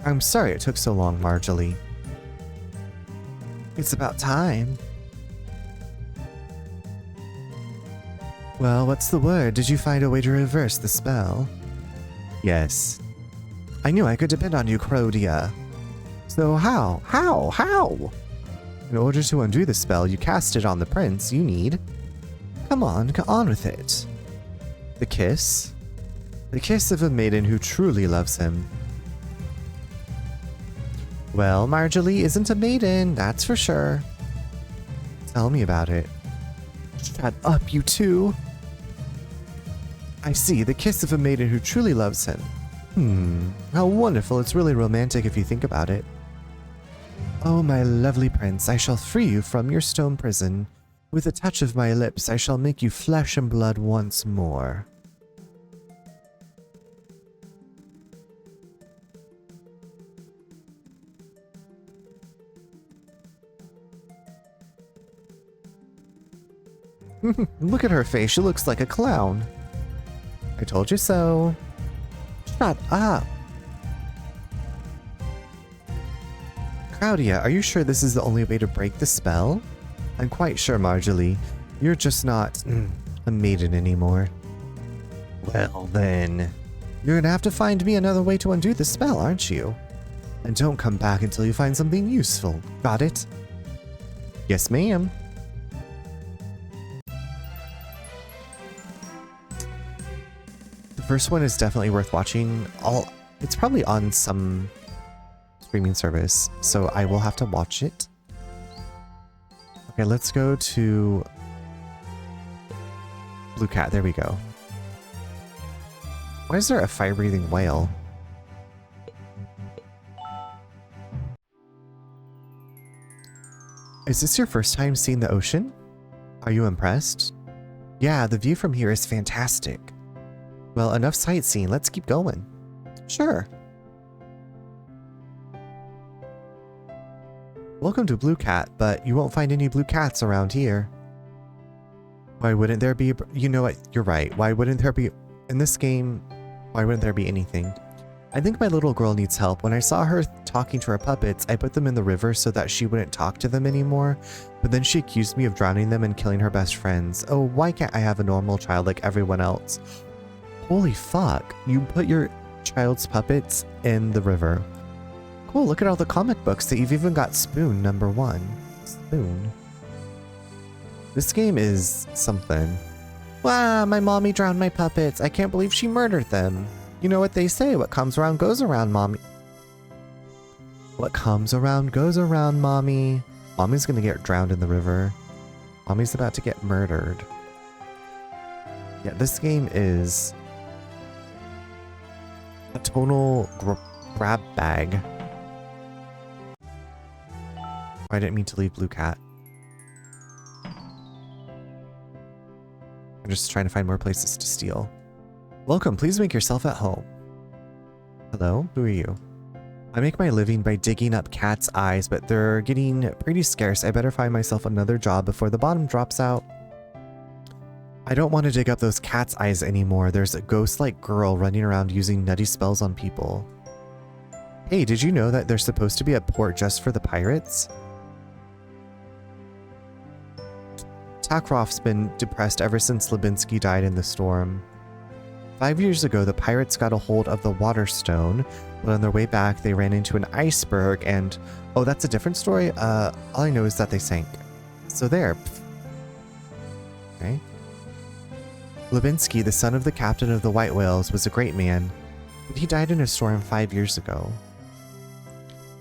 I'm sorry it took so long, Marjolie. It's about time. Well, what's the word? Did you find a way to reverse the spell? Yes. I knew I could depend on you, Crodia. So how? In order to undo the spell you casted on the prince, you need... Come on, get on with it. The kiss? The kiss of a maiden who truly loves him. Well, Marjorie isn't a maiden, that's for sure. Tell me about it. Shut up, you two. I see, the kiss of a maiden who truly loves him. How wonderful. It's really romantic if you think about it. Oh, my lovely prince, I shall free you from your stone prison. With a touch of my lips, I shall make you flesh and blood once more. Look at her face, she looks like a clown. I told you so. Shut up. Claudia, are you sure this is the only way to break the spell? I'm quite sure, Marjorie. You're just not a maiden anymore. Well then, you're gonna have to find me another way to undo the spell, aren't you? And don't come back until you find something useful. Got it? Yes, ma'am. The first one is definitely worth watching. It's probably on some streaming service, so I will have to watch it. Okay, let's go to Blue Cat. There we go. Why is there a fire-breathing whale? Is this your first time seeing the ocean? Are you impressed? Yeah, the view from here is fantastic. Well, enough sightseeing. Let's keep going. Sure. Welcome to Blue Cat, but you won't find any blue cats around here. Why wouldn't there be? You know what? You're right. Why wouldn't there be? In this game, why wouldn't there be anything? I think my little girl needs help. When I saw her talking to her puppets, I put them in the river so that she wouldn't talk to them anymore. But then she accused me of drowning them and killing her best friends. Oh, why can't I have a normal child like everyone else? Holy fuck. You put your child's puppets in the river. Cool, look at all the comic books that you've even got Spoon #1. Spoon. This game is something. Wow, my mommy drowned my puppets. I can't believe she murdered them. You know what they say, what comes around goes around, mommy. What comes around goes around, mommy. Mommy's gonna get drowned in the river. Mommy's about to get murdered. Yeah, this game is a total grab bag. I didn't mean to leave Blue Cat. I'm just trying to find more places to steal. Welcome, please make yourself at home. Hello, who are you? I make my living by digging up cats' eyes, but they're getting pretty scarce. I better find myself another job before the bottom drops out. I don't want to dig up those cats' eyes anymore. There's a ghost-like girl running around using nutty spells on people. Hey, did you know that there's supposed to be a port just for the pirates? Takroff's been depressed ever since Lubinsky died in the storm. 5 years ago, the pirates got a hold of the Waterstone, but on their way back, they ran into an iceberg and... Oh, that's a different story? All I know is that they sank. So there. Okay. Lubinsky, the son of the captain of the White Whales, was a great man, but he died in a storm 5 years ago.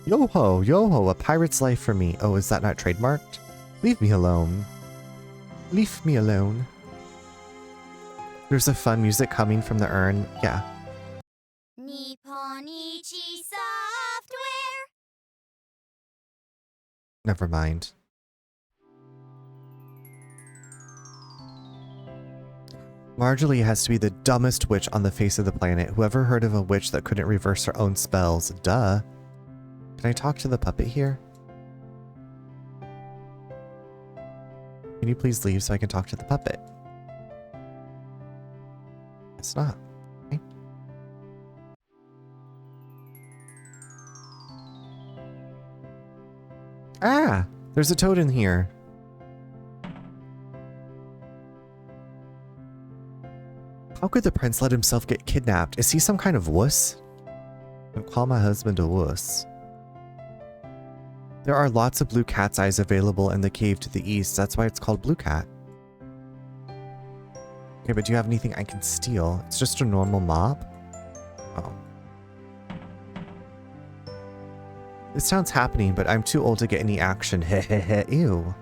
Yo-ho, yo-ho, a pirate's life for me. Oh, is that not trademarked? Leave me alone. Leave me alone. There's a fun music coming from the urn. Yeah. Nipponichi software. Never mind. Marjorie has to be the dumbest witch on the face of the planet. Whoever heard of a witch that couldn't reverse her own spells? Duh. Can I talk to the puppet here? Can you please leave so I can talk to the puppet? It's not. Okay. Ah! There's a toad in here. How could the prince let himself get kidnapped? Is he some kind of wuss? Don't call my husband a wuss. There are lots of blue cat's eyes available in the cave to the east. That's why it's called Blue Cat. Okay, but do you have anything I can steal? It's just a normal mob? Oh. This town's happening, but I'm too old to get any action. Hehehe. Ew.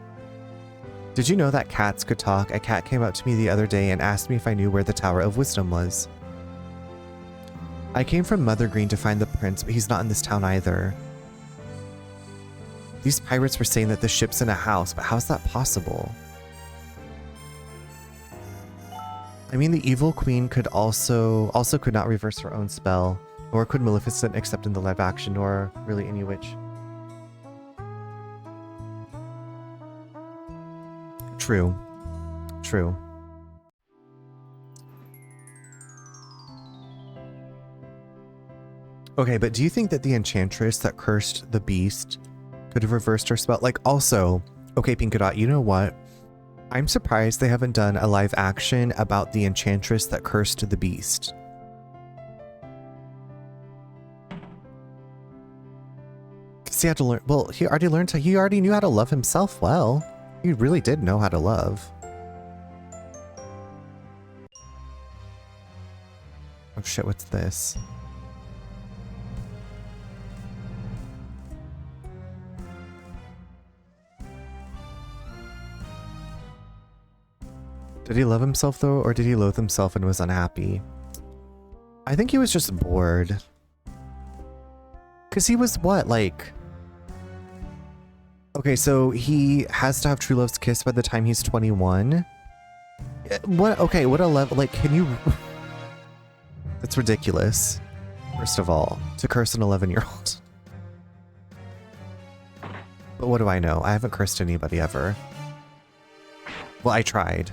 Did you know that cats could talk? A cat came up to me the other day and asked me if I knew where the Tower of Wisdom was. I came from Mother Green to find the prince, but he's not in this town either. These pirates were saying that the ship's in a house, but how's that possible? I mean, the evil queen could also could not reverse her own spell, nor could Maleficent except in the live action, nor really any witch. True. True. Okay, but do you think that the enchantress that cursed the beast could have reversed her spell? Like, also, okay, Pinkadot, you know what? I'm surprised they haven't done a live action about the enchantress that cursed the beast. Because he had to learn, well, he already knew how to love himself well. He really did know how to love. Oh shit, what's this? Did he love himself though, or did he loathe himself and was unhappy? I think he was just bored. Because he was what, like... Okay, so he has to have true love's kiss by the time he's 21? What? Okay, what a level... Like, can you... That's ridiculous. First of all, to curse an 11-year-old. But what do I know? I haven't cursed anybody ever. Well, I tried.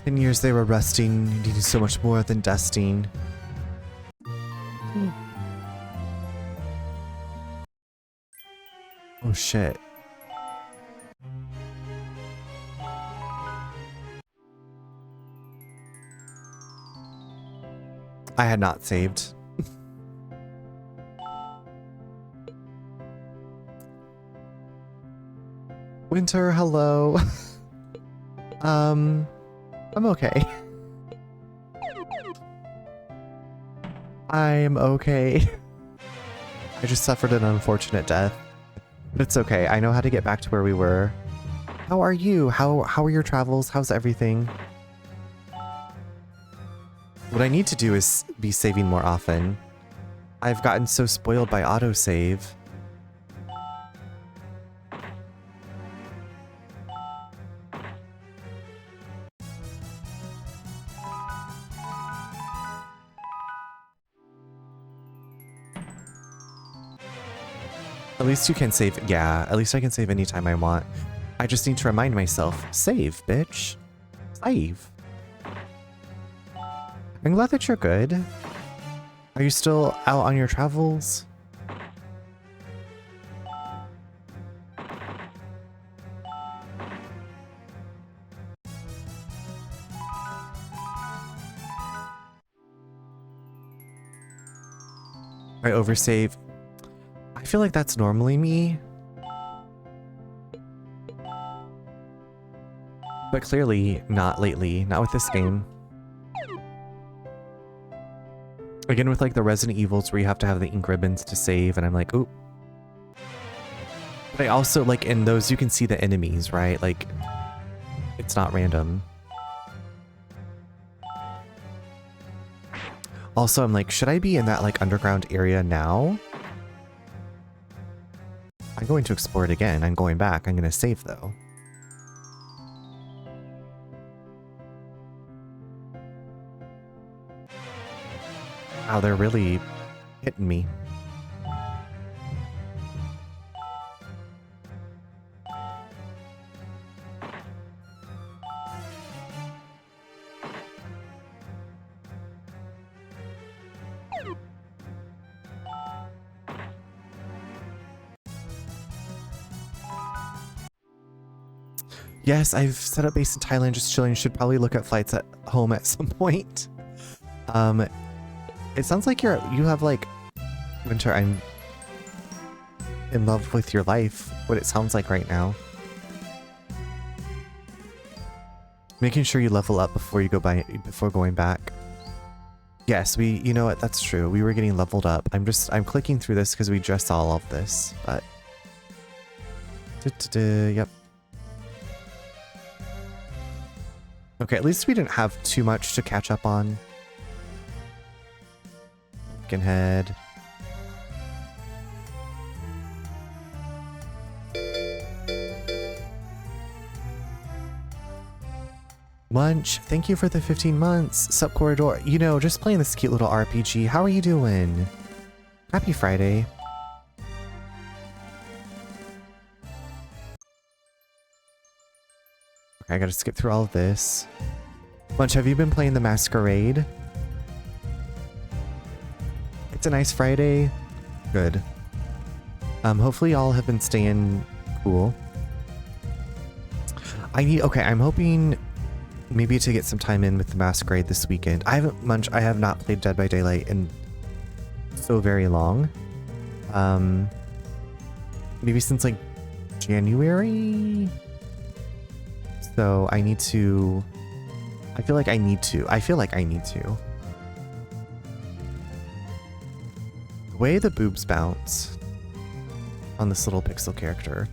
In years they were resting, needing so much more than dusting. Oh shit. I had not saved. Winter, hello. I'm okay. I'm okay. I just suffered an unfortunate death. But it's okay. I know how to get back to where we were. How are you? How are your travels? How's everything? What I need to do is be saving more often. I've gotten so spoiled by autosave. At least you can save. Yeah, at least I can save anytime I want. I just need to remind myself, save, bitch. Save. I'm glad that you're good. Are you still out on your travels? I oversave. I feel like that's normally me. But clearly not lately, not with this game. Again, with like the Resident Evils where you have to have the ink ribbons to save, and I'm like, oop. But I also, like, in those you can see the enemies, right? Like, it's not random. Also, I'm like, should I be in that like underground area now? I'm going to explore it again. I'm going back. I'm going to save though. Wow, they're really hitting me. Yes, I've set up base in Thailand, just chilling. Should probably look at flights at home at some point. It sounds like you have like Winter. I'm in love with your life. What it sounds like right now. Making sure you level up before you go before going back. Yes, you know what? That's true. We were getting leveled up. I'm clicking through this because we just saw all of this, but yep. Okay, at least we didn't have too much to catch up on. Pumpkin head. Lunch, thank you for the 15 months. Sup Corridor, you know, just playing this cute little RPG. How are you doing? Happy Friday. Okay, I gotta skip through all of this. Lunch, have you been playing the Masquerade? It's a nice Friday. Good. Hopefully y'all have been staying cool. I'm hoping maybe to get some time in with the Masquerade this weekend. I have not played Dead by Daylight in so very long. Maybe since like January. So I feel like I need to. The way the boobs bounce on this little pixel character.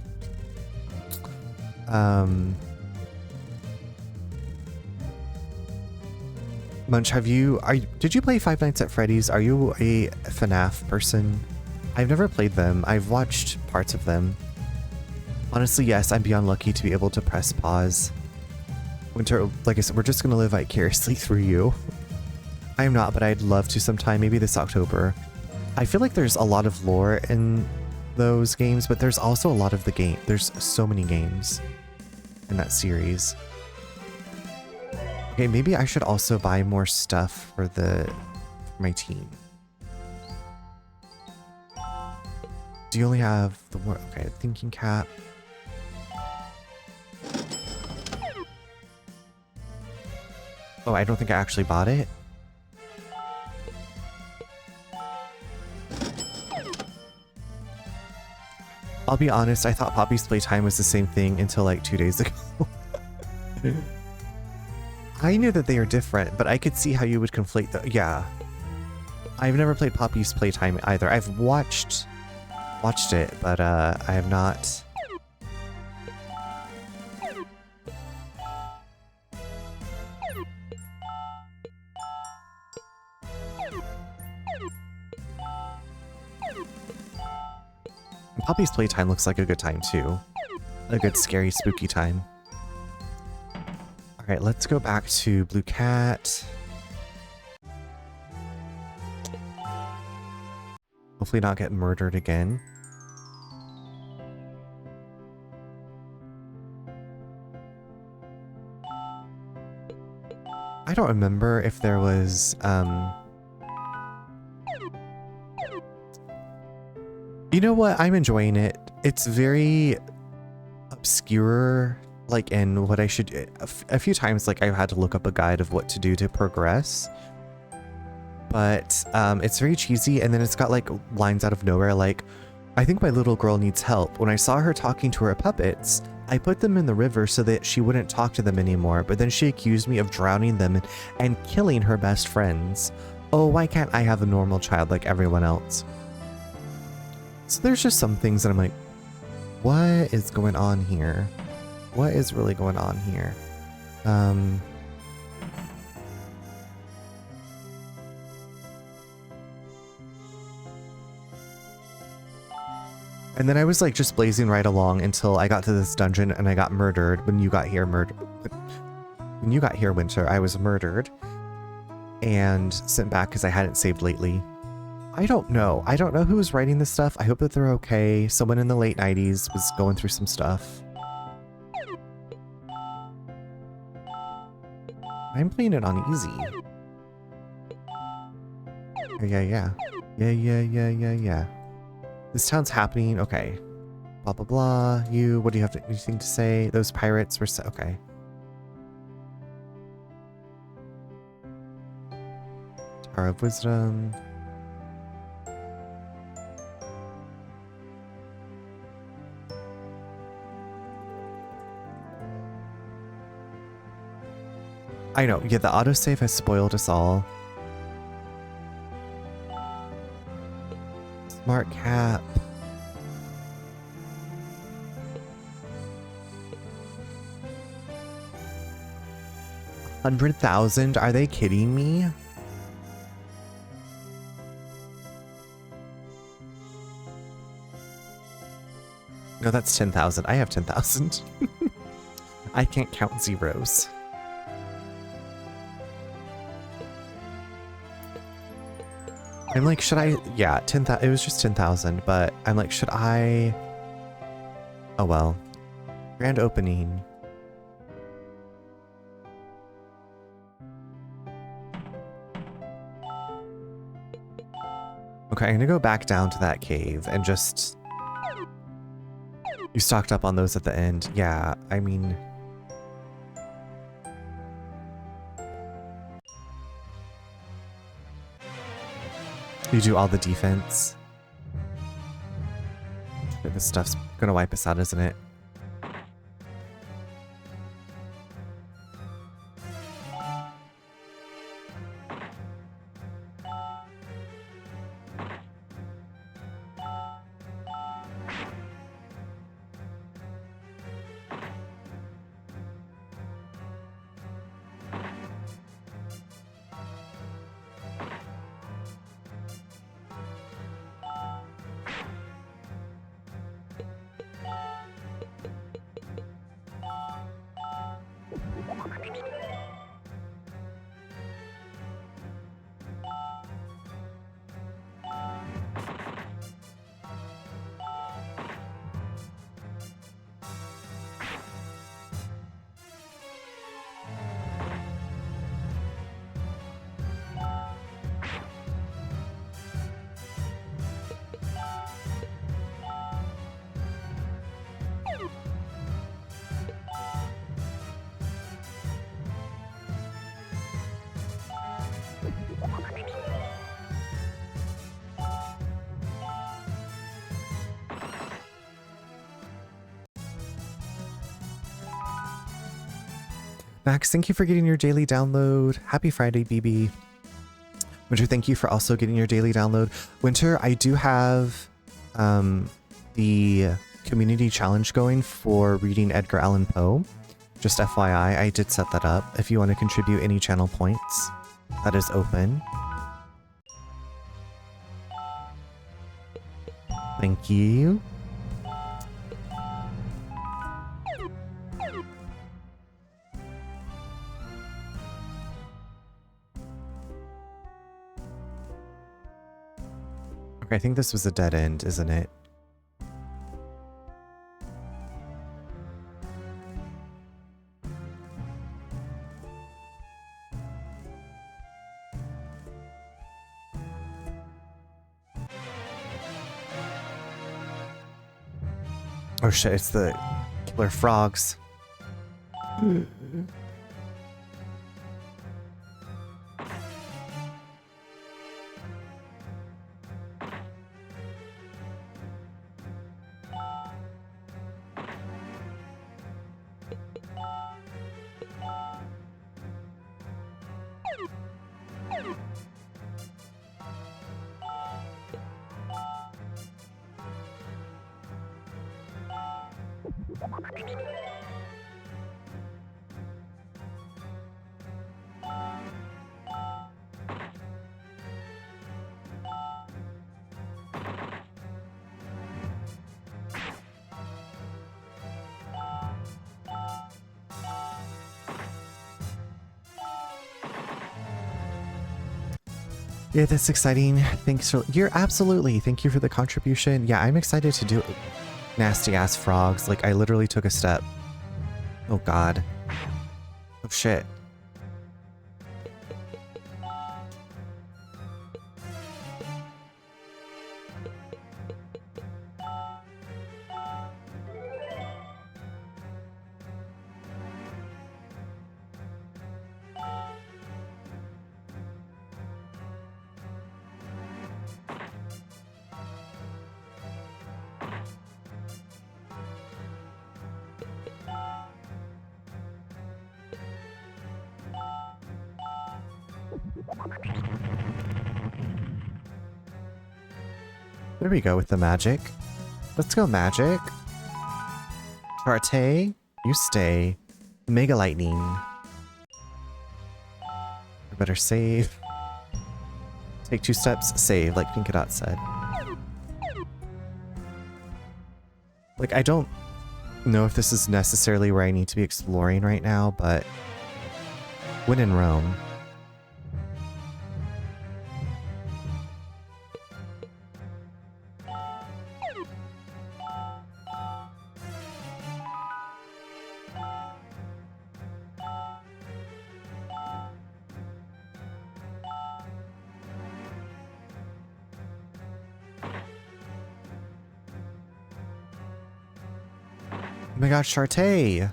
Munch, did you play Five Nights at Freddy's? Are you a FNAF person? I've never played them. I've watched parts of them. Honestly, yes, I'm beyond lucky to be able to press pause. Winter, like I said, we're just gonna live vicariously through you. I am not, but I'd love to sometime, maybe this October. I feel like there's a lot of lore in those games, but there's also a lot of the game. There's so many games in that series. Okay, maybe I should also buy more stuff for my team. Do you only have the more? Okay, thinking cap. Oh, I don't think I actually bought it. I'll be honest, I thought Poppy's Playtime was the same thing until like 2 days ago. I knew that they are different, but I could see how you would conflate the. Yeah. I've never played Poppy's Playtime either. I've watched it, but I have not. Poppy's Playtime looks like a good time too. A good scary spooky time. Alright, let's go back to Blue Cat. Hopefully not get murdered again. I don't remember if there was, you know what? I'm enjoying it. It's very obscure, like in what I should. A few times, like I've had to look up a guide of what to do to progress. But it's very cheesy, and then it's got like lines out of nowhere, like, I think my little girl needs help. When I saw her talking to her puppets, I put them in the river so that she wouldn't talk to them anymore, but then she accused me of drowning them and killing her best friends. Oh, why can't I have a normal child like everyone else? So there's just some things that I'm like, what is going on here? What is really going on here? And then I was like just blazing right along until I got to this dungeon and I got murdered. When you got here, when you got here, Winter, I was murdered and sent back because I hadn't saved lately. I don't know. I don't know who was writing this stuff. I hope that they're okay. Someone in the late 90s was going through some stuff. I'm playing it on easy. Yeah. This town's happening. Okay. Blah, blah, blah. You, what do you have anything to say? Those pirates were okay. Tower of Wisdom. I know. Yeah, the autosave has spoiled us all. Smart cap. $100,000? Are they kidding me? No, that's 10,000. I have 10,000. I can't count zeros. I'm like, should I? Yeah, 10,000. It was just 10,000, but I'm like, should I? Oh well. Grand opening. Okay, I'm gonna go back down to that cave and just... You stocked up on those at the end. Yeah, I mean... You do all the defense. This stuff's gonna wipe us out, isn't it? Max, thank you for getting your daily download. Happy Friday, BB. Winter, thank you for also getting your daily download. Winter, I do have the community challenge going for reading Edgar Allan Poe. Just FYI, I did set that up. If you want to contribute any channel points, that is open. Thank you. I think this was a dead end, isn't it? Oh shit, it's the killer frogs. Yeah, that's exciting. Thanks for you're absolutely. Thank you for the contribution. Yeah, I'm excited to do it. Nasty ass frogs. Like I literally took a step. Oh god. Oh shit. There we go with the magic. Let's go magic. Partey, you stay. Mega lightning. We better save. Take 2 steps, save, like Pinkadot said. Like, I don't know if this is necessarily where I need to be exploring right now, but when in Rome. Oh my gosh, Chartay!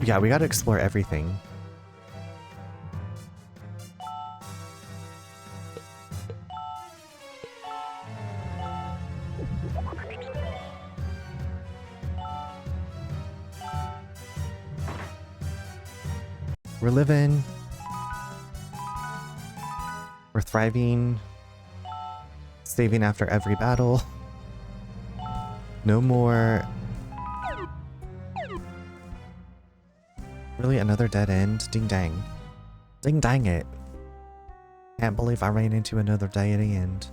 Yeah, we gotta explore everything. We're living. We're thriving. Saving after every battle. No more. Really, another dead end? Ding dang. Ding dang it. Can't believe I ran into another dead end.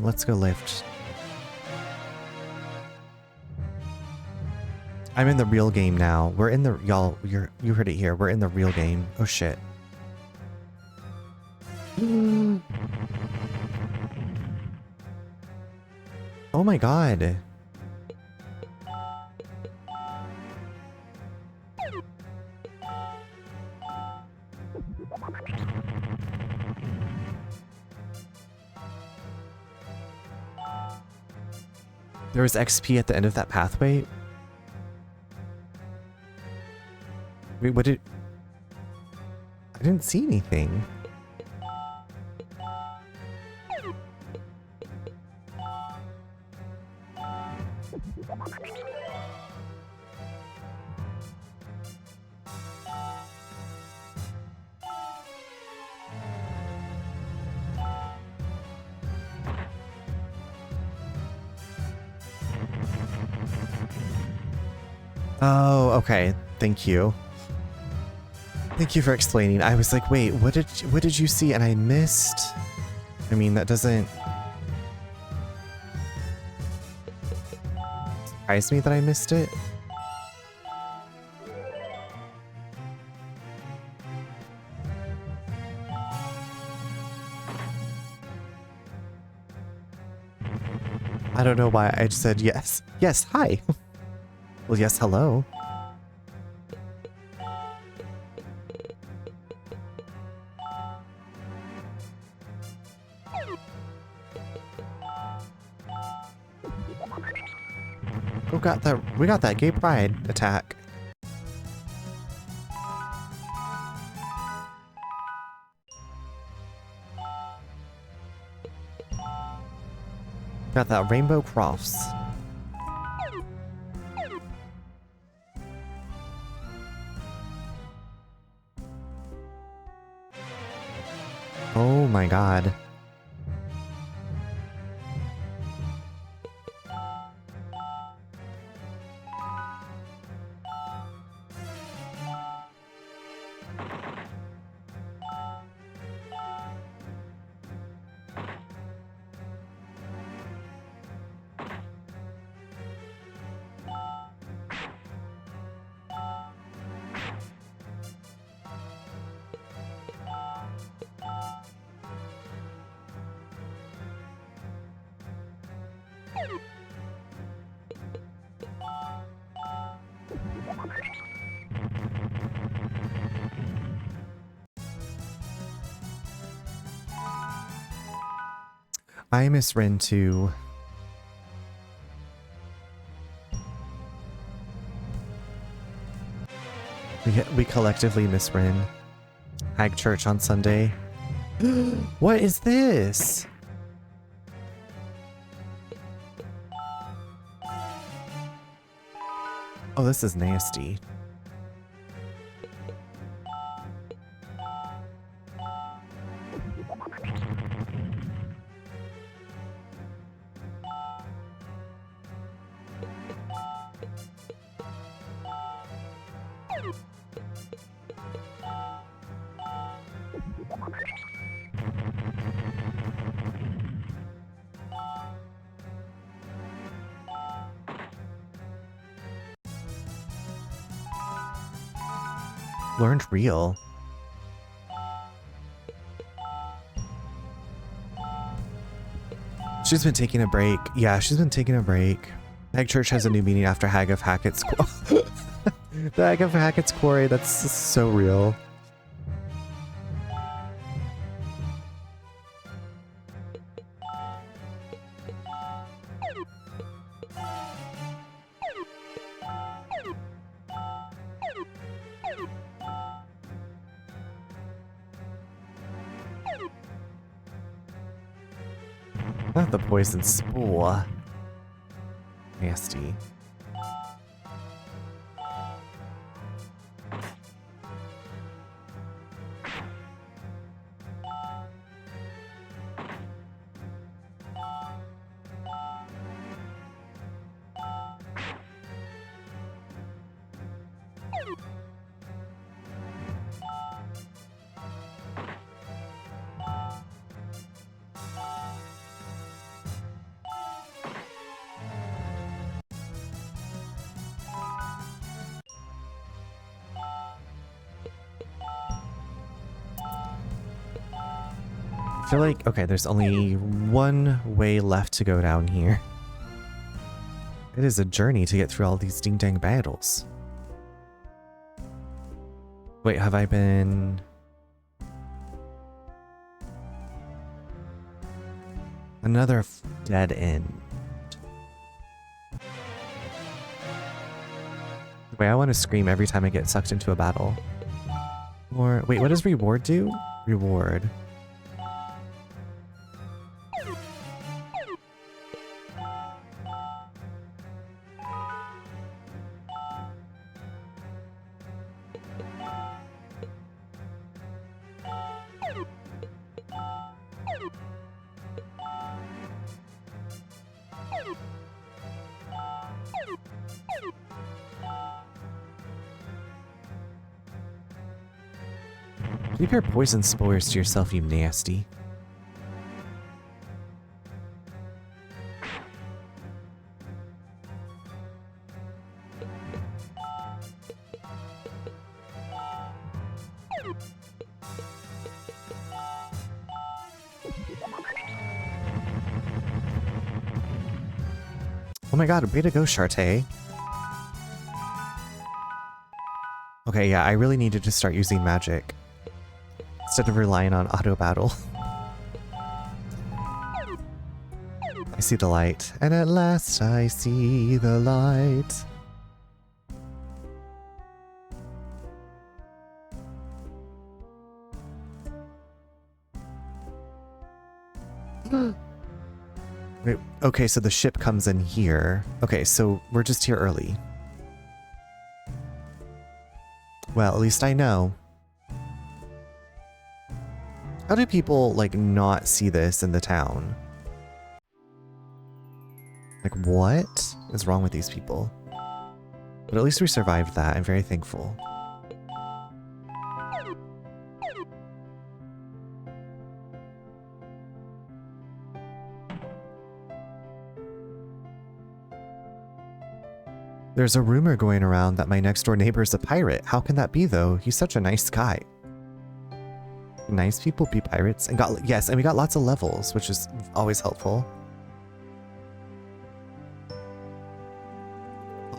Let's go lift. I'm in the real game now. We're in the y'all. You heard it here. We're in the real game. Oh shit. Oh my god. There was XP at the end of that pathway. Wait, what did... I didn't see anything. Oh, okay. Thank you. Thank you for explaining. I was like, wait, what did you see? And I missed. I mean, that doesn't surprise me that I missed it. I don't know why I just said yes. Yes, hi. Well, yes, hello. We got that gay pride attack. Got that rainbow cross. Oh my god. I miss Rin too. We collectively miss Rin. Hag Church on Sunday. What is this? Oh, this is nasty. Learned real. She's been taking a break. Yeah, she's been taking a break. Hag Church has a new meaning after Hag of Hackett's the Hag of Hackett's Quarry, that's so real. Not the poison spore. Nasty. I feel like, okay, there's only one way left to go down here. It is a journey to get through all these ding-dang battles. Wait, have I been... Another dead end. Wait, I want to scream every time I get sucked into a battle. Or, wait, what does reward do? Reward. Keep your poison spores to yourself, you nasty. Oh my god, way to go, Shartay. Okay, yeah, I really needed to start using magic instead of relying on auto battle. I see the light, and at last I see the light. Wait, okay, so the ship comes in here. Okay, so we're just here early. Well, at least I know. How do people, like, not see this in the town? Like, what is wrong with these people? But at least we survived that. I'm very thankful. There's a rumor going around that my next door neighbor is a pirate. How can that be, though? He's such a nice guy. Nice people be pirates. And we got lots of levels, which is always helpful.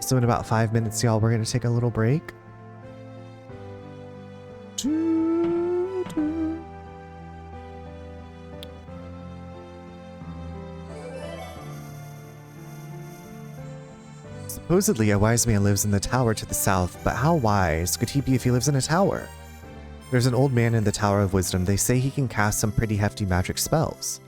So in about 5 minutes, y'all, we're going to take a little break. Supposedly, a wise man lives in the tower to the south, but how wise could he be if he lives in a tower? There's an old man in the Tower of Wisdom. They say he can cast some pretty hefty magic spells.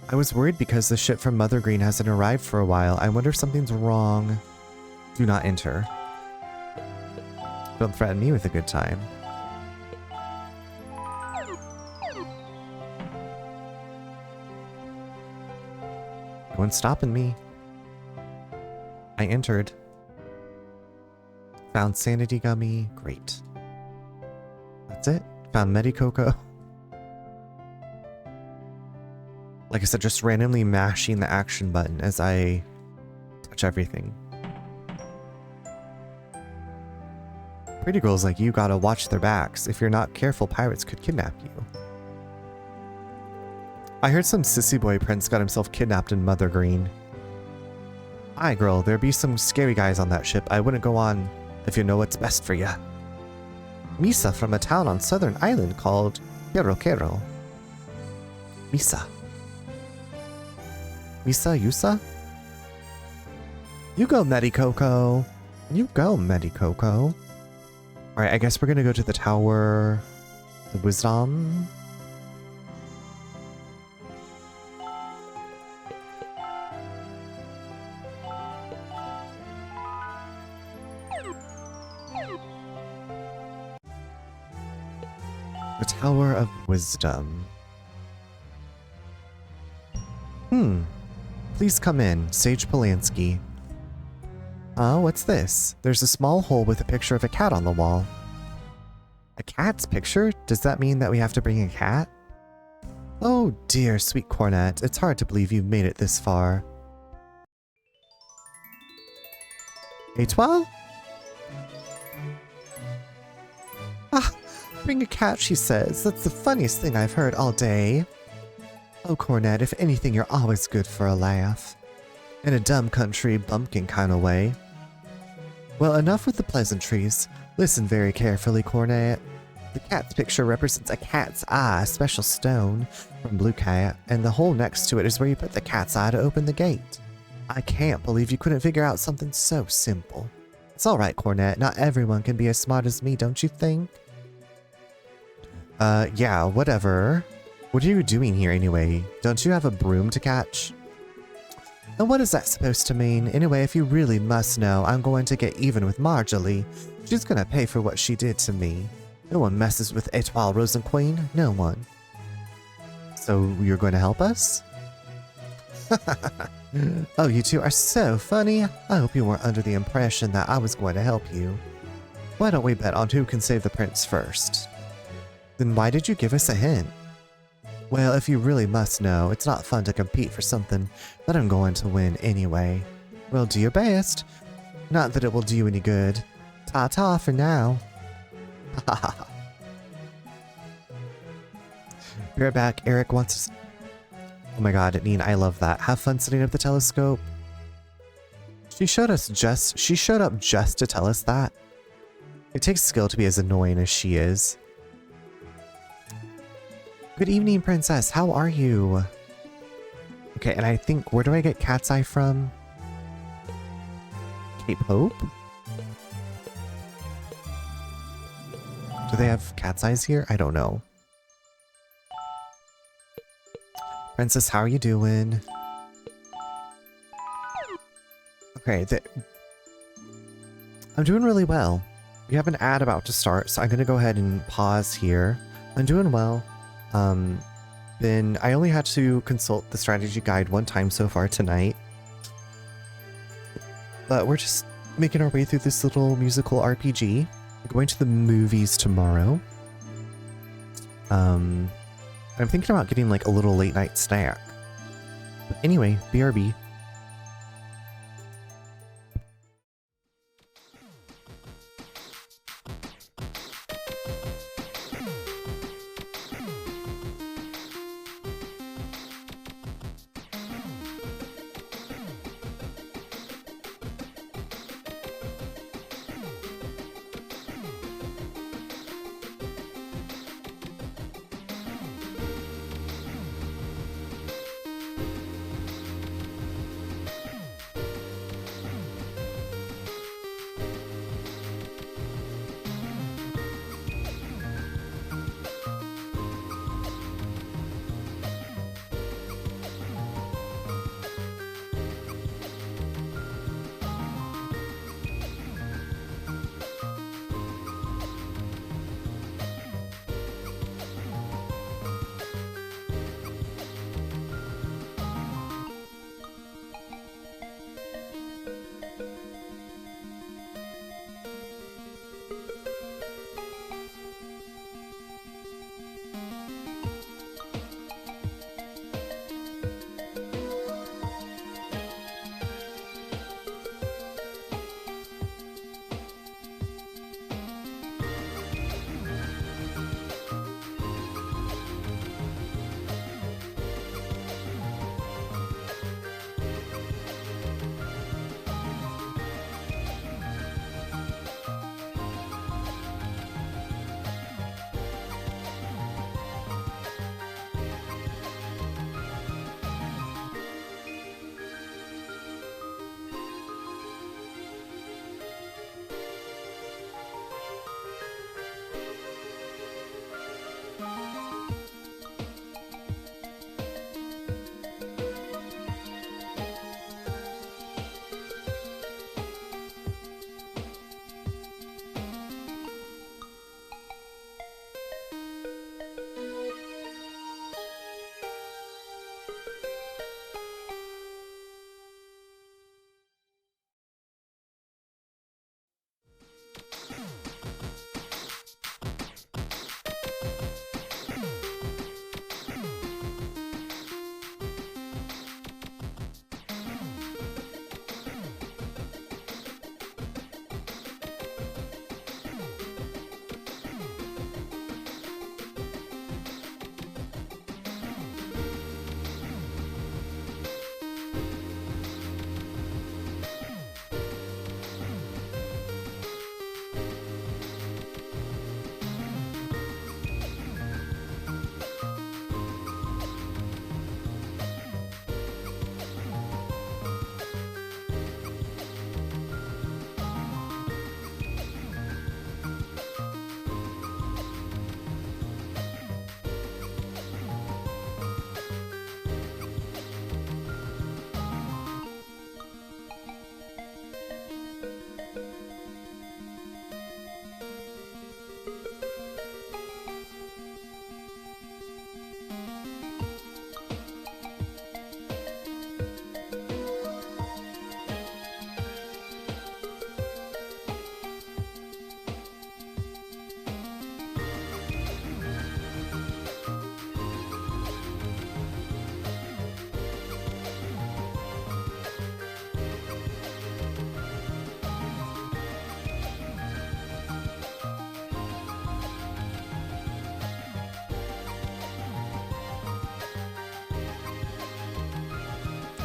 I was worried because the ship from Mother Green hasn't arrived for a while. I wonder if something's wrong. Do not enter. Don't threaten me with a good time. No one's stopping me. I entered. Found Sanity Gummy. Great. That's it. Found Medicoco. Like I said, just randomly mashing the action button as I touch everything. Pretty girls like you gotta watch their backs. If you're not careful, pirates could kidnap you. I heard some sissy boy prince got himself kidnapped in Mother Green. Aye, girl, there be some scary guys on that ship. I wouldn't go on if you know what's best for ya. Misa from a town on Southern Island called Kero. Misa. Misa, Yusa? You go, Medicoco. You go, Medicoco. Alright, I guess we're gonna go to the Tower of Wisdom. The Tower of Wisdom. Please come in, Sage Polanski. What's this? There's a small hole with a picture of a cat on the wall. A cat's picture? Does that mean that we have to bring a cat? Oh dear, sweet Cornet. It's hard to believe you've made it this far. Étoile? Bring a cat, she says. That's the funniest thing I've heard all day. Oh, Cornet, if anything, you're always good for a laugh. In a dumb country, bumpkin kind of way. Well, enough with the pleasantries. Listen very carefully, Cornet. The cat's picture represents a cat's eye, a special stone from Blue Cat, and the hole next to it is where you put the cat's eye to open the gate. I can't believe you couldn't figure out something so simple. It's alright, Cornet. Not everyone can be as smart as me, don't you think? Yeah, whatever. What are you doing here anyway? Don't you have a broom to catch? And what is that supposed to mean? Anyway, if you really must know, I'm going to get even with Marjorie. She's gonna pay for what she did to me. No one messes with Étoile Rosenqueen. No one. So you're going to help us? Oh, you two are so funny. I hope you weren't under the impression that I was going to help you. Why don't we bet on who can save the prince first? Then why did you give us a hint? Well, if you really must know, it's not fun to compete for something that I'm going to win anyway. Well, do your best. Not that it will do you any good. Ta-ta for now. Be right back. Eric wants... Oh my god, Neen, I love that. Have fun setting up the telescope. She showed up just to tell us that. It takes skill to be as annoying as she is. Good evening, princess. How are you? Okay, and I think, where do I get Cat's Eye from? Cape Hope? Do they have cat's eyes here? I don't know. Princess, how are you doing? Okay, I'm doing really well. We have an ad about to start, so I'm gonna go ahead and pause here. I'm doing well. I only had to consult the strategy guide one time so far tonight. But we're just making our way through this little musical RPG. We're going to the movies tomorrow. I'm thinking about getting like a little late night snack. But anyway, BRB.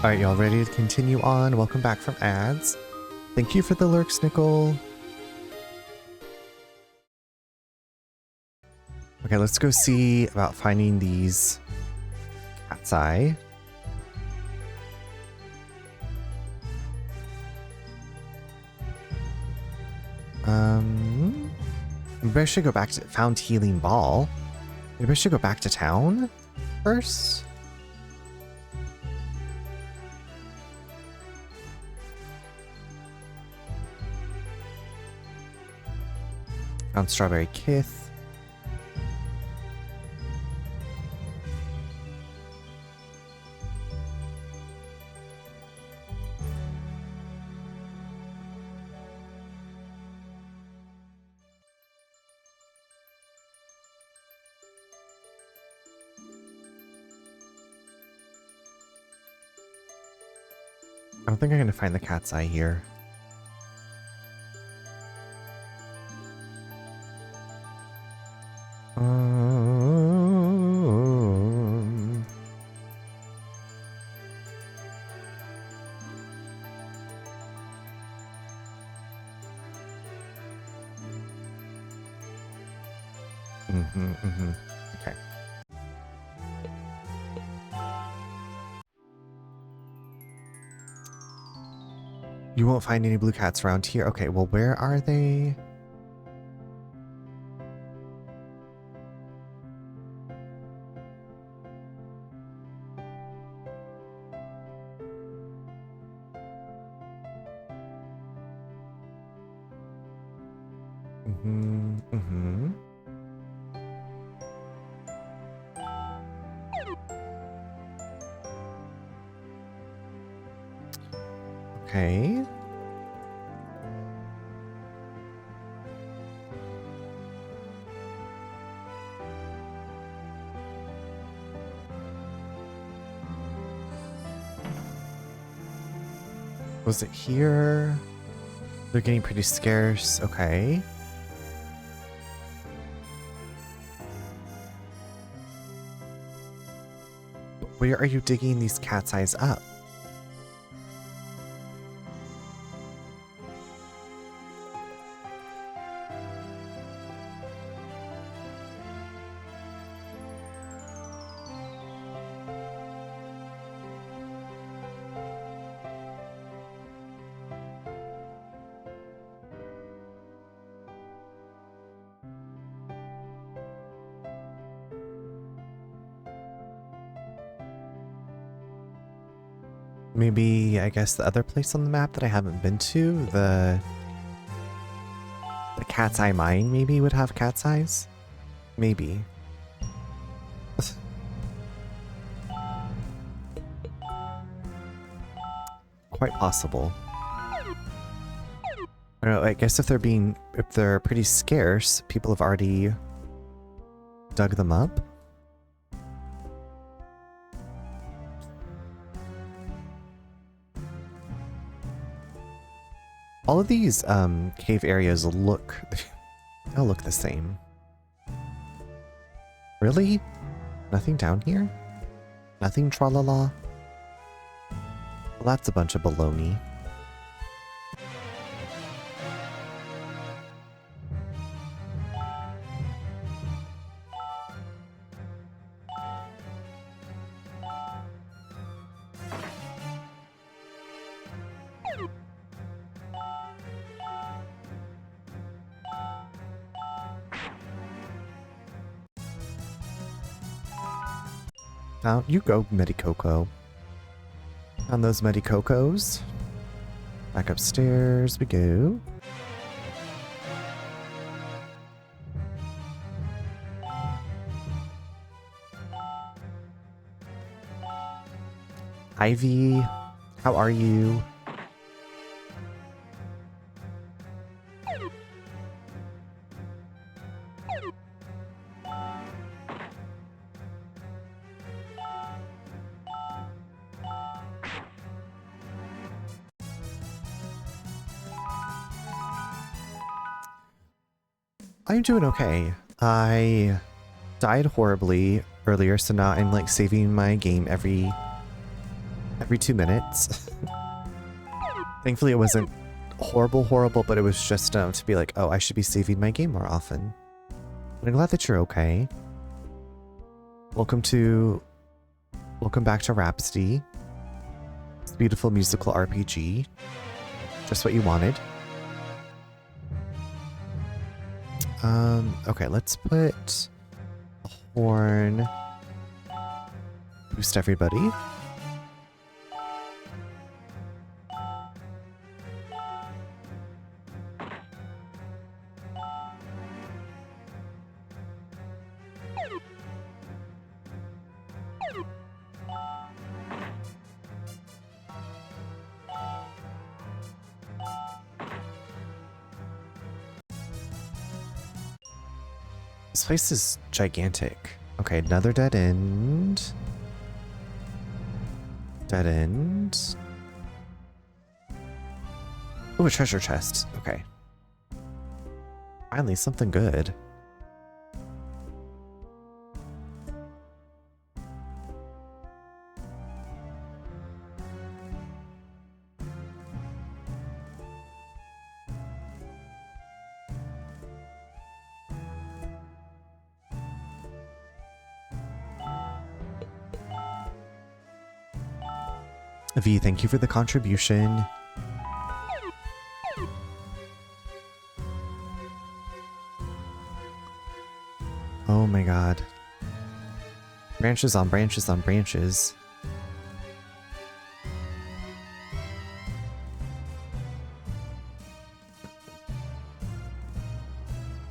Alright, y'all ready to continue on? Welcome back from ads. Thank you for the lurks, Nickel. Okay, let's go see about finding these cat's eye. Maybe I should go back to found healing ball. Maybe I should go back to town first. Found strawberry kith. I don't think I'm gonna find the cat's eye here. Okay. You won't find any blue cats around here. Okay, well, where are they? Okay. Was it here? They're getting pretty scarce. Okay. Where are you digging these cat's eyes up? Maybe, I guess, the other place on the map that I haven't been to, the cat's eye mine maybe would have cat's eyes? Maybe. Quite possible. I don't know, I guess if they're pretty scarce, people have already dug them up. All of these cave areas look they'll look the same. Really? Nothing down here? Nothing tralala? Well, that's a bunch of baloney. Now, you go, Medicoco. On those Medicocos. Back upstairs we go. Ivy, how are you? I'm doing okay. I died horribly earlier, so now I'm like saving my game every every 2 minutes. Thankfully, it wasn't horrible, but it was just to be like, oh, I should be saving my game more often. But I'm glad that you're okay. Welcome back to Rhapsody. It's a beautiful musical RPG. Just what you wanted. Okay, let's put a horn. Boost everybody. This place is gigantic. Okay, another dead end. Dead end. Oh, a treasure chest. Okay. Finally, something good. V, thank you for the contribution. Oh my god. Branches on branches on branches.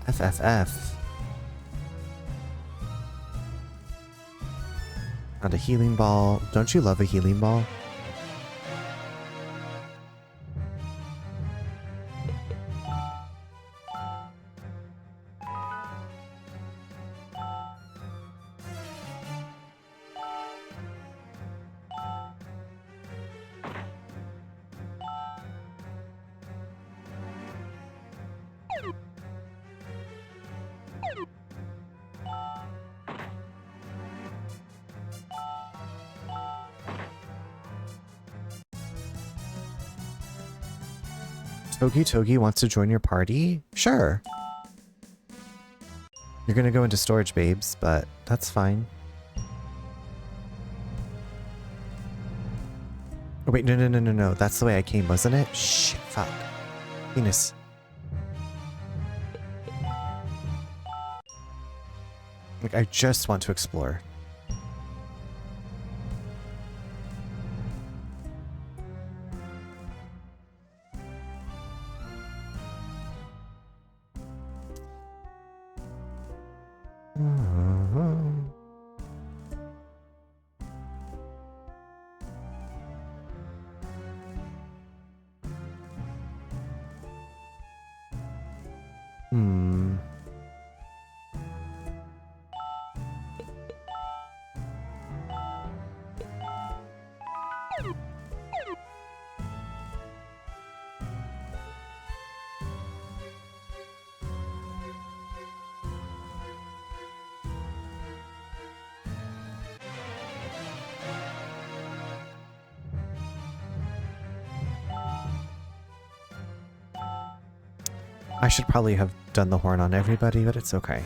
FFF. Found a healing ball. Don't you love a healing ball? Togi wants to join your party? Sure. You're gonna go into storage, babes, but that's fine. Oh, wait, no. That's the way I came, wasn't it? Shit, fuck. Penis. Like, I just want to explore. I should probably have done the horn on everybody, but it's okay.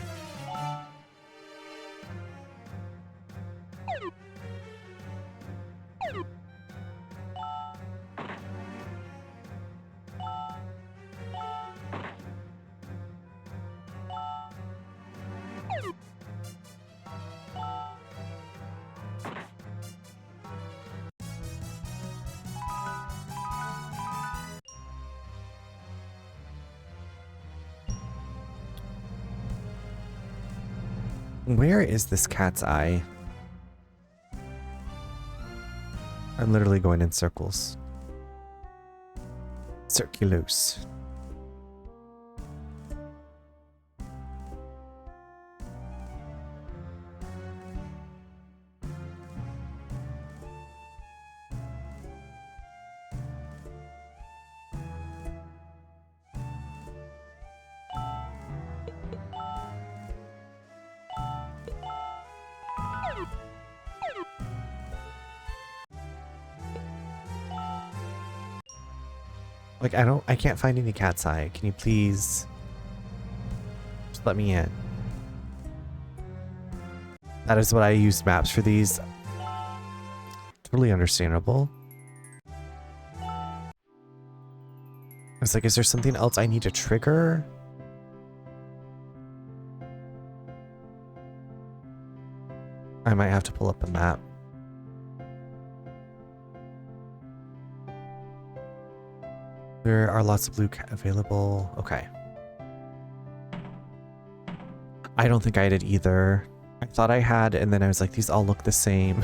Where is this cat's eye? I'm literally going in circles. Circulose. Like, I can't find any cat's eye. Can you please just let me in? That is what I used maps for these. Totally understandable. I was like, is there something else I need to trigger? I might have to pull up a map. There are lots of blue cat available. Okay. I don't think I did either. I thought I had, and then I was like, these all look the same.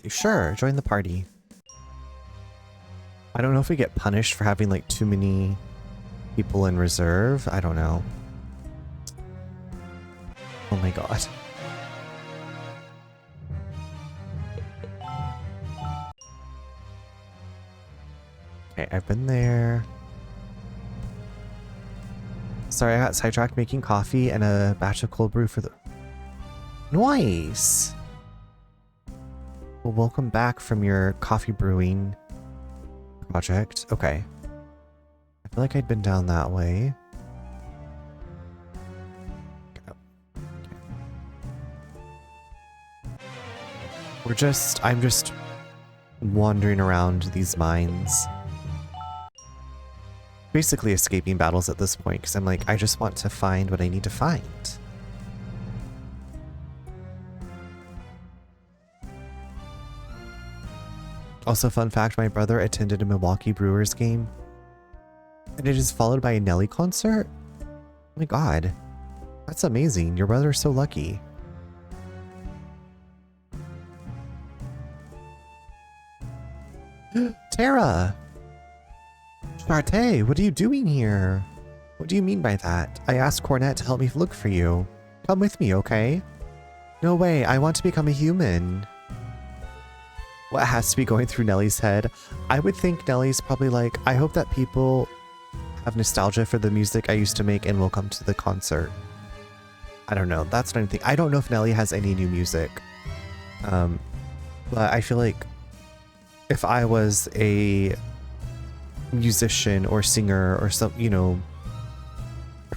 Sure, join the party. I don't know if we get punished for having like too many people in reserve. I don't know. Oh my god. Okay, I've been there. Sorry, I got sidetracked making coffee and a batch of cold brew for the... Nice! Well, welcome back from your coffee brewing project. Okay. I feel like I'd been down that way. Okay. I'm just wandering around these mines. Basically escaping battles at this point, because I'm like, I just want to find what I need to find. Also, fun fact, my brother attended a Milwaukee Brewers game, and it is followed by a Nelly concert? Oh my god. That's amazing. Your brother is so lucky. Tara! Shartae, what are you doing here? What do you mean by that? I asked Cornette to help me look for you. Come with me, okay? No way, I want to become a human. What has to be going through Nelly's head? I would think Nelly's probably like, I hope that people have nostalgia for the music I used to make and will come to the concert. I don't know. That's what I'm thinking. I don't know if Nelly has any new music. But I feel like if I was a musician or singer or some, you know,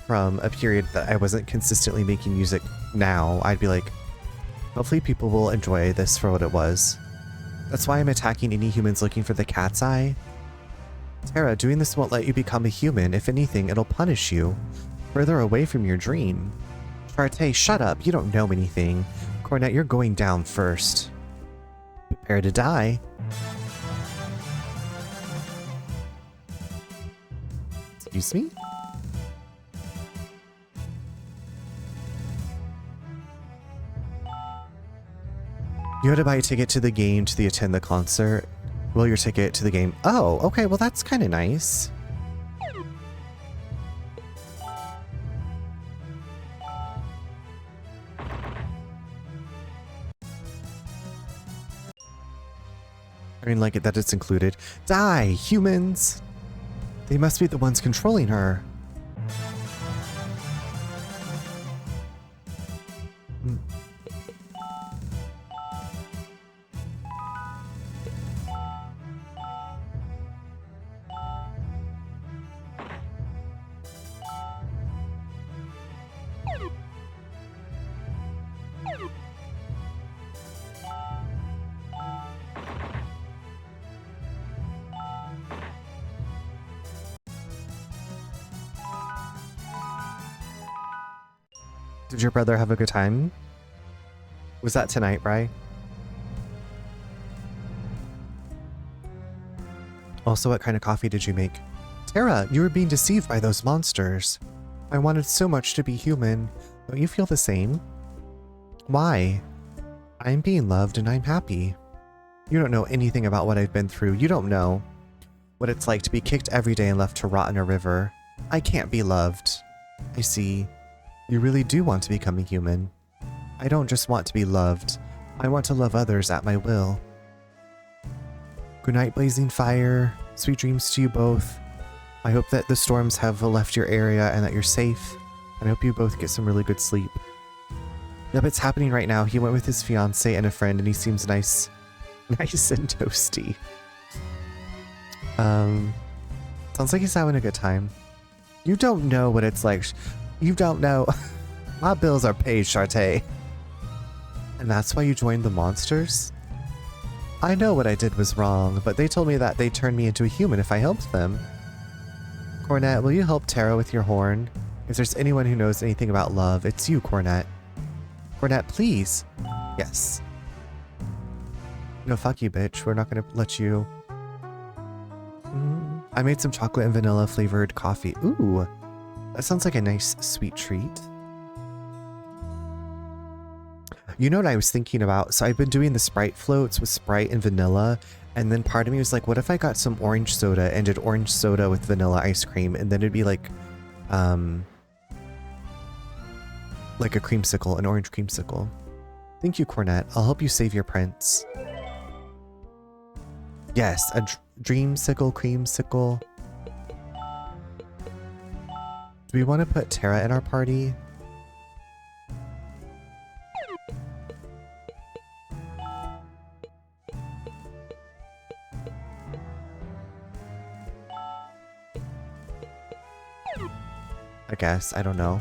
from a period that I wasn't consistently making music now, I'd be like, hopefully people will enjoy this for what it was. That's why I'm attacking any humans looking for the cat's eye. Tara, doing this won't let you become a human. If anything, it'll punish you. Further away from your dream. Shartae, shut up. You don't know anything. Cornette, you're going down first. Prepare to die. Excuse me? You had to buy a ticket to the game to attend the concert. Well, your ticket to the game. Oh, okay. Well, that's kind of nice. I mean, like it that it's included. Die, humans! They must be the ones controlling her. Did your brother have a good time? Was that tonight, Bri? Also, what kind of coffee did you make? Tara, you were being deceived by those monsters. I wanted so much to be human. Don't you feel the same? Why? I'm being loved and I'm happy. You don't know anything about what I've been through. You don't know what it's like to be kicked every day and left to rot in a river. I can't be loved. I see. You really do want to become a human. I don't just want to be loved. I want to love others at my will. Good night, blazing fire. Sweet dreams to you both. I hope that the storms have left your area and that you're safe. And I hope you both get some really good sleep. Yep, it's happening right now. He went with his fiance and a friend and he seems nice and toasty. Sounds like he's having a good time. You don't know what it's like. You don't know. My bills are paid, Shartae. And that's why you joined the monsters? I know what I did was wrong, but they told me that they'd turn me into a human if I helped them. Cornet, will you help Tara with your horn? If there's anyone who knows anything about love, it's you, Cornet. Cornet, please. Yes. No, fuck you, bitch. We're not gonna let you... I made some chocolate and vanilla flavored coffee. Ooh, that sounds like a nice sweet treat. You know what I was thinking about? So I've been doing the Sprite floats with Sprite and vanilla, and then part of me was like, what if I got some orange soda and did orange soda with vanilla ice cream, and then it'd be like a creamsicle, an orange creamsicle. Thank you, Cornet. I'll help you save your prince. Yes, a dreamsicle, creamsicle. Do we want to put Tara in our party? I guess, I don't know.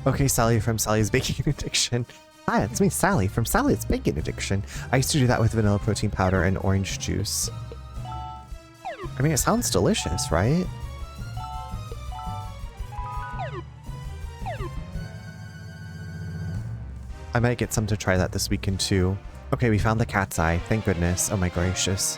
Okay, Sally from Sally's Baking Addiction. Hi, it's me, Sally from Sally's Baking Addiction. I used to do that with vanilla protein powder and orange juice. I mean, it sounds delicious, right? I might get some to try that this weekend too. Okay, we found the cat's eye. Thank goodness. Oh my gracious.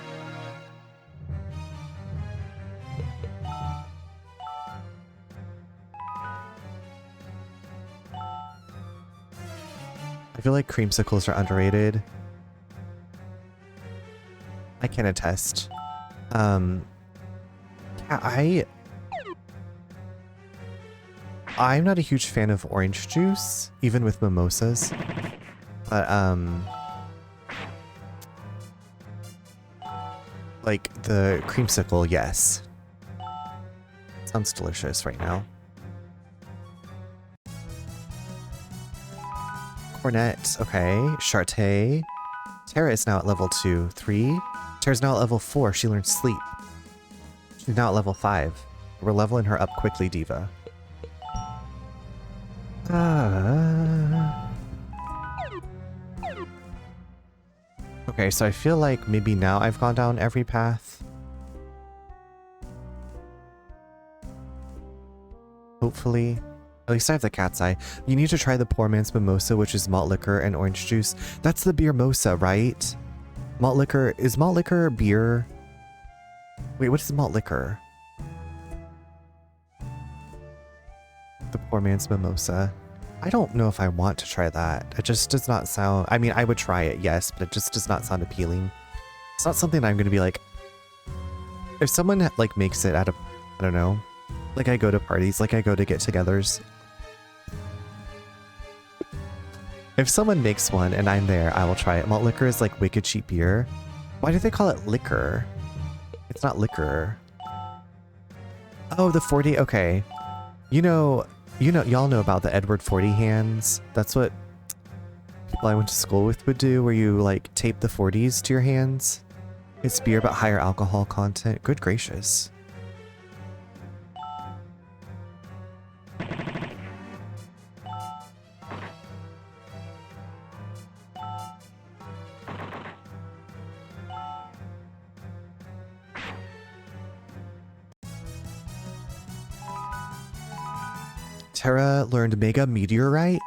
I feel like creamsicles are underrated. I can attest. Yeah, I'm not a huge fan of orange juice, even with mimosas. But, like, the creamsicle, yes. Sounds delicious right now. Cornet, okay. Shartae. Tara is now at level 2. 3. Tara's now at level 4. She learned sleep. She's now at level 5. We're leveling her up quickly, Diva. Okay, so I feel like maybe now I've gone down every path. Hopefully. At least I have the cat's eye. You need to try the poor man's mimosa, which is malt liquor and orange juice. That's the beer mosa, right? Malt liquor. Is malt liquor beer? Wait, what is malt liquor? The poor man's mimosa. I don't know if I want to try that. It just does not sound... I mean, I would try it, yes, but it just does not sound appealing. It's not something I'm going to be like... If someone, like, makes it out of... I don't know. Like, I go to parties, like, I go to get-togethers. If someone makes one and I'm there, I will try it. Malt liquor is, like, wicked cheap beer. Why do they call it liquor? It's not liquor. Oh, the 40... Okay. Y'all know about the Edward 40 hands. That's what people I went to school with would do, where you like tape the 40s to your hands. It's beer but higher alcohol content. Good gracious. Terra learned Mega Meteorite.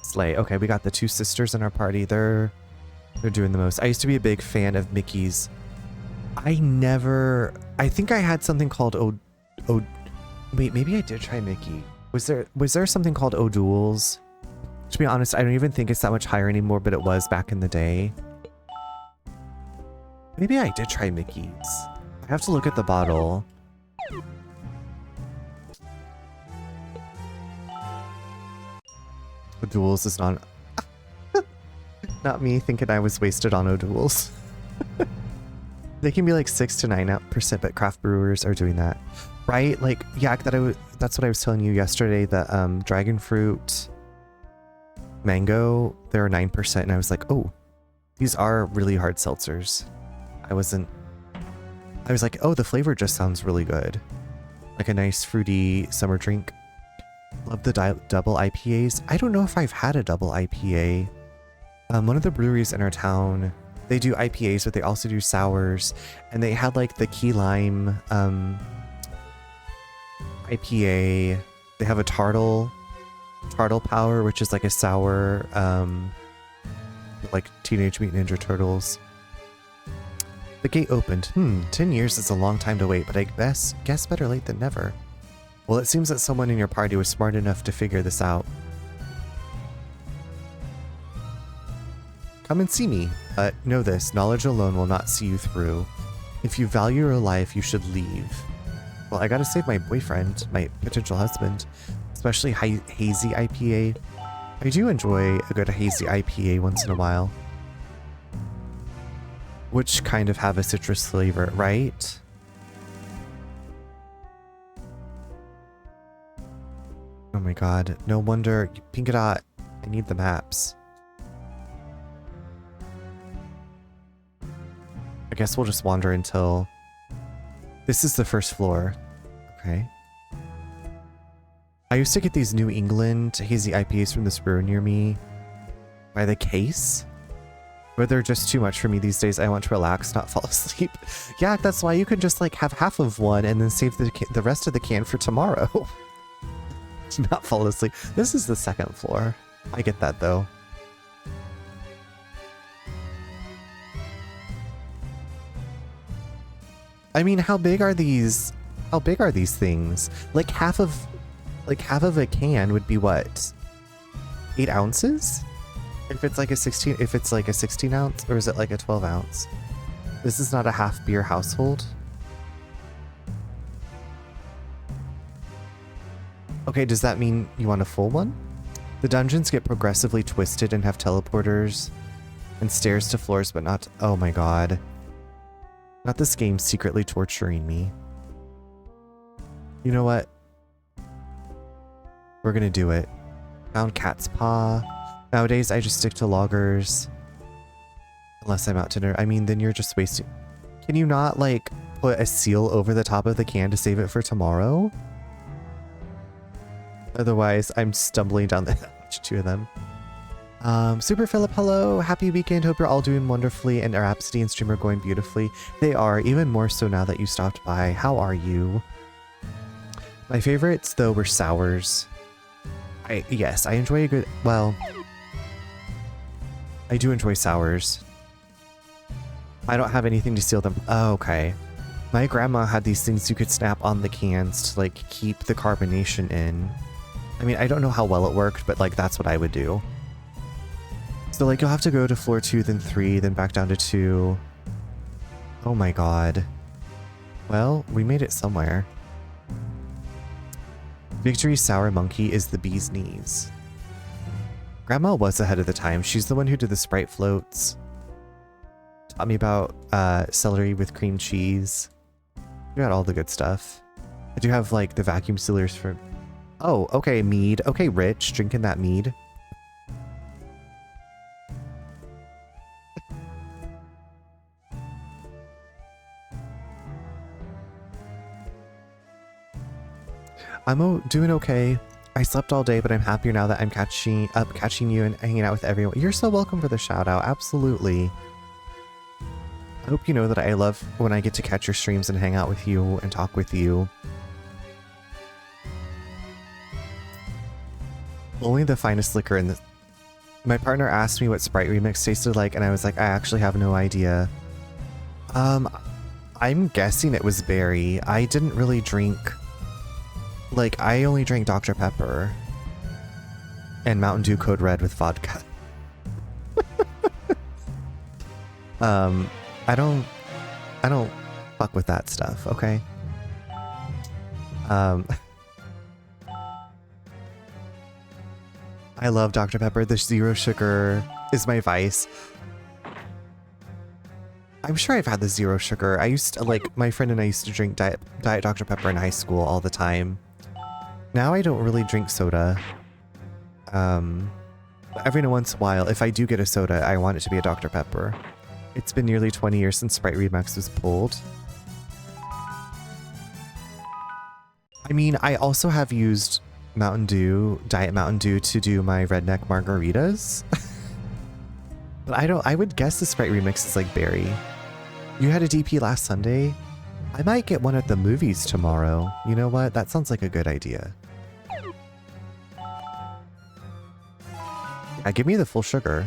Slay. Okay, we got the two sisters in our party. They're doing the most. I used to be a big fan of Mickey's. I think I had something called wait, maybe I did try Mickey. Was there something called O'Doul's? To be honest, I don't even think it's that much higher anymore, but it was back in the day. Maybe I did try Mickey's. I have to look at the bottle. O'Doul's is not... not me thinking I was wasted on O'Doul's. They can be like 6 to 9%, but craft brewers are doing that. Right? Like, yeah, that's what I was telling you yesterday, the dragon fruit mango, they're 9%, and I was like, oh, these are really hard seltzers. I was like, oh, the flavor just sounds really good. Like a nice fruity summer drink. Love the double IPAs. I don't know if I've had a double IPA. One of the breweries in our town, they do IPAs, but they also do sours. And they had like the key lime IPA. They have a Turtle Power, which is like a sour, like Teenage Mutant Ninja Turtles. The gate opened. 10 years is a long time to wait, but I guess better late than never. Well, it seems that someone in your party was smart enough to figure this out. Come and see me, but know this, knowledge alone will not see you through. If you value your life, you should leave. Well, I gotta save my boyfriend, my potential husband, especially hazy IPA. I do enjoy a good hazy IPA once in a while. Which kind of have a citrus flavor, right? Oh my god, no wonder. Pink Dot, I need the maps. I guess we'll just wander until... This is the first floor. Okay. I used to get these New England hazy IPAs from this brewer near me by the case. But they're just too much for me these days. I want to relax, not fall asleep. Yeah, that's why you could just like have half of one and then save the rest of the can for tomorrow. Not fall asleep. This is the second floor. I get that though. I mean, how big are these? How big are these things? Like half of a can would be what? 8 ounces? If it's like a 16 ounce, or is it like a 12 ounce? This is not a half beer household. Okay, does that mean you want a full one? The dungeons get progressively twisted and have teleporters and stairs to floors, but not... Oh my god. Not this game secretly torturing me. You know what? We're gonna do it. Found cat's paw. Nowadays, I just stick to loggers. Unless I'm out to dinner. I mean, then you're just wasting... Can you not, like, put a seal over the top of the can to save it for tomorrow? Otherwise, I'm stumbling down the two of them. Super Philip, hello. Happy weekend. Hope you're all doing wonderfully and Rhapsody and stream are going beautifully. They are, even more so now that you stopped by. How are you? My favorites, though, were sours. Yes, I enjoy a good... Well... I do enjoy sours. I don't have anything to seal them. Oh, okay. My grandma had these things you could snap on the cans to, like, keep the carbonation in. I mean, I don't know how well it worked, but, like, that's what I would do. So, like, you'll have to go to floor 2, then 3, then back down to 2. Oh my god. Well, we made it somewhere. Victory's sour monkey is the bee's knees. Grandma was ahead of the time. She's the one who did the Sprite floats. Taught me about celery with cream cheese. We got all the good stuff. I do have, like, the vacuum sealers for... Oh, okay, mead. Okay, Rich, drinking that mead. I'm doing okay. I slept all day, but I'm happier now that I'm catching you and hanging out with everyone. You're so welcome for the shout out. Absolutely. I hope you know that I love when I get to catch your streams and hang out with you and talk with you. Only the finest liquor in the... My partner asked me what Sprite Remix tasted like, and I was like, I actually have no idea. I'm guessing it was berry. I didn't really drink... Like, I only drank Dr. Pepper. And Mountain Dew Code Red with vodka. I don't fuck with that stuff, okay? I love Dr. Pepper. The zero sugar is my vice. I'm sure I've had the zero sugar. I used to, like, my friend and I used to drink Diet Dr. Pepper in high school all the time. Now I don't really drink soda. Every once in a while, if I do get a soda, I want it to be a Dr. Pepper. It's been nearly 20 years since Sprite Remix was pulled. I mean, I also have used Mountain Dew, Diet Mountain Dew, to do my redneck margaritas. But I would guess the Sprite Remix is like berry. You had a DP last Sunday? I might get one at the movies tomorrow. You know what? That sounds like a good idea. Yeah, give me the full sugar.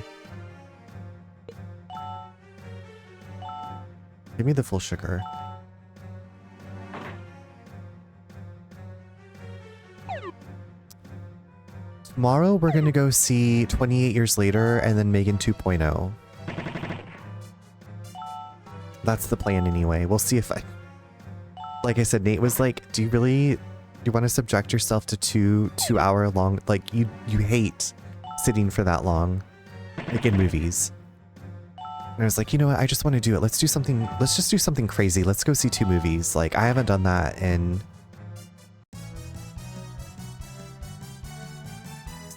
Give me the full sugar. Tomorrow we're gonna go see 28 Years Later and then Megan 2.0. That's the plan anyway. We'll see if I... Like I said, Nate was like, do you want to subject yourself to two hour long... Like, you hate sitting for that long. Like in movies. And I was like, you know what? I just want to do it. Let's just do something crazy. Let's go see 2 movies. Like, I haven't done that in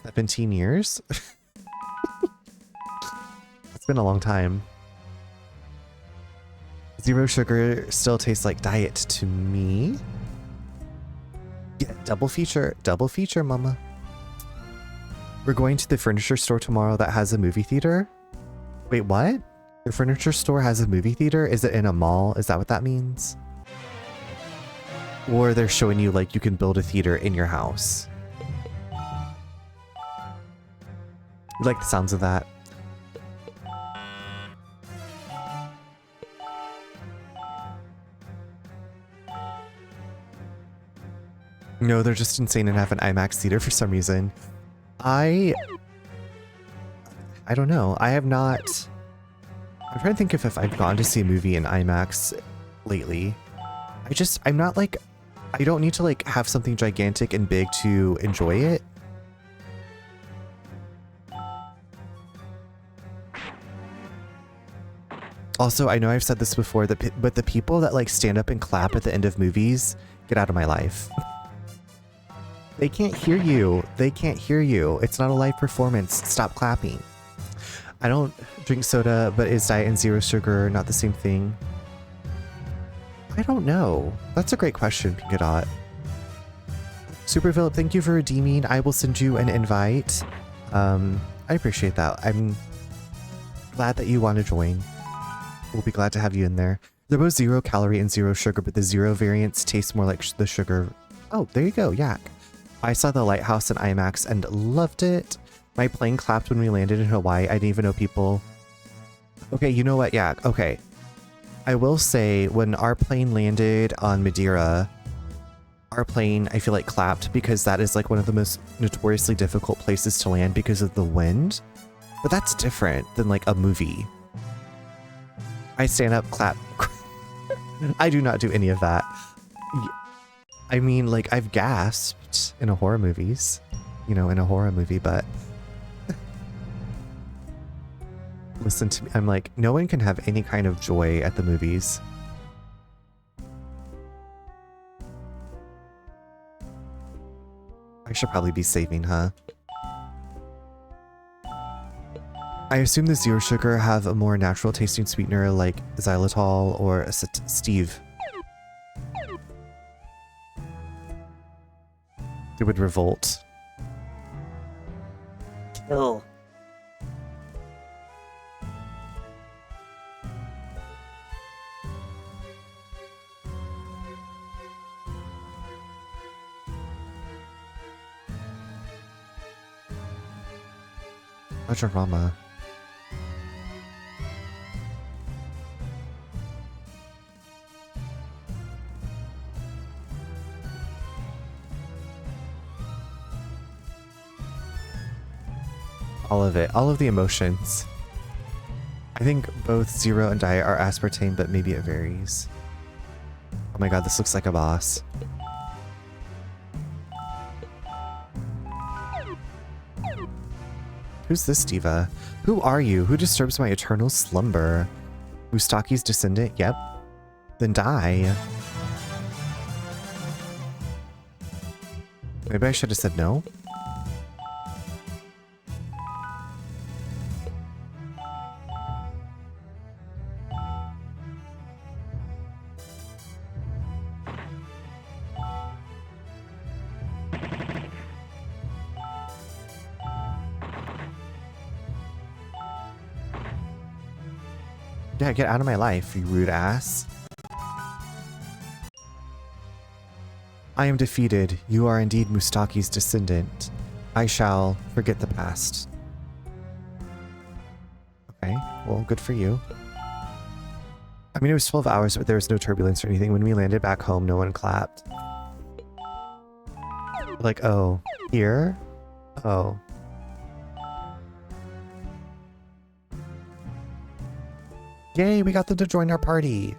17 years. It's been a long time. Zero sugar still tastes like diet to me. Yeah, double feature, mama. We're going to the furniture store tomorrow that has a movie theater. Wait, what? The furniture store has a movie theater? Is it in a mall? Is that what that means? Or they're showing you like you can build a theater in your house. You like the sounds of that? No, they're just insane and have an IMAX theater for some reason. I don't know. I have not... I'm trying to think if I've gone to see a movie in IMAX lately. I'm not like... I don't need to like have something gigantic and big to enjoy it. Also, I know I've said this before, but the people that like stand up and clap at the end of movies, get out of my life. They can't hear you. They can't hear you. It's not a live performance. Stop clapping. I don't drink soda, but is diet and zero sugar not the same thing? I don't know. That's a great question, Pingadot. Super Philip, thank you for redeeming. I will send you an invite. I appreciate that. I'm glad that you want to join. We'll be glad to have you in there. They're both 0 calorie and 0 sugar, but the 0 variants taste more like the sugar. Oh, there you go, yak. I saw The Lighthouse in IMAX and loved it. My plane clapped when we landed in Hawaii. I didn't even know people... Okay, you know what, yak? Okay. I will say, when our plane landed on Madeira, our plane, I feel like, clapped because that is like one of the most notoriously difficult places to land because of the wind. But that's different than like a movie. I stand up, clap. I do not do any of that. I mean, like, I've gasped in horror movies, you know, in a horror movie, but listen to me. I'm like, no one can have any kind of joy at the movies. I should probably be saving, huh? I assume the 0 sugar have a more natural tasting sweetener like xylitol or Steve. It would revolt. Kill. Pajorama. All of it. All of the emotions. I think both Zero and Diet are aspartame, but maybe it varies. Oh my god, this looks like a boss. Who's this diva? Who are you? Who disturbs my eternal slumber? Ustaki's descendant? Yep. Then die. Maybe I should have said no? Yeah, get out of my life, you rude ass. I am defeated. You are indeed Mustaki's descendant. I shall forget the past. Okay, well, good for you. I mean, it was 12 hours, but there was no turbulence or anything. When we landed back home, no one clapped. Like, oh, here? Oh. Yay, we got them to join our party.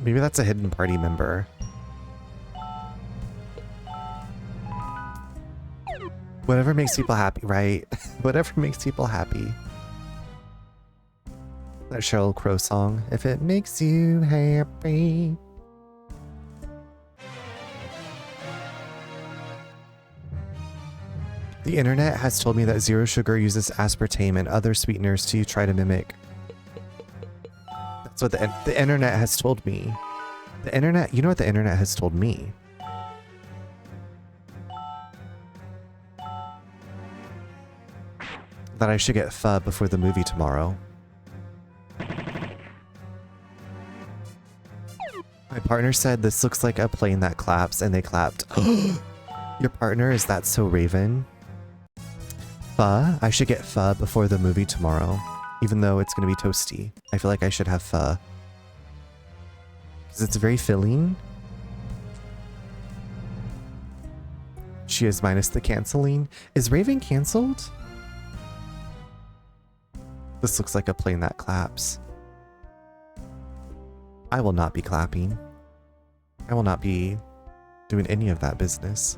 Maybe that's a hidden party member. Whatever makes people happy, right? Whatever makes people happy. That Sheryl Crow song. If it makes you happy. The internet has told me that Zero Sugar uses aspartame and other sweeteners to try to mimic. That's what the internet has told me. The internet, you know what the internet has told me? That I should get pho before the movie tomorrow. My partner said this looks like a plane that claps, and they clapped. Your partner, is that so Raven? Pho? I should get pho before the movie tomorrow, even though it's going to be toasty. I feel like I should have pho. Because it's very filling. She is minus the canceling. Is Raven canceled? This looks like a plane that claps. I will not be clapping. I will not be doing any of that business.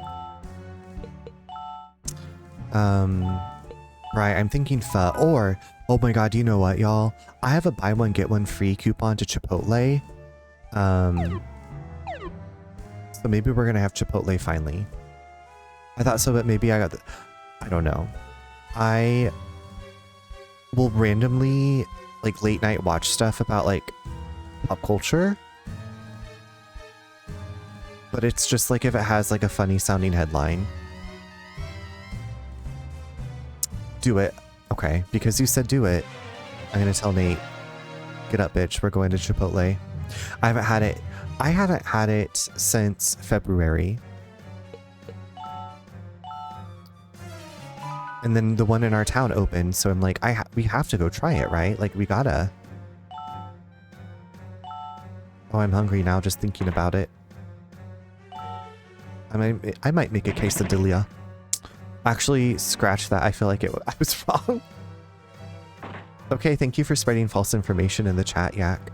Right, I'm thinking pho, or, oh my god, you know what, y'all? I have a buy one, get one free coupon to Chipotle. So maybe we're gonna have Chipotle finally. I thought so, but maybe I got the... I don't know. I will randomly, like, late night watch stuff about, like, pop culture. But it's just like if it has, like, a funny sounding headline. Do it. Okay, because you said do it. I'm gonna tell Nate, get up, bitch. We're going to Chipotle. I haven't had it since February. And then the one in our town opened, so I'm like, we have to go try it, right? Like, we gotta. Oh, I'm hungry now just thinking about it. I might make a quesadilla. Actually, scratch that. I feel like I was wrong. Okay, thank you for spreading false information in the chat, Yak.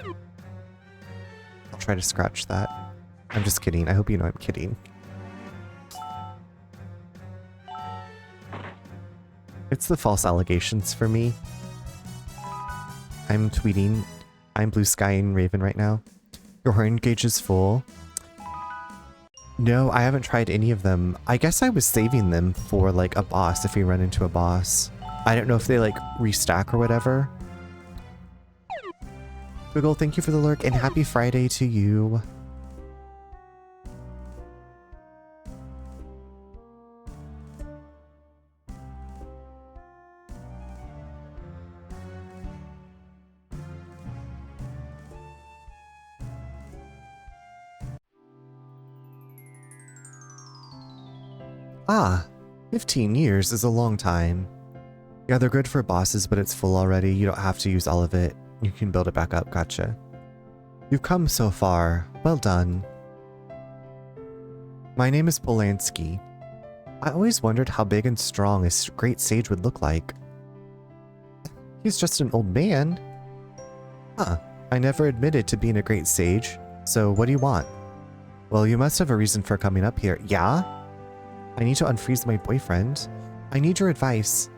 I'll try to scratch that. I'm just kidding. I hope you know I'm kidding. It's the false allegations for me. I'm tweeting. I'm blue skying Raven right now. Your horn gauge is full. No, I haven't tried any of them. I guess I was saving them for, like, a boss if we run into a boss. I don't know if they, like, restack or whatever. Wiggle, thank you for the lurk, and happy Friday to you. Ah, 15 years is a long time. Yeah, they're good for bosses, but it's full already. You don't have to use all of it. You can build it back up. Gotcha. You've come so far. Well done. My name is Polanski. I always wondered how big and strong a great sage would look like. He's just an old man. Huh. I never admitted to being a great sage. So what do you want? Well, you must have a reason for coming up here. Yeah? I need to unfreeze my boyfriend. I need your advice.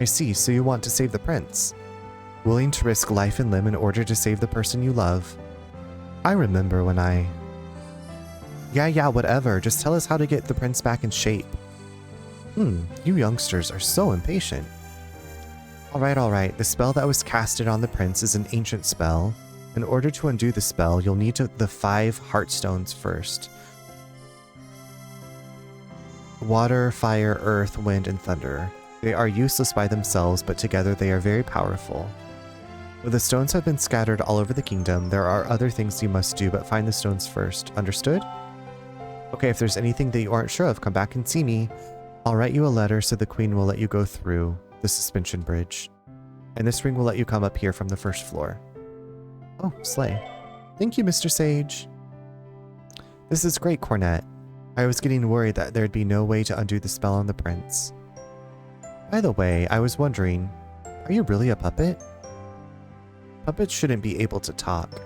I see, so you want to save the prince. Willing to risk life and limb in order to save the person you love. I remember when I... Yeah, whatever. Just tell us how to get the prince back in shape. You youngsters are so impatient. Alright. The spell that was casted on the prince is an ancient spell. In order to undo the spell, you'll need the 5 heartstones first. Water, fire, earth, wind, and thunder. They are useless by themselves, but together they are very powerful. When the stones have been scattered all over the kingdom, there are other things you must do, but find the stones first. Understood? Okay, if there's anything that you aren't sure of, come back and see me. I'll write you a letter so the queen will let you go through the suspension bridge. And this ring will let you come up here from the first floor. Oh, slay. Thank you, Mr. Sage. This is great, Cornet. I was getting worried that there'd be no way to undo the spell on the prince. By the way, I was wondering, are you really a puppet? Puppets shouldn't be able to talk.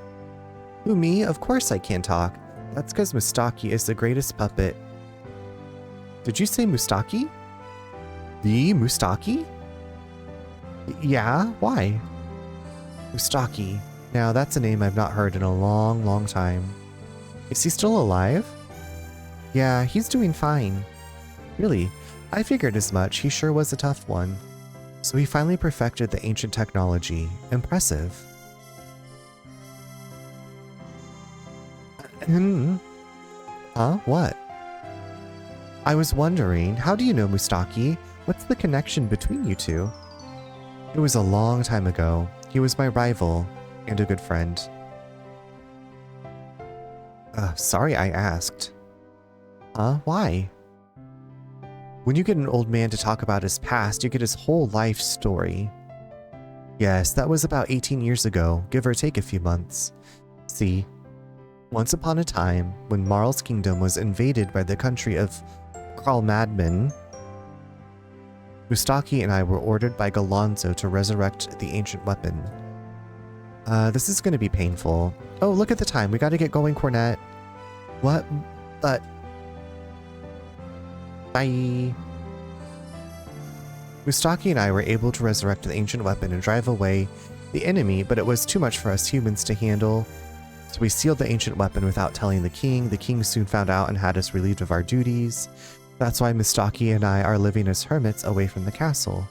Who, me? Of course I can talk. That's because Mustaki is the greatest puppet. Did you say Mustaki? The Mustaki? Yeah, why? Mustaki. Now that's a name I've not heard in a long time. Is he still alive? Yeah, he's doing fine. Really? I figured as much. He sure was a tough one. So he finally perfected the ancient technology. Impressive. Huh? What? I was wondering, how do you know Mustaki? What's the connection between you two? It was a long time ago. He was my rival and a good friend. Sorry I asked. Huh? Why? When you get an old man to talk about his past, you get his whole life story. Yes, that was about 18 years ago, give or take a few months. See, once upon a time, when Marl's kingdom was invaded by the country of Karl Madman, Mustaki and I were ordered by Galonzo to resurrect the ancient weapon. This is gonna be painful. Oh, look at the time. We gotta get going, Cornet. What? Bye. Mustaki and I were able to resurrect the ancient weapon and drive away the enemy, but it was too much for us humans to handle. So we sealed the ancient weapon without telling the king. The king soon found out and had us relieved of our duties. That's why Mustaki and I are living as hermits away from the castle.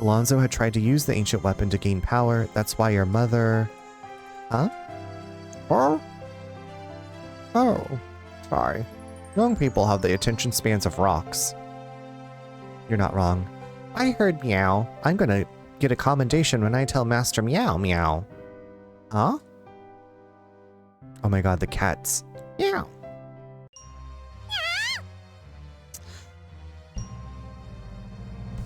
Alonzo had tried to use the ancient weapon to gain power. That's why your mother... Huh? Oh, sorry. Young people have the attention spans of rocks. You're not wrong. I heard meow. I'm gonna get a commendation when I tell Master Meow meow. Huh? Oh my god, the cats. Meow.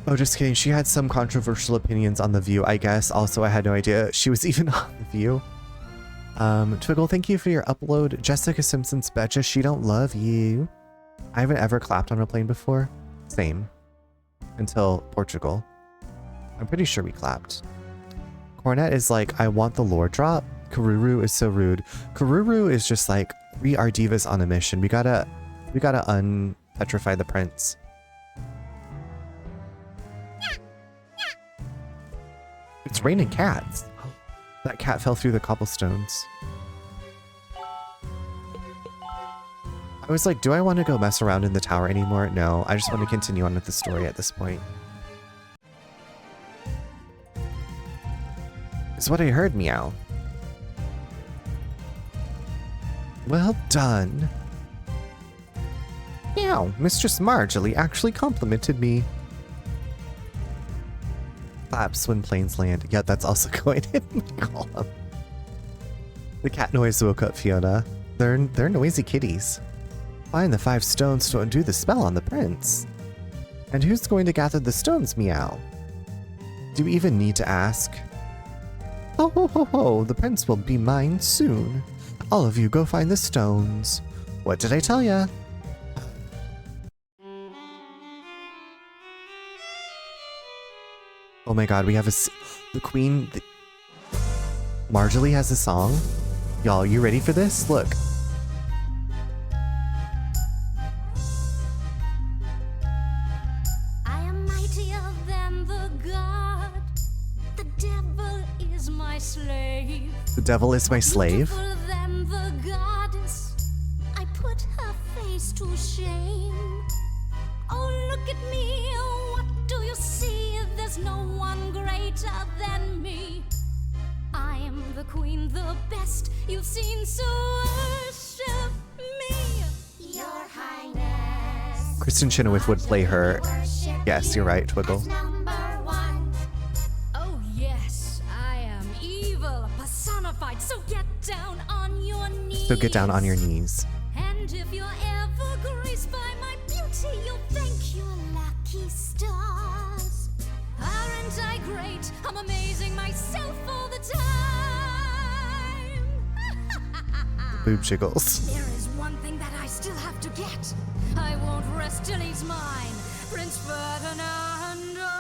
Oh, just kidding. She had some controversial opinions on The View, I guess. Also, I had no idea she was even on The View. Twiggle, thank you for your upload. Jessica Simpson's betcha she don't love you. I haven't ever clapped on a plane before. Same. Until Portugal. I'm pretty sure we clapped. Cornet is like, I want the lore drop. Karuru is so rude. Karuru is just like, we are divas on a mission. We gotta unpetrify the prince. It's raining cats. That cat fell through the cobblestones. I was like, do I want to go mess around in the tower anymore? No, I just want to continue on with the story at this point. Is what I heard, meow. Well done. Meow, Mistress Marjorie actually complimented me. Claps when planes land. Yeah, that's also going in the column. The cat noise woke up Fiona. They're noisy kitties. Find the 5 stones to undo the spell on the prince. And who's going to gather the stones, meow? Do you even need to ask? Ho ho ho ho, the prince will be mine soon. All of you go find the stones. What did I tell ya? Oh my god, we have the queen. Marjorie has a song. Y'all, you ready for this? Look. I am mightier than the god. The devil is my slave. The devil is my slave. Beautiful than the goddess. I put her face to shame. Oh, look at me. What do you see? There's no one greater than me. I am the queen, the best you've seen, so worship me. Your Highness. Kristen Chenoweth would play her. Yes, you're right, Twiggle. Oh yes, I am evil personified, so get down on your knees. So get down on your knees. And if you're ever graced by my beauty, you'll thank your lucky stars. Aren't I great? I'm amazing myself all the time. Boob jiggles. There is one thing that I still have to get. I won't rest till he's mine, Prince Ferdinando.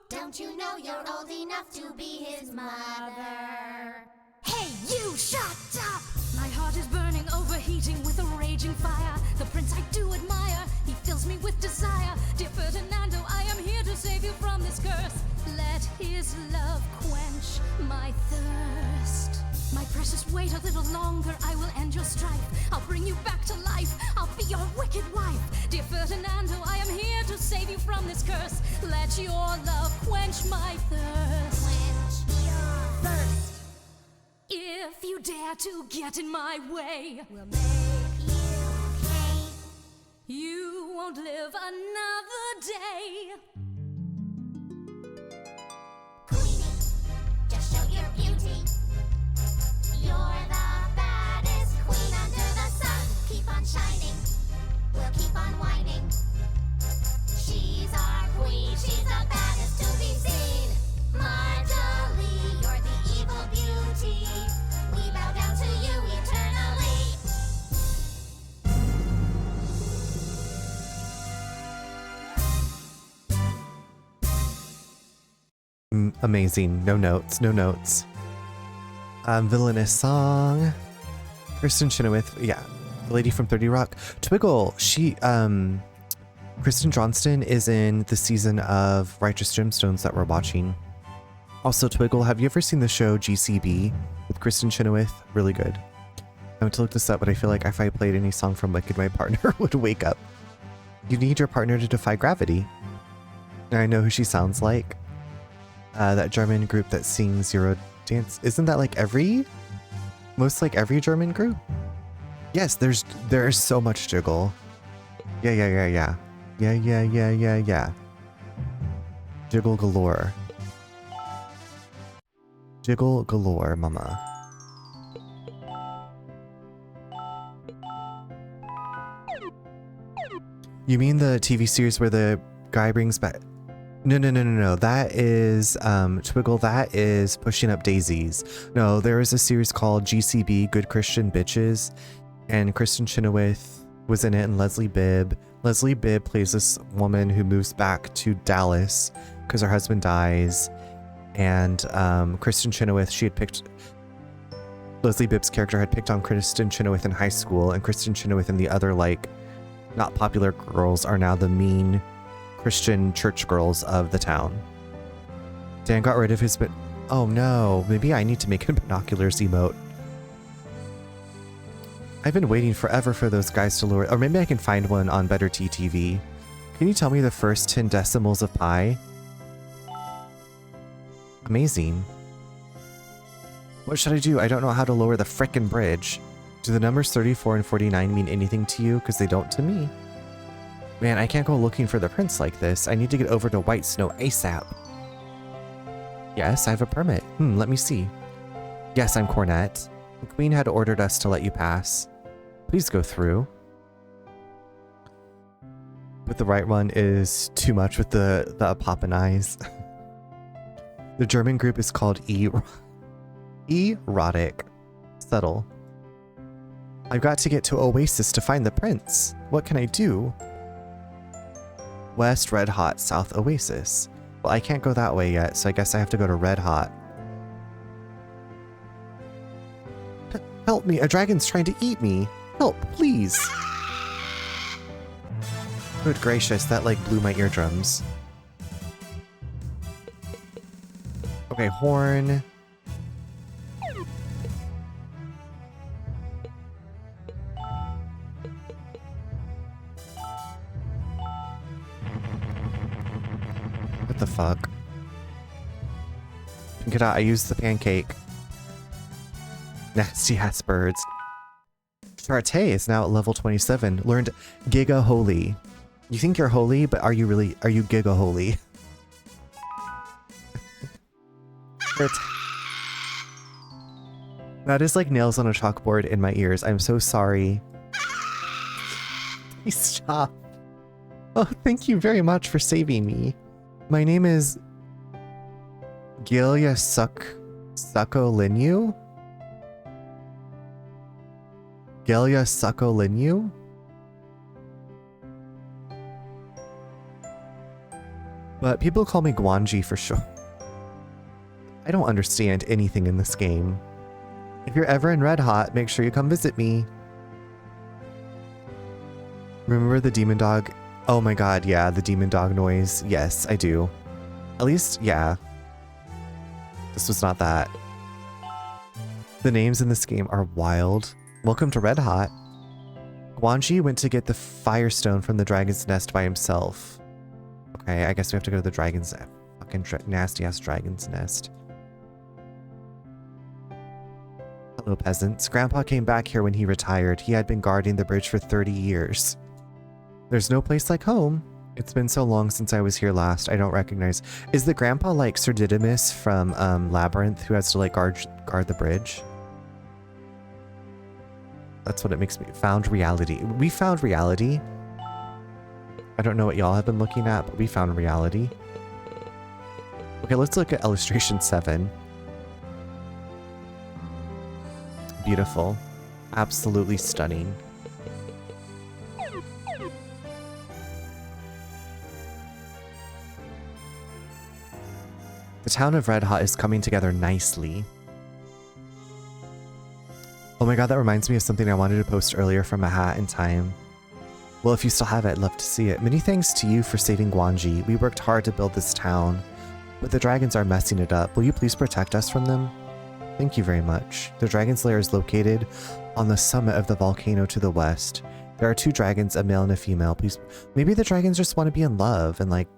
Don't you know you're old enough to be his mother? Hey, you shut up! My heart is burning, overheating with a raging fire. The prince I do admire, he fills me with desire. Dear Ferdinando, I am here to save you from this curse. Let his love quench my thirst. My precious, wait a little longer, I will end your strife. I'll bring you back to life, I'll be your wicked wife. Dear Ferdinando, I am here to save you from this curse. Let your love quench my thirst. Quench your thirst. If you dare to get in my way, we'll make you pay. You won't live another day. Queenie, just show your beauty. You're the baddest queen under the sun. Keep on shining, we'll keep on whining. She's our queen, she's the baddest to be seen. Marjorie, you're the evil beauty. We bow down to you eternally. Amazing. No notes. No notes. Villainous song. Kristen Chenoweth. Yeah. The lady from 30 Rock. Twiggle. She, Kristen Johnston is in the season of Righteous Gemstones that we're watching. Also, Twiggle, have you ever seen the show GCB with Kristen Chenoweth? Really good. I went to look this up, but I feel like if I played any song from Wicked, my partner would wake up. You need your partner to defy gravity. And I know who she sounds like. That German group that sings Euro Dance. Isn't that like most like every German group? Yes, there's so much jiggle. Yeah. Jiggle galore. Jiggle galore, mama. You mean the TV series where the guy brings back... No. That is, Twiggle, that is Pushing Up Daisies. No, there is a series called GCB, Good Christian Bitches, and Kristen Chenoweth was in it, and Leslie Bibb. Leslie Bibb plays this woman who moves back to Dallas because her husband dies, and Kristen Chenoweth, Leslie Bibb's character had picked on Kristen Chenoweth in high school, and Kristen Chenoweth and the other, like, not popular girls are now the mean Christian church girls of the town. Dan got rid of his oh no, maybe I need to make a binoculars emote. I've been waiting forever for those guys to lower, or maybe I can find one on Better TV. Can you tell me the first 10 decimals of pi? Amazing. What should I do? I don't know how to lower the frickin' bridge. Do the numbers 34 and 49 mean anything to you? Because they don't to me. Man, I can't go looking for the prince like this. I need to get over to White Snow ASAP. Yes, I have a permit. Let me see. Yes, I'm Cornet. The queen had ordered us to let you pass. Please go through. But the right one is too much with the poppin' eyes. The German group is called Erotic. Subtle. I've got to get to Oasis to find the prince. What can I do? West Red Hot, South Oasis. Well, I can't go that way yet, so I guess I have to go to Red Hot. Help me, a dragon's trying to eat me. Help, please. Good gracious, that like blew my eardrums. Okay, horn. What the fuck? Get out, I used the pancake. Nasty ass birds. Charté is now at level 27. Learned Giga Holy. You think you're holy, but are you Giga Holy? That is like nails on a chalkboard in my ears. I'm so sorry. Please stop. Oh, thank you very much for saving me. My name is Gilia Succolinyu? Gilia Succolinyu? But people call me Guanji for sure. I don't understand anything in this game. If you're ever in Red Hot, make sure you come visit me. Remember the demon dog? Oh my god, yeah, the demon dog noise. Yes, I do. At least, yeah. This was not that. The names in this game are wild. Welcome to Red Hot. Guanji went to get the firestone from the dragon's nest by himself. Okay, I guess we have to go to the dragon's fucking nasty ass dragon's nest. Hello, peasants. Grandpa came back here when he retired. He had been guarding the bridge for 30 years. There's no place like home. It's been so long since I was here last. I don't recognize. Is the grandpa like Sir Didymus from Labyrinth who has to like guard the bridge? That's what it makes me. Found reality. We found reality. I don't know what y'all have been looking at, but we found reality. Okay, let's look at illustration 7. Beautiful. Absolutely stunning. The town of Red Hot is coming together nicely. Oh my god, that reminds me of something I wanted to post earlier from A Hat in Time. Well, if you still have it, I'd love to see it. Many thanks to you for saving Guanji. We worked hard to build this town, but the dragons are messing it up. Will you please protect us from them? Thank you very much. The dragon's lair is located on the summit of the volcano to the west. There are 2 dragons, a male and a female. Please, maybe the dragons just want to be in love and like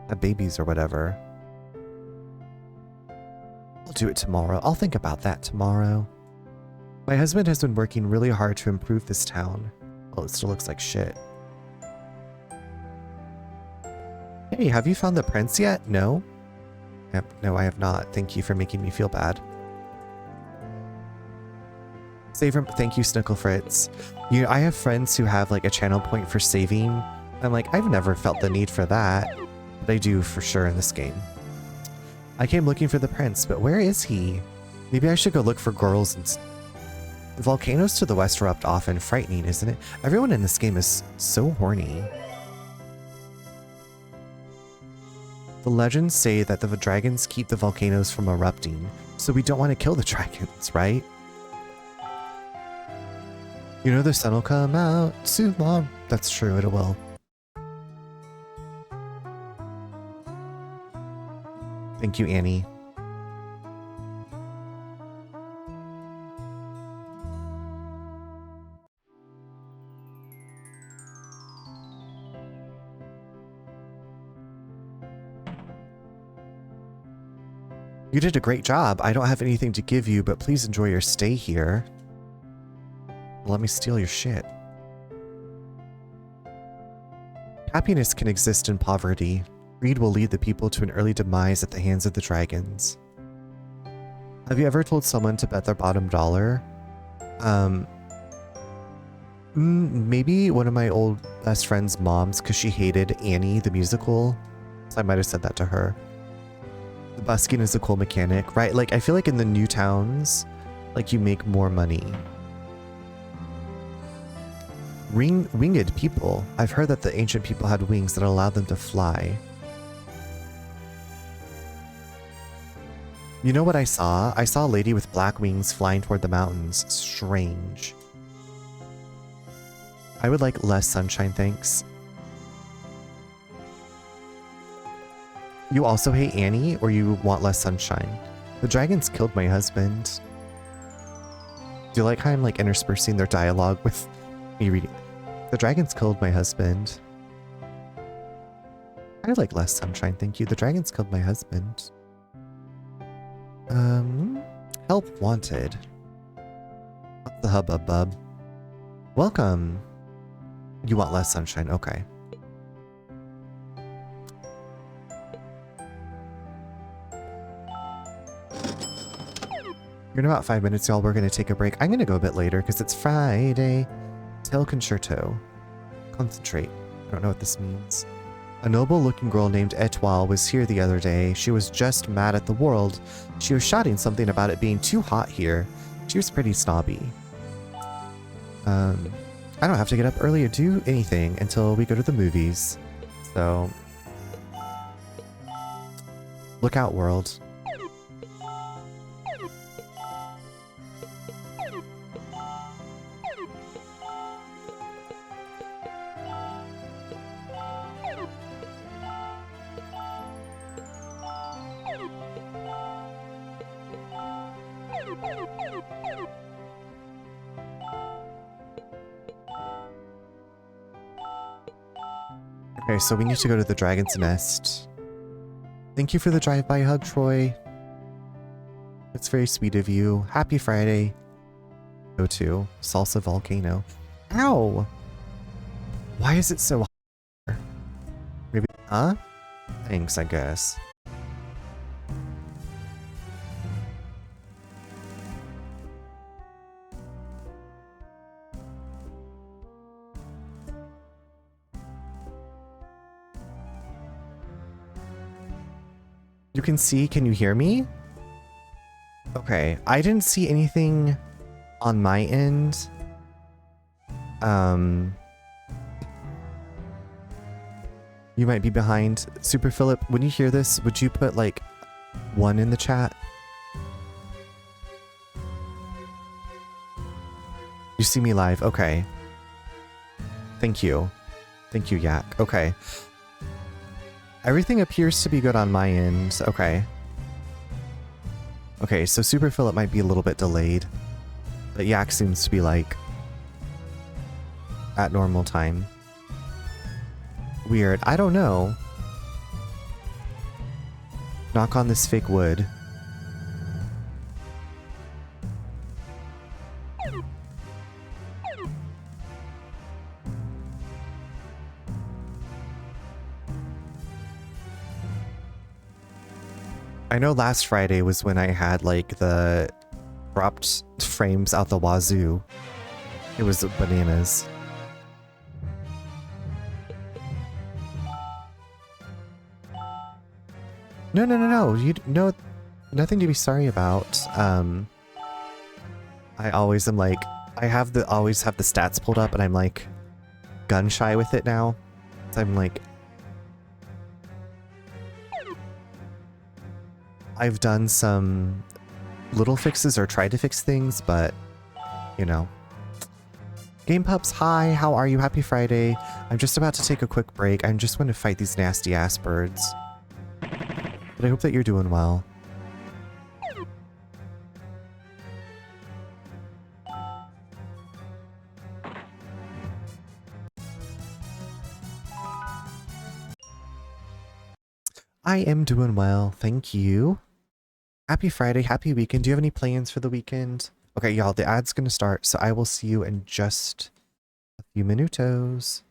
have babies or whatever. I'll do it tomorrow. I'll think about that tomorrow. My husband has been working really hard to improve this town. Well, it still looks like shit. Hey, have you found the prince yet? No? No, I have not. Thank you for making me feel bad. Thank you, Snickle Fritz. You know, I have friends who have like a channel point for saving. I'm like, I've never felt the need for that. But I do for sure in this game. I came looking for the prince, but where is he? Maybe I should go look for girls and... The volcanoes to the west erupt often. Frightening, isn't it? Everyone in this game is so horny. The legends say that the dragons keep the volcanoes from erupting, so we don't want to kill the dragons, right? You know the sun will come out too long. That's true, it will. Thank you, Annie. You did a great job. I don't have anything to give you, but please enjoy your stay here. Let me steal your shit. Happiness can exist in poverty. Greed will lead the people to an early demise at the hands of the dragons. Have you ever told someone to bet their bottom dollar? Maybe one of my old best friend's moms, because she hated Annie the musical. So I might have said that to her. The busking is a cool mechanic, right? Like, I feel like in the new towns, like, you make more money. Winged people. I've heard that the ancient people had wings that allowed them to fly. You know what I saw? I saw a lady with black wings flying toward the mountains. Strange. I would like less sunshine, thanks. You also hate Annie, or you want less sunshine? The dragons killed my husband. Do you like how I'm like interspersing their dialogue with me reading? The dragons killed my husband. I like less sunshine, thank you. The dragons killed my husband. Help wanted. What's the hubbub bub? Welcome. You want less sunshine, okay. You're in about 5 minutes, y'all. We're gonna take a break. I'm gonna go a bit later because it's Friday. Tail concerto. Concentrate. I don't know what this means. A noble-looking girl named Etoile was here the other day. She was just mad at the world. She was shouting something about it being too hot here. She was pretty snobby. I don't have to get up early or do anything until we go to the movies. So, look out, world. Okay, so we need to go to the Dragon's Nest. Thank you for the drive-by hug, Troy. It's very sweet of you. Happy Friday. Go to Salsa Volcano. Ow! Why is it so hard? Maybe, huh? Thanks, I guess. You can see, can you hear me? Okay, I didn't see anything on my end. You might be behind. Super Philip, when you hear this, would you put like 1 in the chat? You see me live, okay. Thank you. Thank you, Yak. Okay. Everything appears to be good on my end. Okay. Okay, so Super Philip might be a little bit delayed. But Yak seems to be like at normal time. Weird. I don't know. Knock on this fake wood. I know last Friday was when I had like the dropped frames out the wazoo. It was bananas. No. You no, nothing to be sorry about. I always am like, always have the stats pulled up, and I'm like gun shy with it now. So I'm like, I've done some little fixes or tried to fix things, but you know. Game Pups, hi, how are you? Happy Friday. I'm just about to take a quick break. I'm just going to fight these nasty ass birds. But I hope that you're doing well. I am doing well, thank you. Happy Friday, happy weekend. Do you have any plans for the weekend? Okay, y'all, the ad's gonna start, so I will see you in just a few minutos.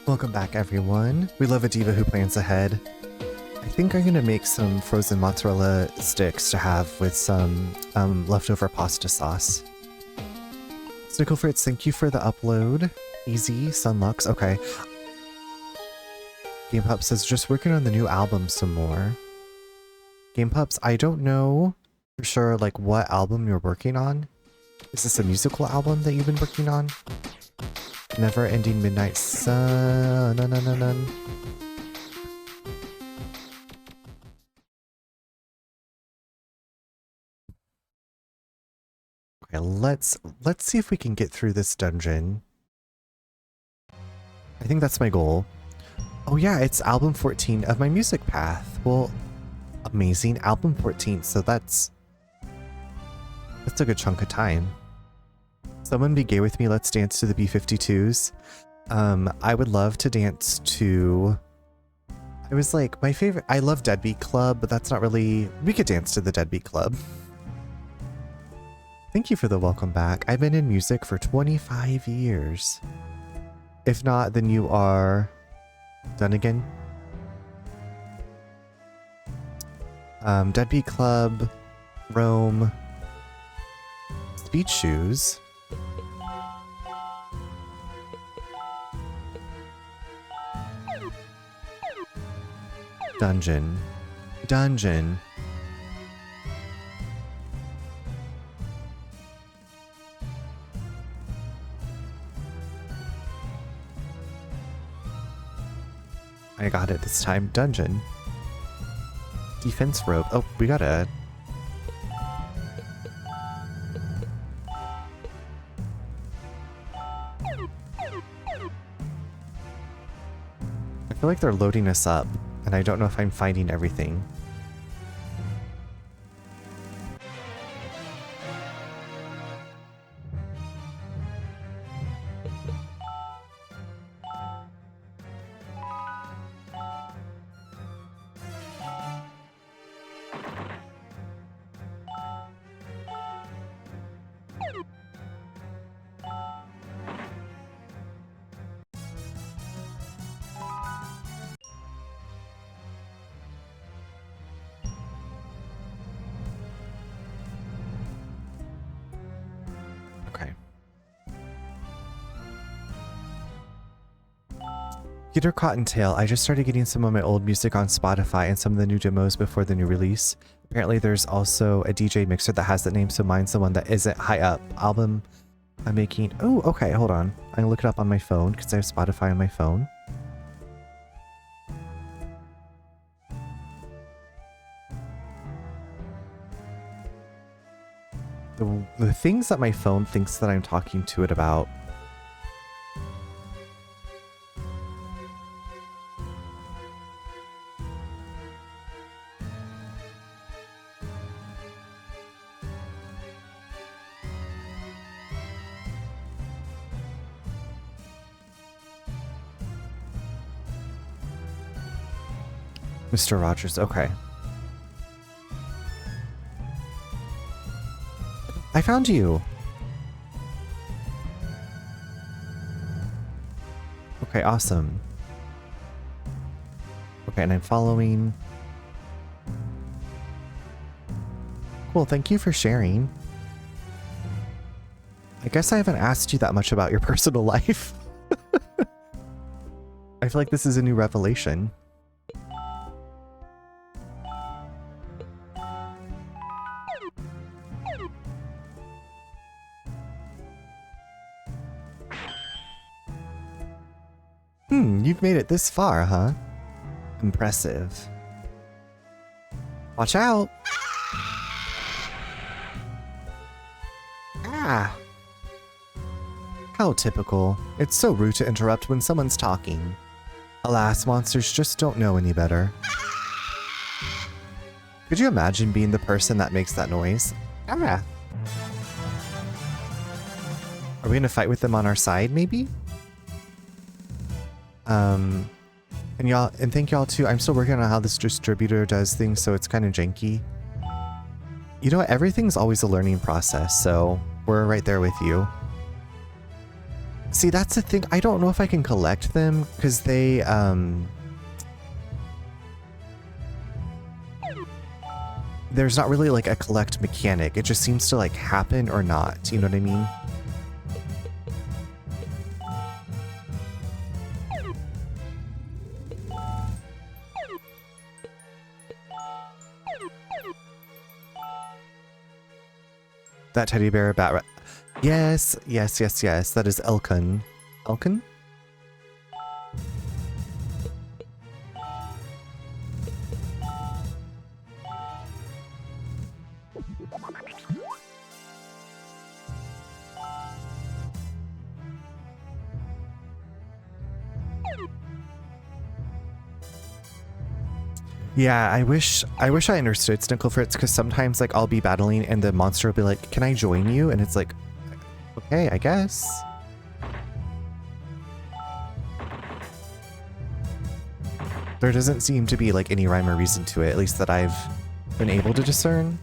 Welcome back, everyone. We love a diva who plans ahead. I think I'm gonna make some frozen mozzarella sticks to have with some leftover pasta sauce. Stickle Fritz, thank you for the upload. Easy, Sunlux, okay. Game Pup says, just working on the new album some more. Game Pups, I don't know for sure like what album you're working on. Is this a musical album that you've been working on? Never Ending Midnight Sun. Okay, let's see if we can get through this dungeon. I think that's my goal. Oh yeah, it's album 14 of my music path. Well, amazing. Album 14, so that's a good chunk of time. Someone be gay with me, let's dance to the B-52s. I would love to dance to... I was like, my favorite... I love Deadbeat Club, but that's not really... We could dance to the Deadbeat Club. Thank you for the welcome back. I've been in music for 25 years. If not, then you are... done again? Deadbeat Club, Rome, Speed Shoes. Dungeon. I got it this time. Dungeon. Defense rope. Oh, we got it. I feel like they're loading us up, and I don't know if I'm finding everything. Peter Cottontail, I just started getting some of my old music on Spotify and some of the new demos before the new release. Apparently there's also a DJ mixer that has that name, so mine's the one that isn't high up. Album I'm making... Oh, okay, hold on. I'm gonna look it up on my phone because I have Spotify on my phone. The things that my phone thinks that I'm talking to it about... Mr. Rogers, okay. I found you! Okay, awesome. Okay, and I'm following. Cool, thank you for sharing. I guess I haven't asked you that much about your personal life. I feel like this is a new revelation. You've made it this far, huh? Impressive. Watch out! Ah! How typical. It's so rude to interrupt when someone's talking. Alas, monsters just don't know any better. Could you imagine being the person that makes that noise? Ah! Are we gonna fight with them on our side, maybe? And thank y'all too. I'm still working on how this distributor does things, so it's kind of janky. You know what? Everything's always a learning process, so we're right there with you. See, that's the thing. I don't know if I can collect them because they, there's not really like a collect mechanic. It just seems to like happen or not. You know what I mean? That teddy bear bat rat. Yes, yes, yes, yes. That is Elkin. Elkin? Yeah, I wish I understood Snicklefritz, because sometimes like I'll be battling and the monster will be like, "Can I join you?" And it's like, okay, I guess. There doesn't seem to be like any rhyme or reason to it, at least that I've been able to discern.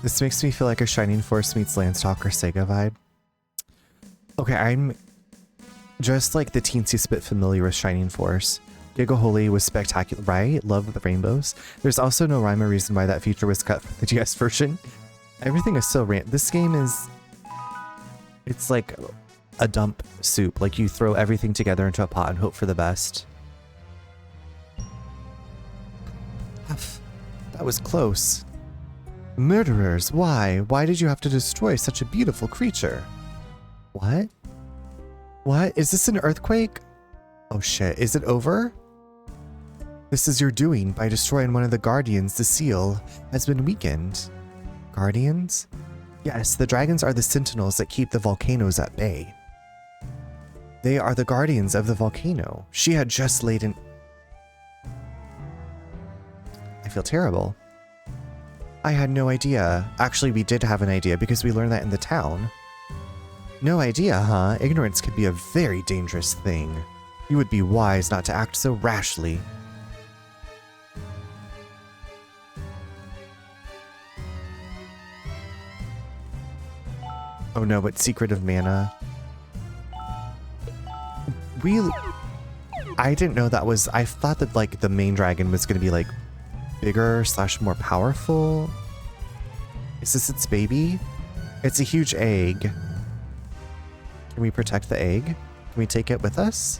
This makes me feel like a Shining Force meets Landstalker Sega vibe. Okay, I'm just like the teensy bit familiar with Shining Force. Giga Holy was spectacular, right? Love the rainbows. There's also no rhyme or reason why that feature was cut from the DS version. Everything is so random. This game is... It's like a dump soup. Like you throw everything together into a pot and hope for the best. That was close. Murderers, why? Why did you have to destroy such a beautiful creature? What? What? Is this an earthquake? Oh shit, is it over? This is your doing. By destroying one of the guardians, the seal has been weakened. Guardians? Yes, the dragons are the sentinels that keep the volcanoes at bay. They are the guardians of the volcano. She had just laid in... I feel terrible. I had no idea. Actually, we did have an idea because we learned that in the town. No idea, huh? Ignorance could be a very dangerous thing. You would be wise not to act so rashly. Oh no, but Secret of Mana. I didn't know that was... I thought that like the main dragon was going to be like bigger / more powerful. Is this its baby? It's a huge egg. Can we protect the egg? Can we take it with us?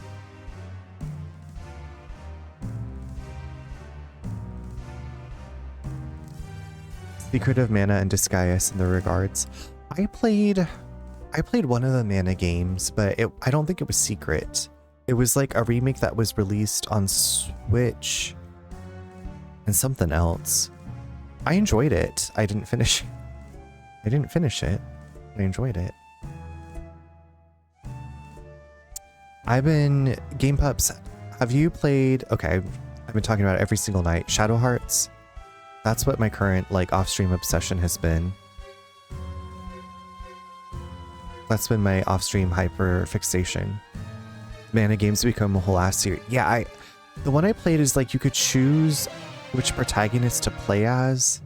Secret of Mana and Disgaea in the regards. I played one of the Mana games, but I don't think it was Secret. It was like a remake that was released on Switch and something else. I enjoyed it. I didn't finish it. I enjoyed it. Game Pups, have you played... Okay, I've been talking about it every single night. Shadow Hearts? That's what my current like off-stream obsession has been. That's been my off-stream hyper fixation. Mana games become a whole ass series. Yeah, the one I played is like you could choose which protagonist to play as.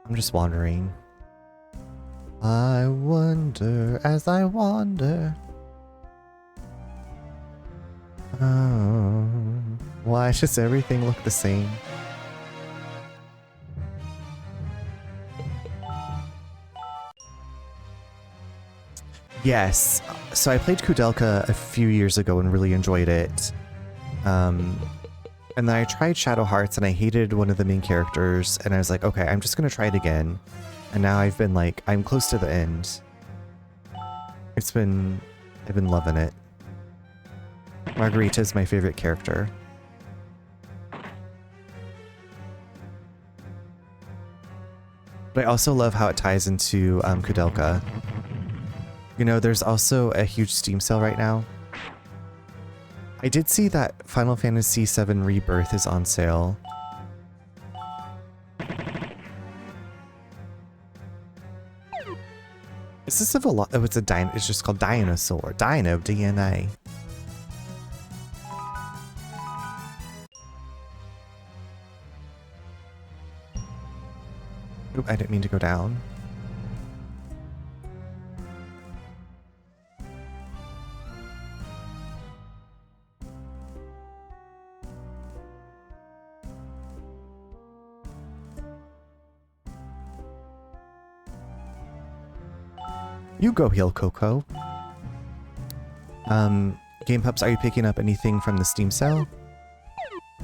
I'm just wandering. I wonder as I wander. Oh, why does everything look the same? Yes. So I played Kudelka a few years ago and really enjoyed it. And then I tried Shadow Hearts and I hated one of the main characters, and I was like, okay, I'm just gonna try it again. And now I've been like, I'm close to the end. I've been loving it. Margarita is my favorite character. But I also love how it ties into Kudelka. You know, there's also a huge Steam sale right now. I did see that Final Fantasy VII Rebirth is on sale. Is this of a lot? Oh, it's just called Dinosaur. Dino, DNA. Oop, I didn't mean to go down. You go heal Coco. Game Pups, are you picking up anything from the Steam sale?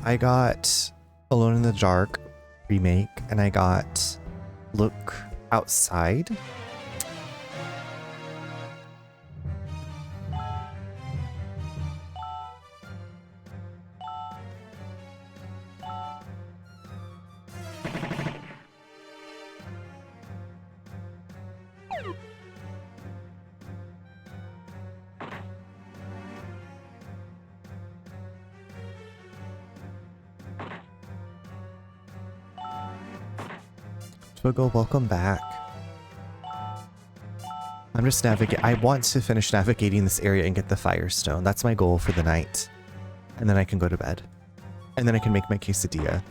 I got Alone in the Dark remake, and I got Look Outside. Twiggle, welcome back. I'm just I want to finish navigating this area and get the Firestone. That's my goal for the night. And then I can go to bed. And then I can make my quesadilla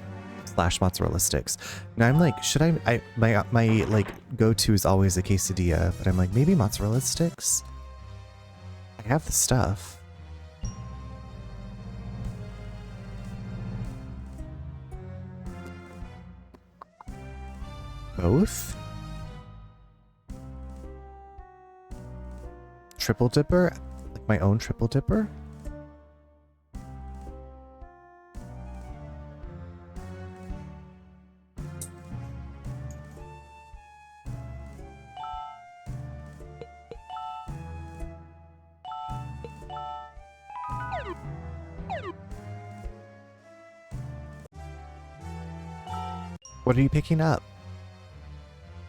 / mozzarella sticks. Now I'm like, should my like go-to is always a quesadilla, but I'm like, maybe mozzarella sticks? I have the stuff. Both? Triple dipper? Like my own triple dipper? What are you picking up?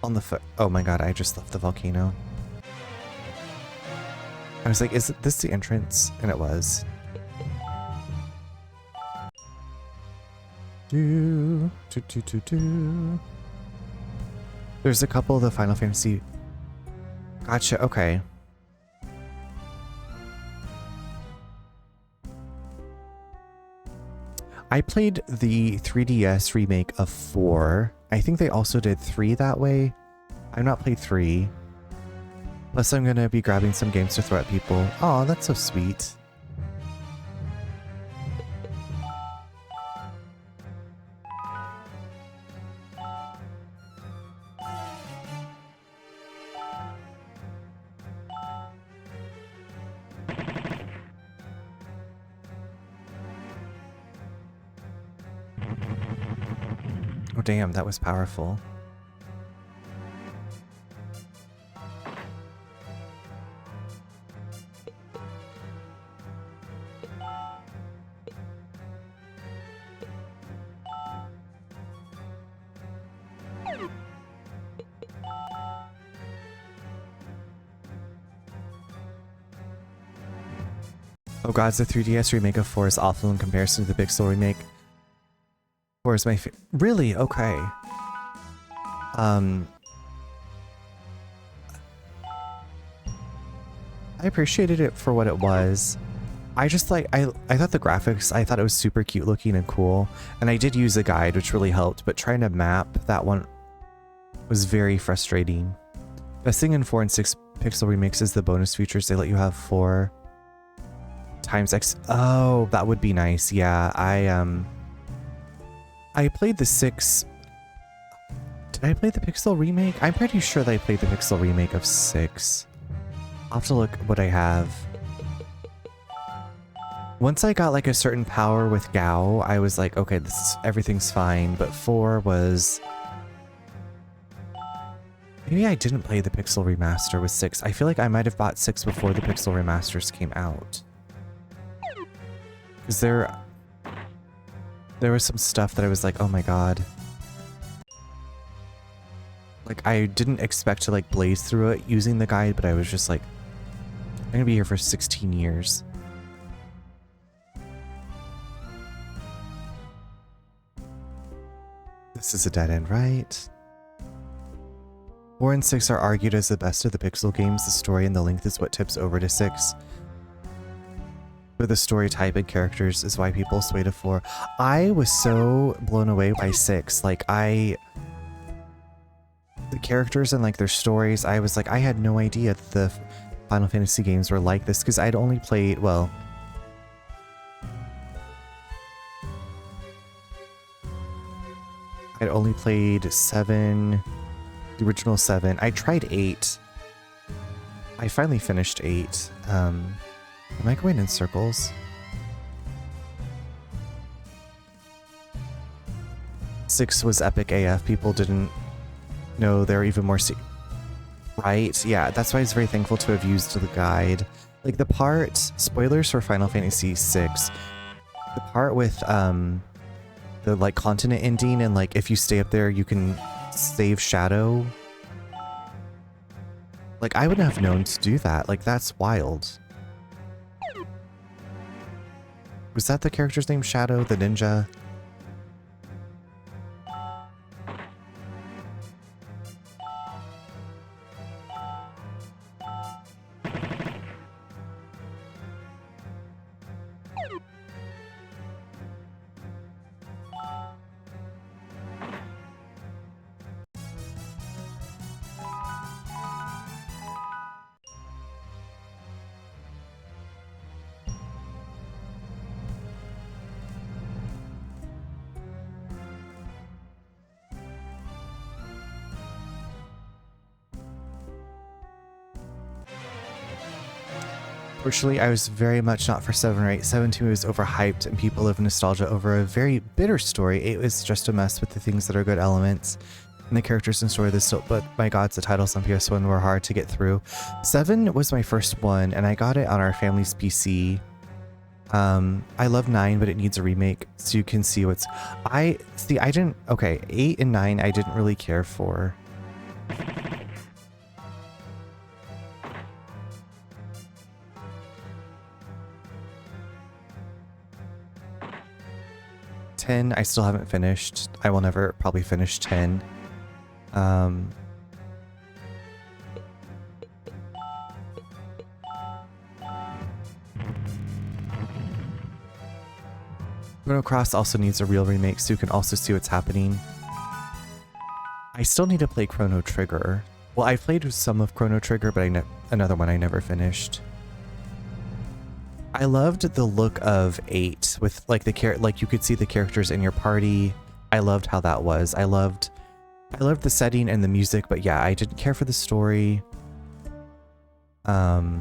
On the oh my god, I just left the volcano. I was like, is this the entrance? And it was. There's a couple of the Final Fantasy. Gotcha, okay. I played the 3DS remake of 4. I think they also did 3 that way. I've not played 3. Plus I'm gonna be grabbing some games to throw at people. Aw, that's so sweet. Oh damn, that was powerful. Oh god, the 3DS remake of 4 is awful in comparison to the Pixel remake. 4 is my really? Okay. I appreciated it for what it was. I just like, I thought the graphics, I thought it was super cute looking and cool. And I did use a guide, which really helped, but trying to map that one was very frustrating. Best thing in 4 and 6 Pixel remakes is the bonus features. They let you have 4 times X. Oh, that would be nice. Yeah, I played the 6. Did I play the Pixel remake? I'm pretty sure that I played the Pixel remake of 6. I'll have to look what I have. Once I got like a certain power with Gao, I was like, okay, everything's fine. But 4 was... Maybe I didn't play the Pixel Remaster with 6. I feel like I might have bought 6 before the Pixel Remasters came out. Because there was some stuff that I was like, oh my god. Like, I didn't expect to like blaze through it using the guide, but I was just like, I'm gonna be here for 16 years. This is a dead end, right? 4 and 6 are argued as the best of the Pixel games. The story and the length is what tips over to 6. But the story type and characters is why people sway to 4. I was so blown away by 6. Like, the characters and like their stories, I was like, I had no idea that the Final Fantasy games were like this, because I'd only played, well... I'd only played 7... The original 7. I tried 8. I finally finished 8. Am I going in circles? 6 was epic AF. People didn't know there were even more right? Yeah, that's why I was very thankful to have used the guide. Like the part, spoilers for Final Fantasy VI, the part with the like continent ending and like if you stay up there you can save Shadow. Like, I wouldn't have known to do that. Like, that's wild. Was that the character's name? Shadow, the ninja? Unfortunately, I was very much not for 7 or 8. 7 to me was overhyped and people live in nostalgia over a very bitter story. 8 was just a mess with the things that are good elements and the characters and story. But my god, the titles on PS1 were hard to get through. 7 was my first one and I got it on our family's PC. I love 9, but it needs a remake so you can see what's... okay, 8 and 9 I didn't really care for. I still haven't finished. I will never probably finish 10. Chrono Cross also needs a real remake so you can also see what's happening. I still need to play Chrono Trigger. Well, I played some of Chrono Trigger, but another one I never finished. I loved the look of 8 with like like you could see the characters in your party. I loved how that was. I loved the setting and the music, but yeah, I didn't care for the story. I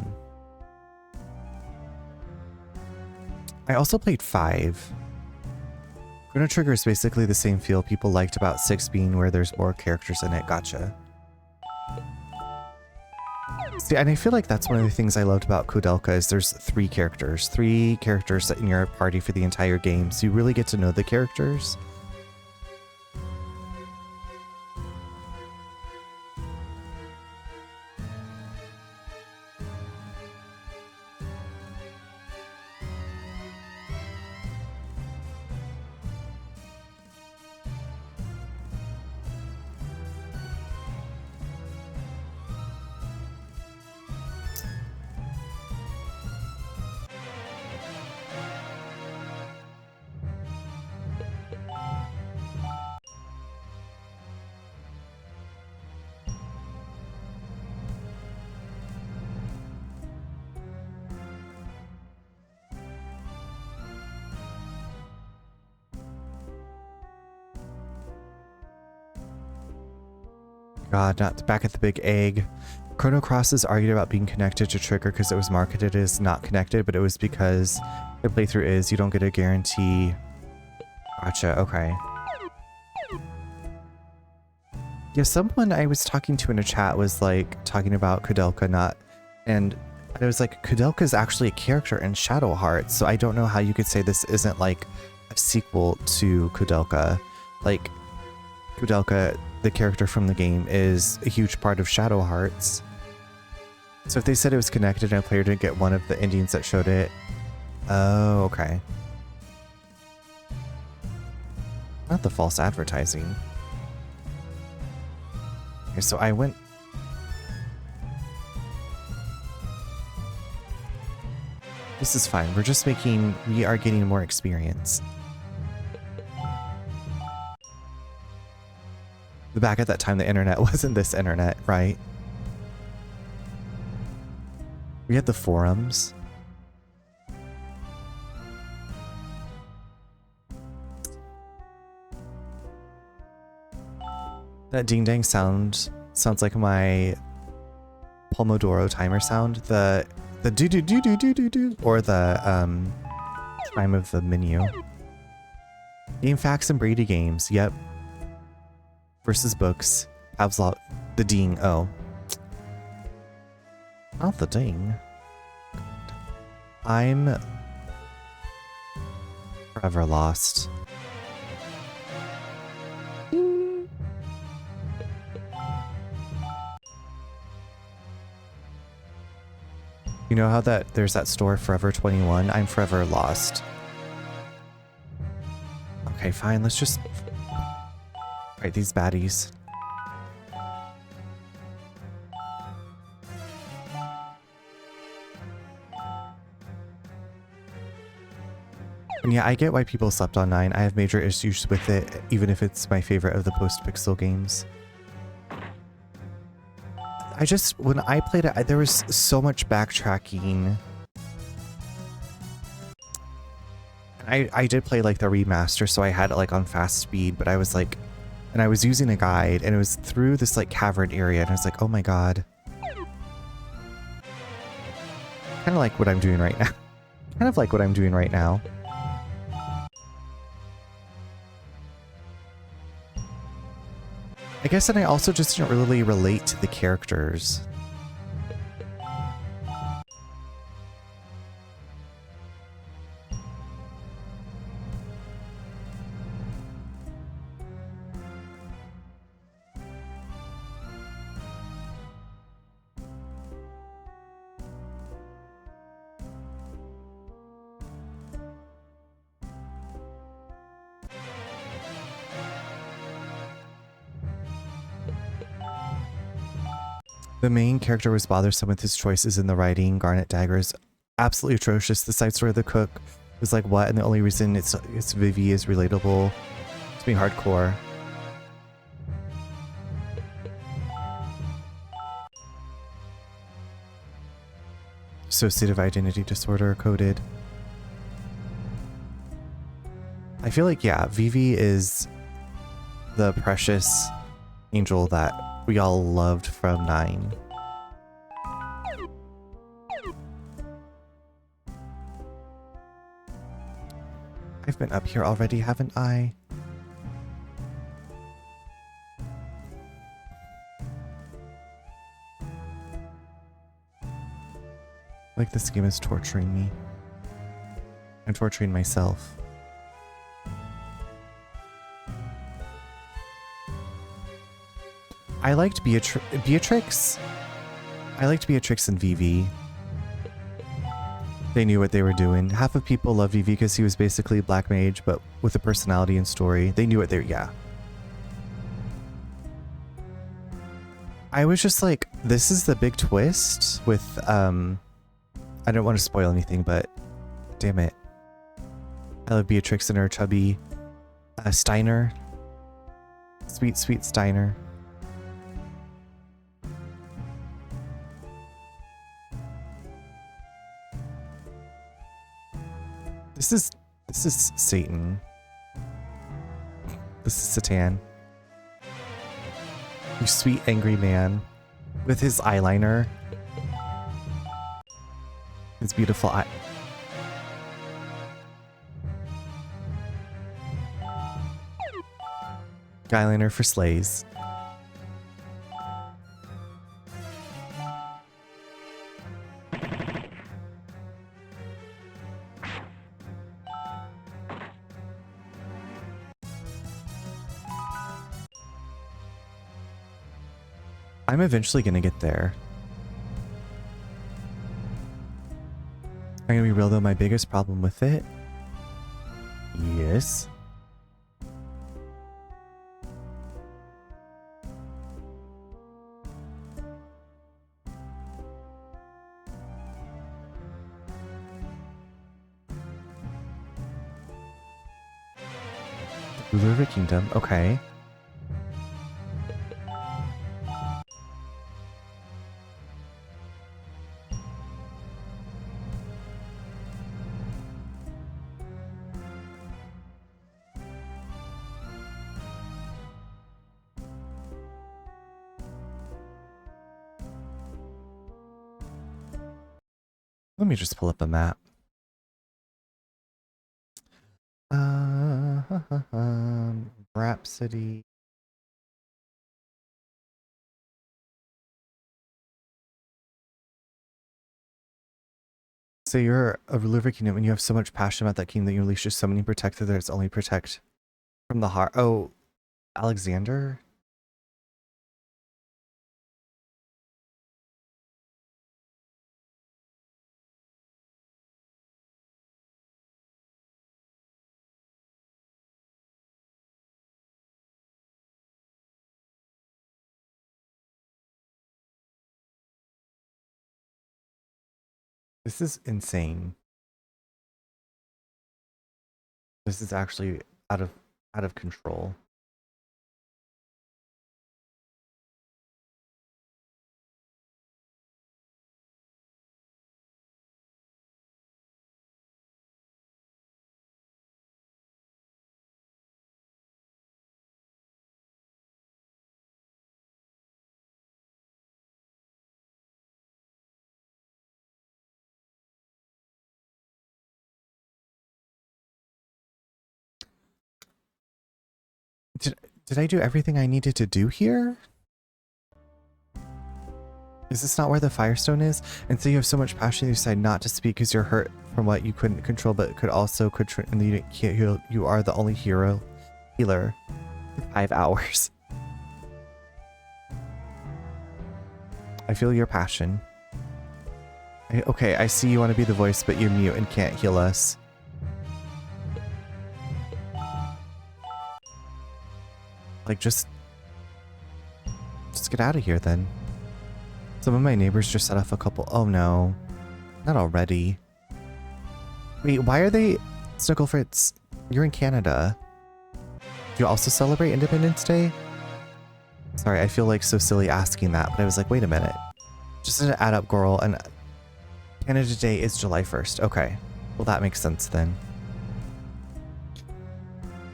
also played 5. Chrono Trigger is basically the same feel people liked about 6 being where there's more characters in it. Gotcha. See, and I feel like that's one of the things I loved about Koudelka is there's 3 characters in your party for the entire game, so you really get to know the characters. God, not back at the big egg. Chrono Crosses argued about being connected to Trigger because it was marketed as not connected, but it was because the playthrough is you don't get a guarantee. Gotcha, okay. Yeah, someone I was talking to in a chat was like talking about Kudelka not, and I was like, Kudelka is actually a character in Shadow Hearts, so I don't know how you could say this isn't like a sequel to Kudelka. Like, Kudelka, the character from the game, is a huge part of Shadow Hearts. So if they said it was connected and a player didn't get one of the endings that showed it, oh, okay. Not the false advertising. Okay, so I went... This is fine. We're just making... We are getting more experience. Back at that time, the internet wasn't this internet, right? We had the forums. That ding dang sound sounds like my Pomodoro timer sound. The do do do do do do do, or the time of the menu. Game facts and Brady games. Yep. Versus books. Absolute. The ding. Oh. Not the ding. I'm forever lost. You know how there's that store Forever 21? I'm forever lost. Okay, fine. Let's just fight these baddies. And yeah, I get why people slept on 9. I have major issues with it, even if it's my favorite of the post-pixel games. When I played it, there was so much backtracking. I did play like the remaster, so I had it like on fast speed, but I was like, and I was using a guide, and it was through this like cavern area, and I was like, oh my god. Kind of like what I'm doing right now. Kind of like what I'm doing right now. I guess, and I also just didn't really relate to the characters. The main character was bothersome with his choices in the writing. Garnet Daggers, absolutely atrocious. The side story of the cook was like, what? And the only reason it's Vivi is relatable. It's being hardcore. Dissociative identity disorder coded. I feel like, yeah, Vivi is the precious angel that we all loved from 9. I've been up here already, haven't I? Like this game is torturing me. I'm torturing myself. I liked Beatrix. I liked Beatrix and Vivi. They knew what they were doing. Half of people love Vivi because he was basically Black Mage, but with a personality and story. They knew what they were, yeah. I was just like, this is the big twist with, I don't want to spoil anything, but damn it. I love Beatrix and her chubby Steiner. Sweet, sweet Steiner. This is Satan. This is Satan. You sweet angry man. With his eyeliner. His beautiful eye. Eyeliner for slays. I'm eventually gonna get there. I'm gonna be real though, my biggest problem with it. Yes. Ruler of a kingdom, okay. Let me just pull up a map. Rhapsody. So you're a ruler of a kingdom and you have so much passion about that kingdom that you unleash just so many protector that it's only protect from the heart. Oh, Alexander? This is insane. This is actually out of control. Did I do everything I needed to do here? Is this not where the Firestone is? And so you have so much passion you decide not to speak because you're hurt from what you couldn't control but could also control, and you can't heal. You are the only healer for 5 hours. I feel your passion. Okay, I see you want to be the voice, but you're mute and can't heal us. Like, just get out of here then. Some of my neighbors just set off a couple. Oh no, not already. Wait, why are they? Snuckle Fritz, you're in Canada. Do you also celebrate Independence Day? Sorry, I feel like so silly asking that, but I was like, wait a minute. Just to add up, girl, and Canada Day is July 1st. Okay, well that makes sense then.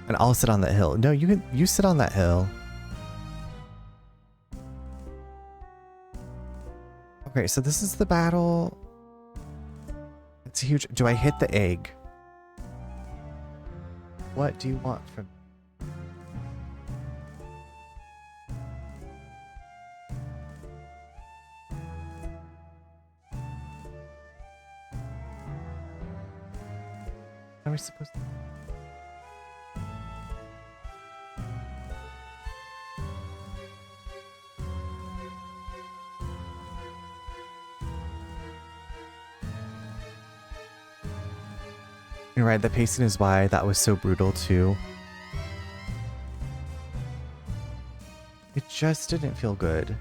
And I'll sit on that hill. No, you sit on that hill. Okay, so this is the battle. It's huge. Do I hit the egg? What do you want from me? How are we supposed to? You're right, the pacing is why that was so brutal too. It just didn't feel good.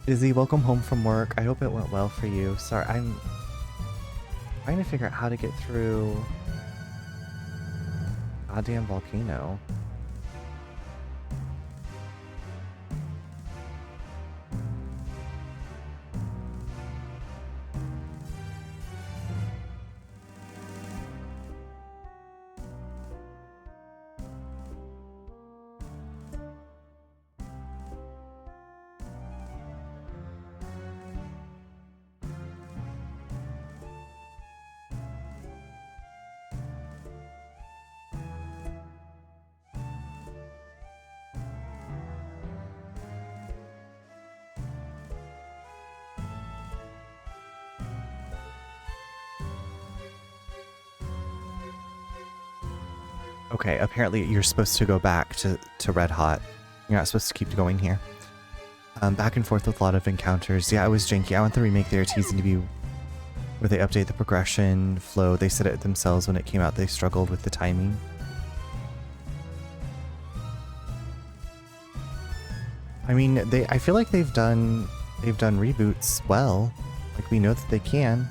Izzy, welcome home from work. I hope it went well for you. Sorry, I'm trying to figure out how to get through goddamn volcano. Okay, apparently you're supposed to go back to Red Hot. You're not supposed to keep going here. Back and forth with a lot of encounters. Yeah, it was janky. I want the remake they are teasing to be where they update the progression flow. They said it themselves when it came out. They struggled with the timing. I mean, I feel like they've done reboots well. Like, we know that they can.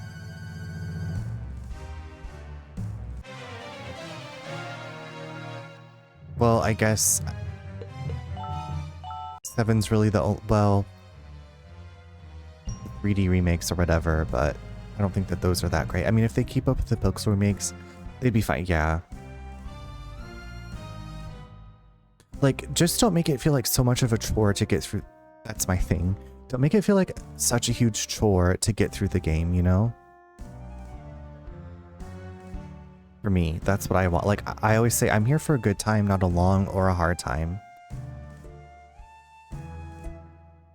Well, I guess 7's really the well, 3D remakes or whatever, but I don't think that those are that great. I mean, if they keep up with the Pixel remakes, they'd be fine. Yeah. Like, just don't make it feel like so much of a chore to get through. That's my thing. Don't make it feel like such a huge chore to get through the game, you know? For me, that's what I want. Like, I always say, I'm here for a good time, not a long or a hard time.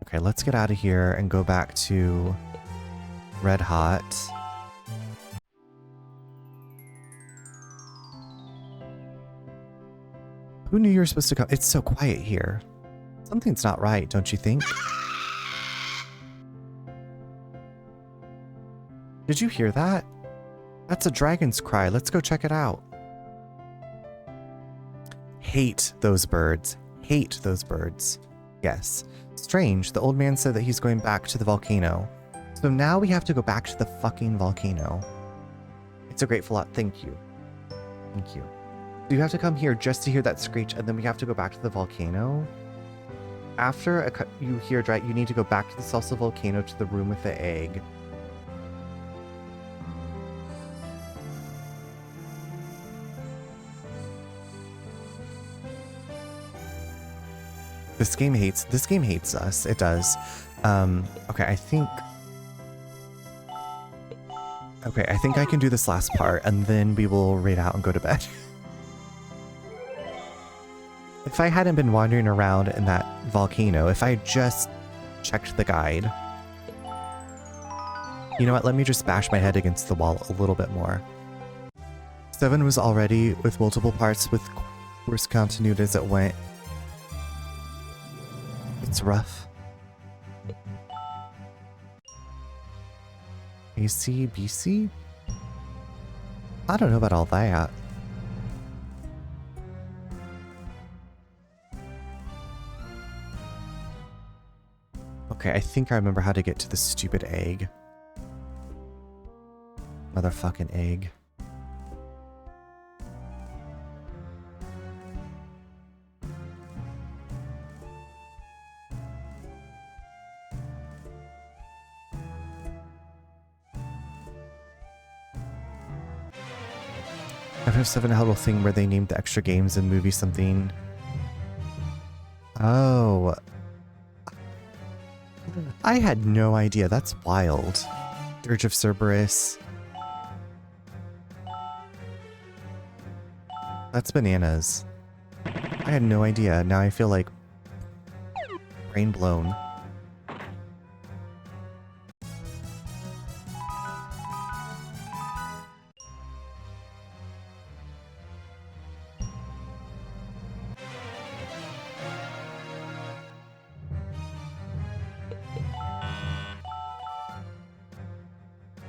Okay, let's get out of here and go back to Red Hot. Who knew you were supposed to come? It's so quiet here. Something's not right, don't you think? Did you hear that? That's a dragon's cry. Let's go check it out. Hate those birds. Hate those birds. Yes. Strange. The old man said that he's going back to the volcano. So now we have to go back to the fucking volcano. It's a grateful lot. Thank you. Thank you. So you have to come here just to hear that screech, and then we have to go back to the volcano. After you hear a you need to go back to the salsa volcano to the room with the egg. This game hates us. It does. Okay, I think I can do this last part and then we will raid out and go to bed. If I hadn't been wandering around in that volcano, if I had just checked the guide. You know what? Let me just bash my head against the wall a little bit more. 7 was already with multiple parts with worse continuity as it went. It's rough. AC, BC? I don't know about all that. Okay, I think I remember how to get to the stupid egg. Motherfucking egg. FF7 had a thing where they named the extra games and movies something. Oh. I had no idea. That's wild. Dirge of Cerberus. That's bananas. I had no idea. Now I feel like brain blown.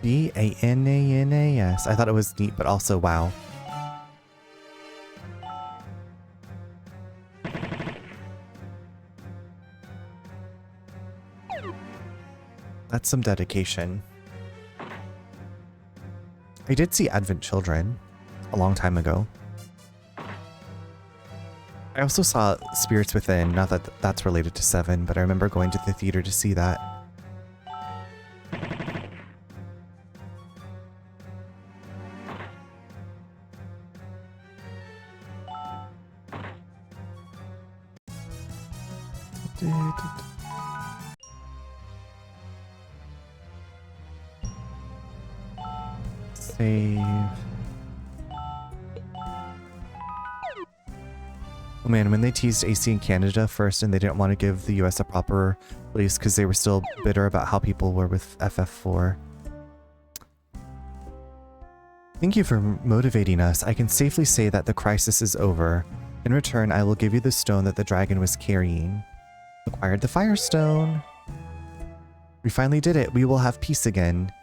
B-A-N-A-N-A-S. I thought it was neat, but also wow. That's some dedication. I did see Advent Children a long time ago. I also saw Spirits Within, not that that's related to 7, but I remember going to the theater to see that. Save. Oh man, when they teased AC in Canada first and they didn't want to give the US a proper release because they were still bitter about how people were with FF4. Thank you for motivating us. I can safely say that the crisis is over. In return, I will give you the stone that the dragon was carrying. Acquired the Firestone. We finally did it. We will have peace again.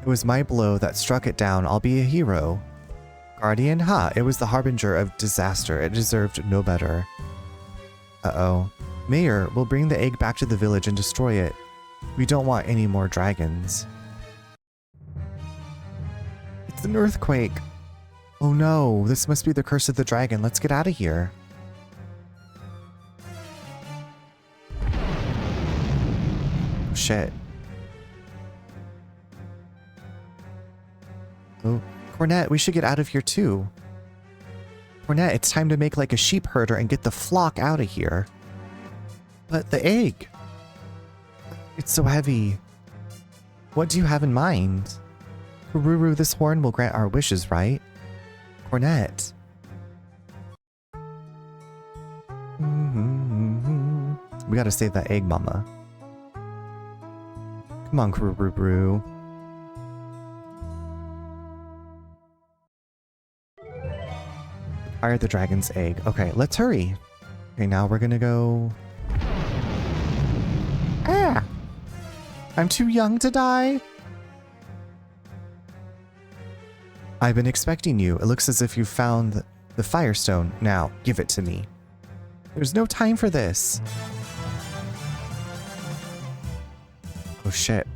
It was my blow that struck it down. I'll be a hero. Guardian? Ha! It was the harbinger of disaster. It deserved no better. Uh-oh. Mayor, we'll bring the egg back to the village and destroy it. We don't want any more dragons. It's an earthquake. Oh no, this must be the curse of the dragon. Let's get out of here. Oh, shit. Oh, Cornet, we should get out of here too. Cornet, it's time to make like a sheep herder and get the flock out of here. But the egg. It's so heavy. What do you have in mind? Kururu, this horn will grant our wishes, right? Cornet. We gotta save that egg, mama. Come on, Kururu. Fire the dragon's egg. Okay, let's hurry. Okay, now we're gonna go... Ah! I'm too young to die? I've been expecting you. It looks as if you found the Firestone. Now, give it to me. There's no time for this. Oh shit.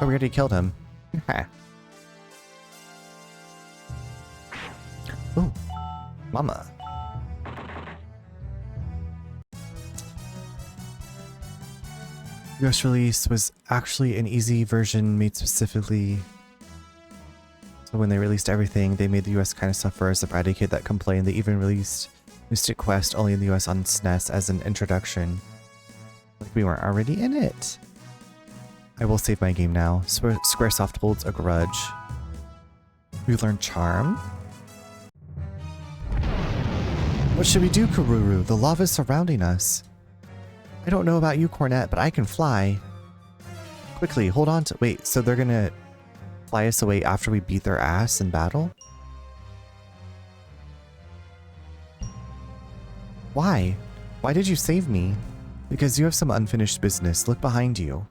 Oh, we already killed him. Oh, mama. US release was actually an easy version made specifically. So when they released everything, they made the US kind of suffer as a eradicate that complained. They even released Mystic Quest only in the US on SNES as an introduction. Like we weren't already in it. I will save my game now. Squaresoft holds a grudge. We learned Charm. What should we do, Kururu? The lava's surrounding us. I don't know about you, Cornet, but I can fly. Quickly, hold on to... Wait, so they're gonna fly us away after we beat their ass in battle? Why? Why did you save me? Because you have some unfinished business. Look behind you.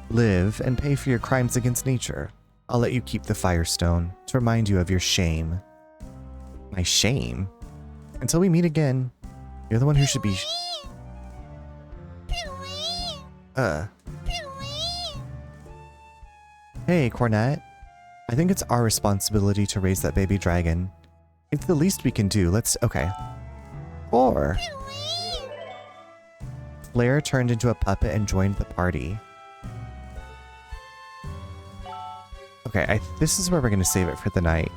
Live and pay for your crimes against nature. I'll let you keep the Firestone to remind you of your shame. My shame? Until we meet again, you're the one who should be... Hey, Cornet. I think it's our responsibility to raise that baby dragon. It's the least we can do. Let's... Okay. Or... Blair turned into a puppet and joined the party. Okay, this is where we're gonna save it for the night.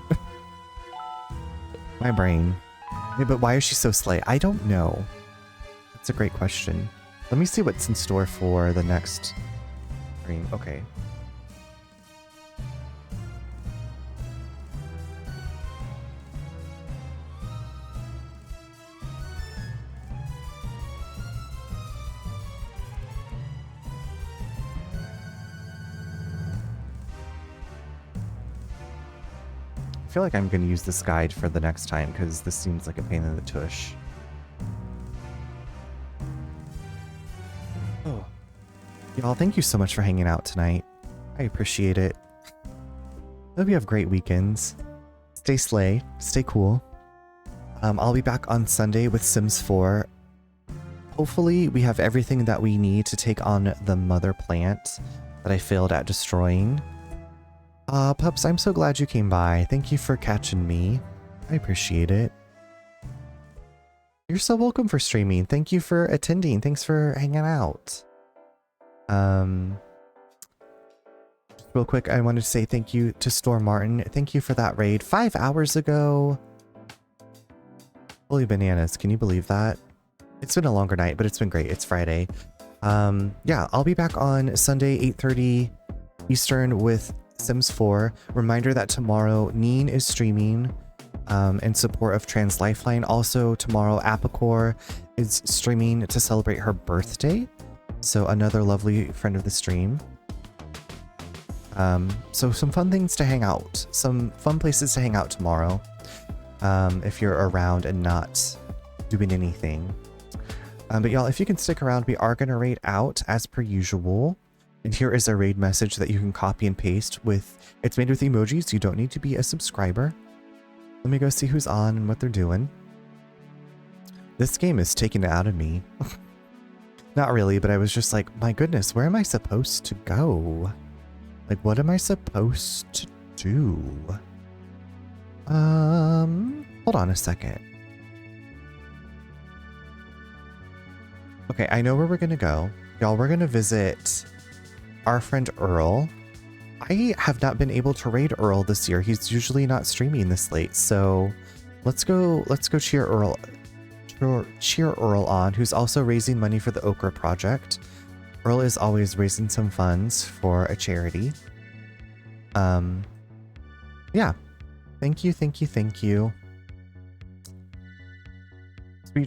My brain. Yeah, but why is she so slay? I don't know. That's a great question. Let me see what's in store for the next stream. Okay. I feel like I'm going to use this guide for the next time because this seems like a pain in the tush. Oh. Y'all, thank you so much for hanging out tonight. I appreciate it. Hope you have great weekends. Stay slay. Stay cool. I'll be back on Sunday with Sims 4. hopefully we have everything that we need to take on the mother plant that I failed at destroying. Pups, I'm so glad you came by. Thank you for catching me. I appreciate it. You're so welcome for streaming. Thank you for attending. Thanks for hanging out. Just real quick, I wanted to say thank you to Storm Martin. Thank you for that raid 5 hours ago. Holy bananas, can you believe that? It's been a longer night, but it's been great. It's Friday. Yeah, I'll be back on Sunday, 8:30 Eastern with Sims 4. Reminder that tomorrow Neen is streaming in support of Trans Lifeline. Also tomorrow Apicore is streaming to celebrate her birthday. So another lovely friend of the stream. So some fun things to hang out. Some fun places to hang out tomorrow. If you're around and not doing anything. But y'all, if you can stick around, we are going to raid out as per usual. And here is a raid message that you can copy and paste with. It's made with emojis. You don't need to be a subscriber. Let me go see who's on and what they're doing. This game is taking it out of me. Not really, but I was just like, my goodness, where am I supposed to go? Like, what am I supposed to do? Hold on a second. Okay, I know where we're gonna go. Y'all, we're gonna visit our friend Earl. I have not been able to raid Earl this year. He's usually not streaming this late, so let's go cheer Earl on, who's also raising money for the Okra project. Earl is always raising some funds for a charity. Yeah. Thank you. Sweet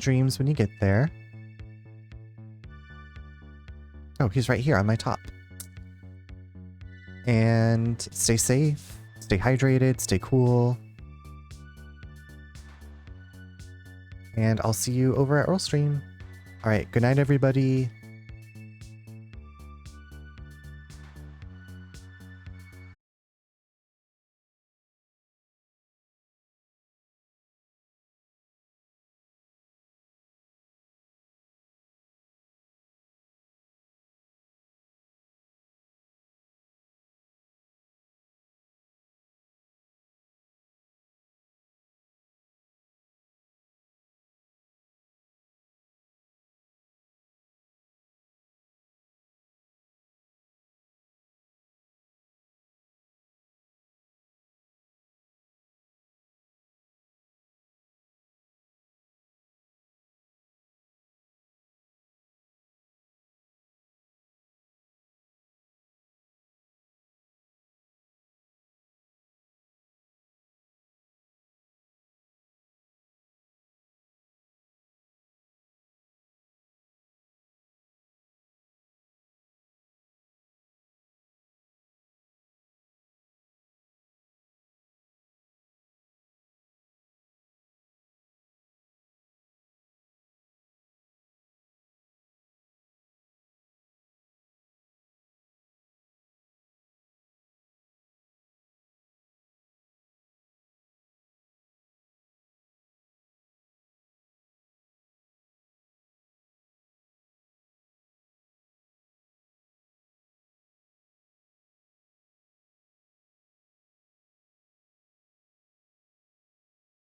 dreams when you get there. Oh, he's right here on my top. And stay safe, stay hydrated, stay cool. And I'll see you over at Earl Stream. All right, good night, everybody.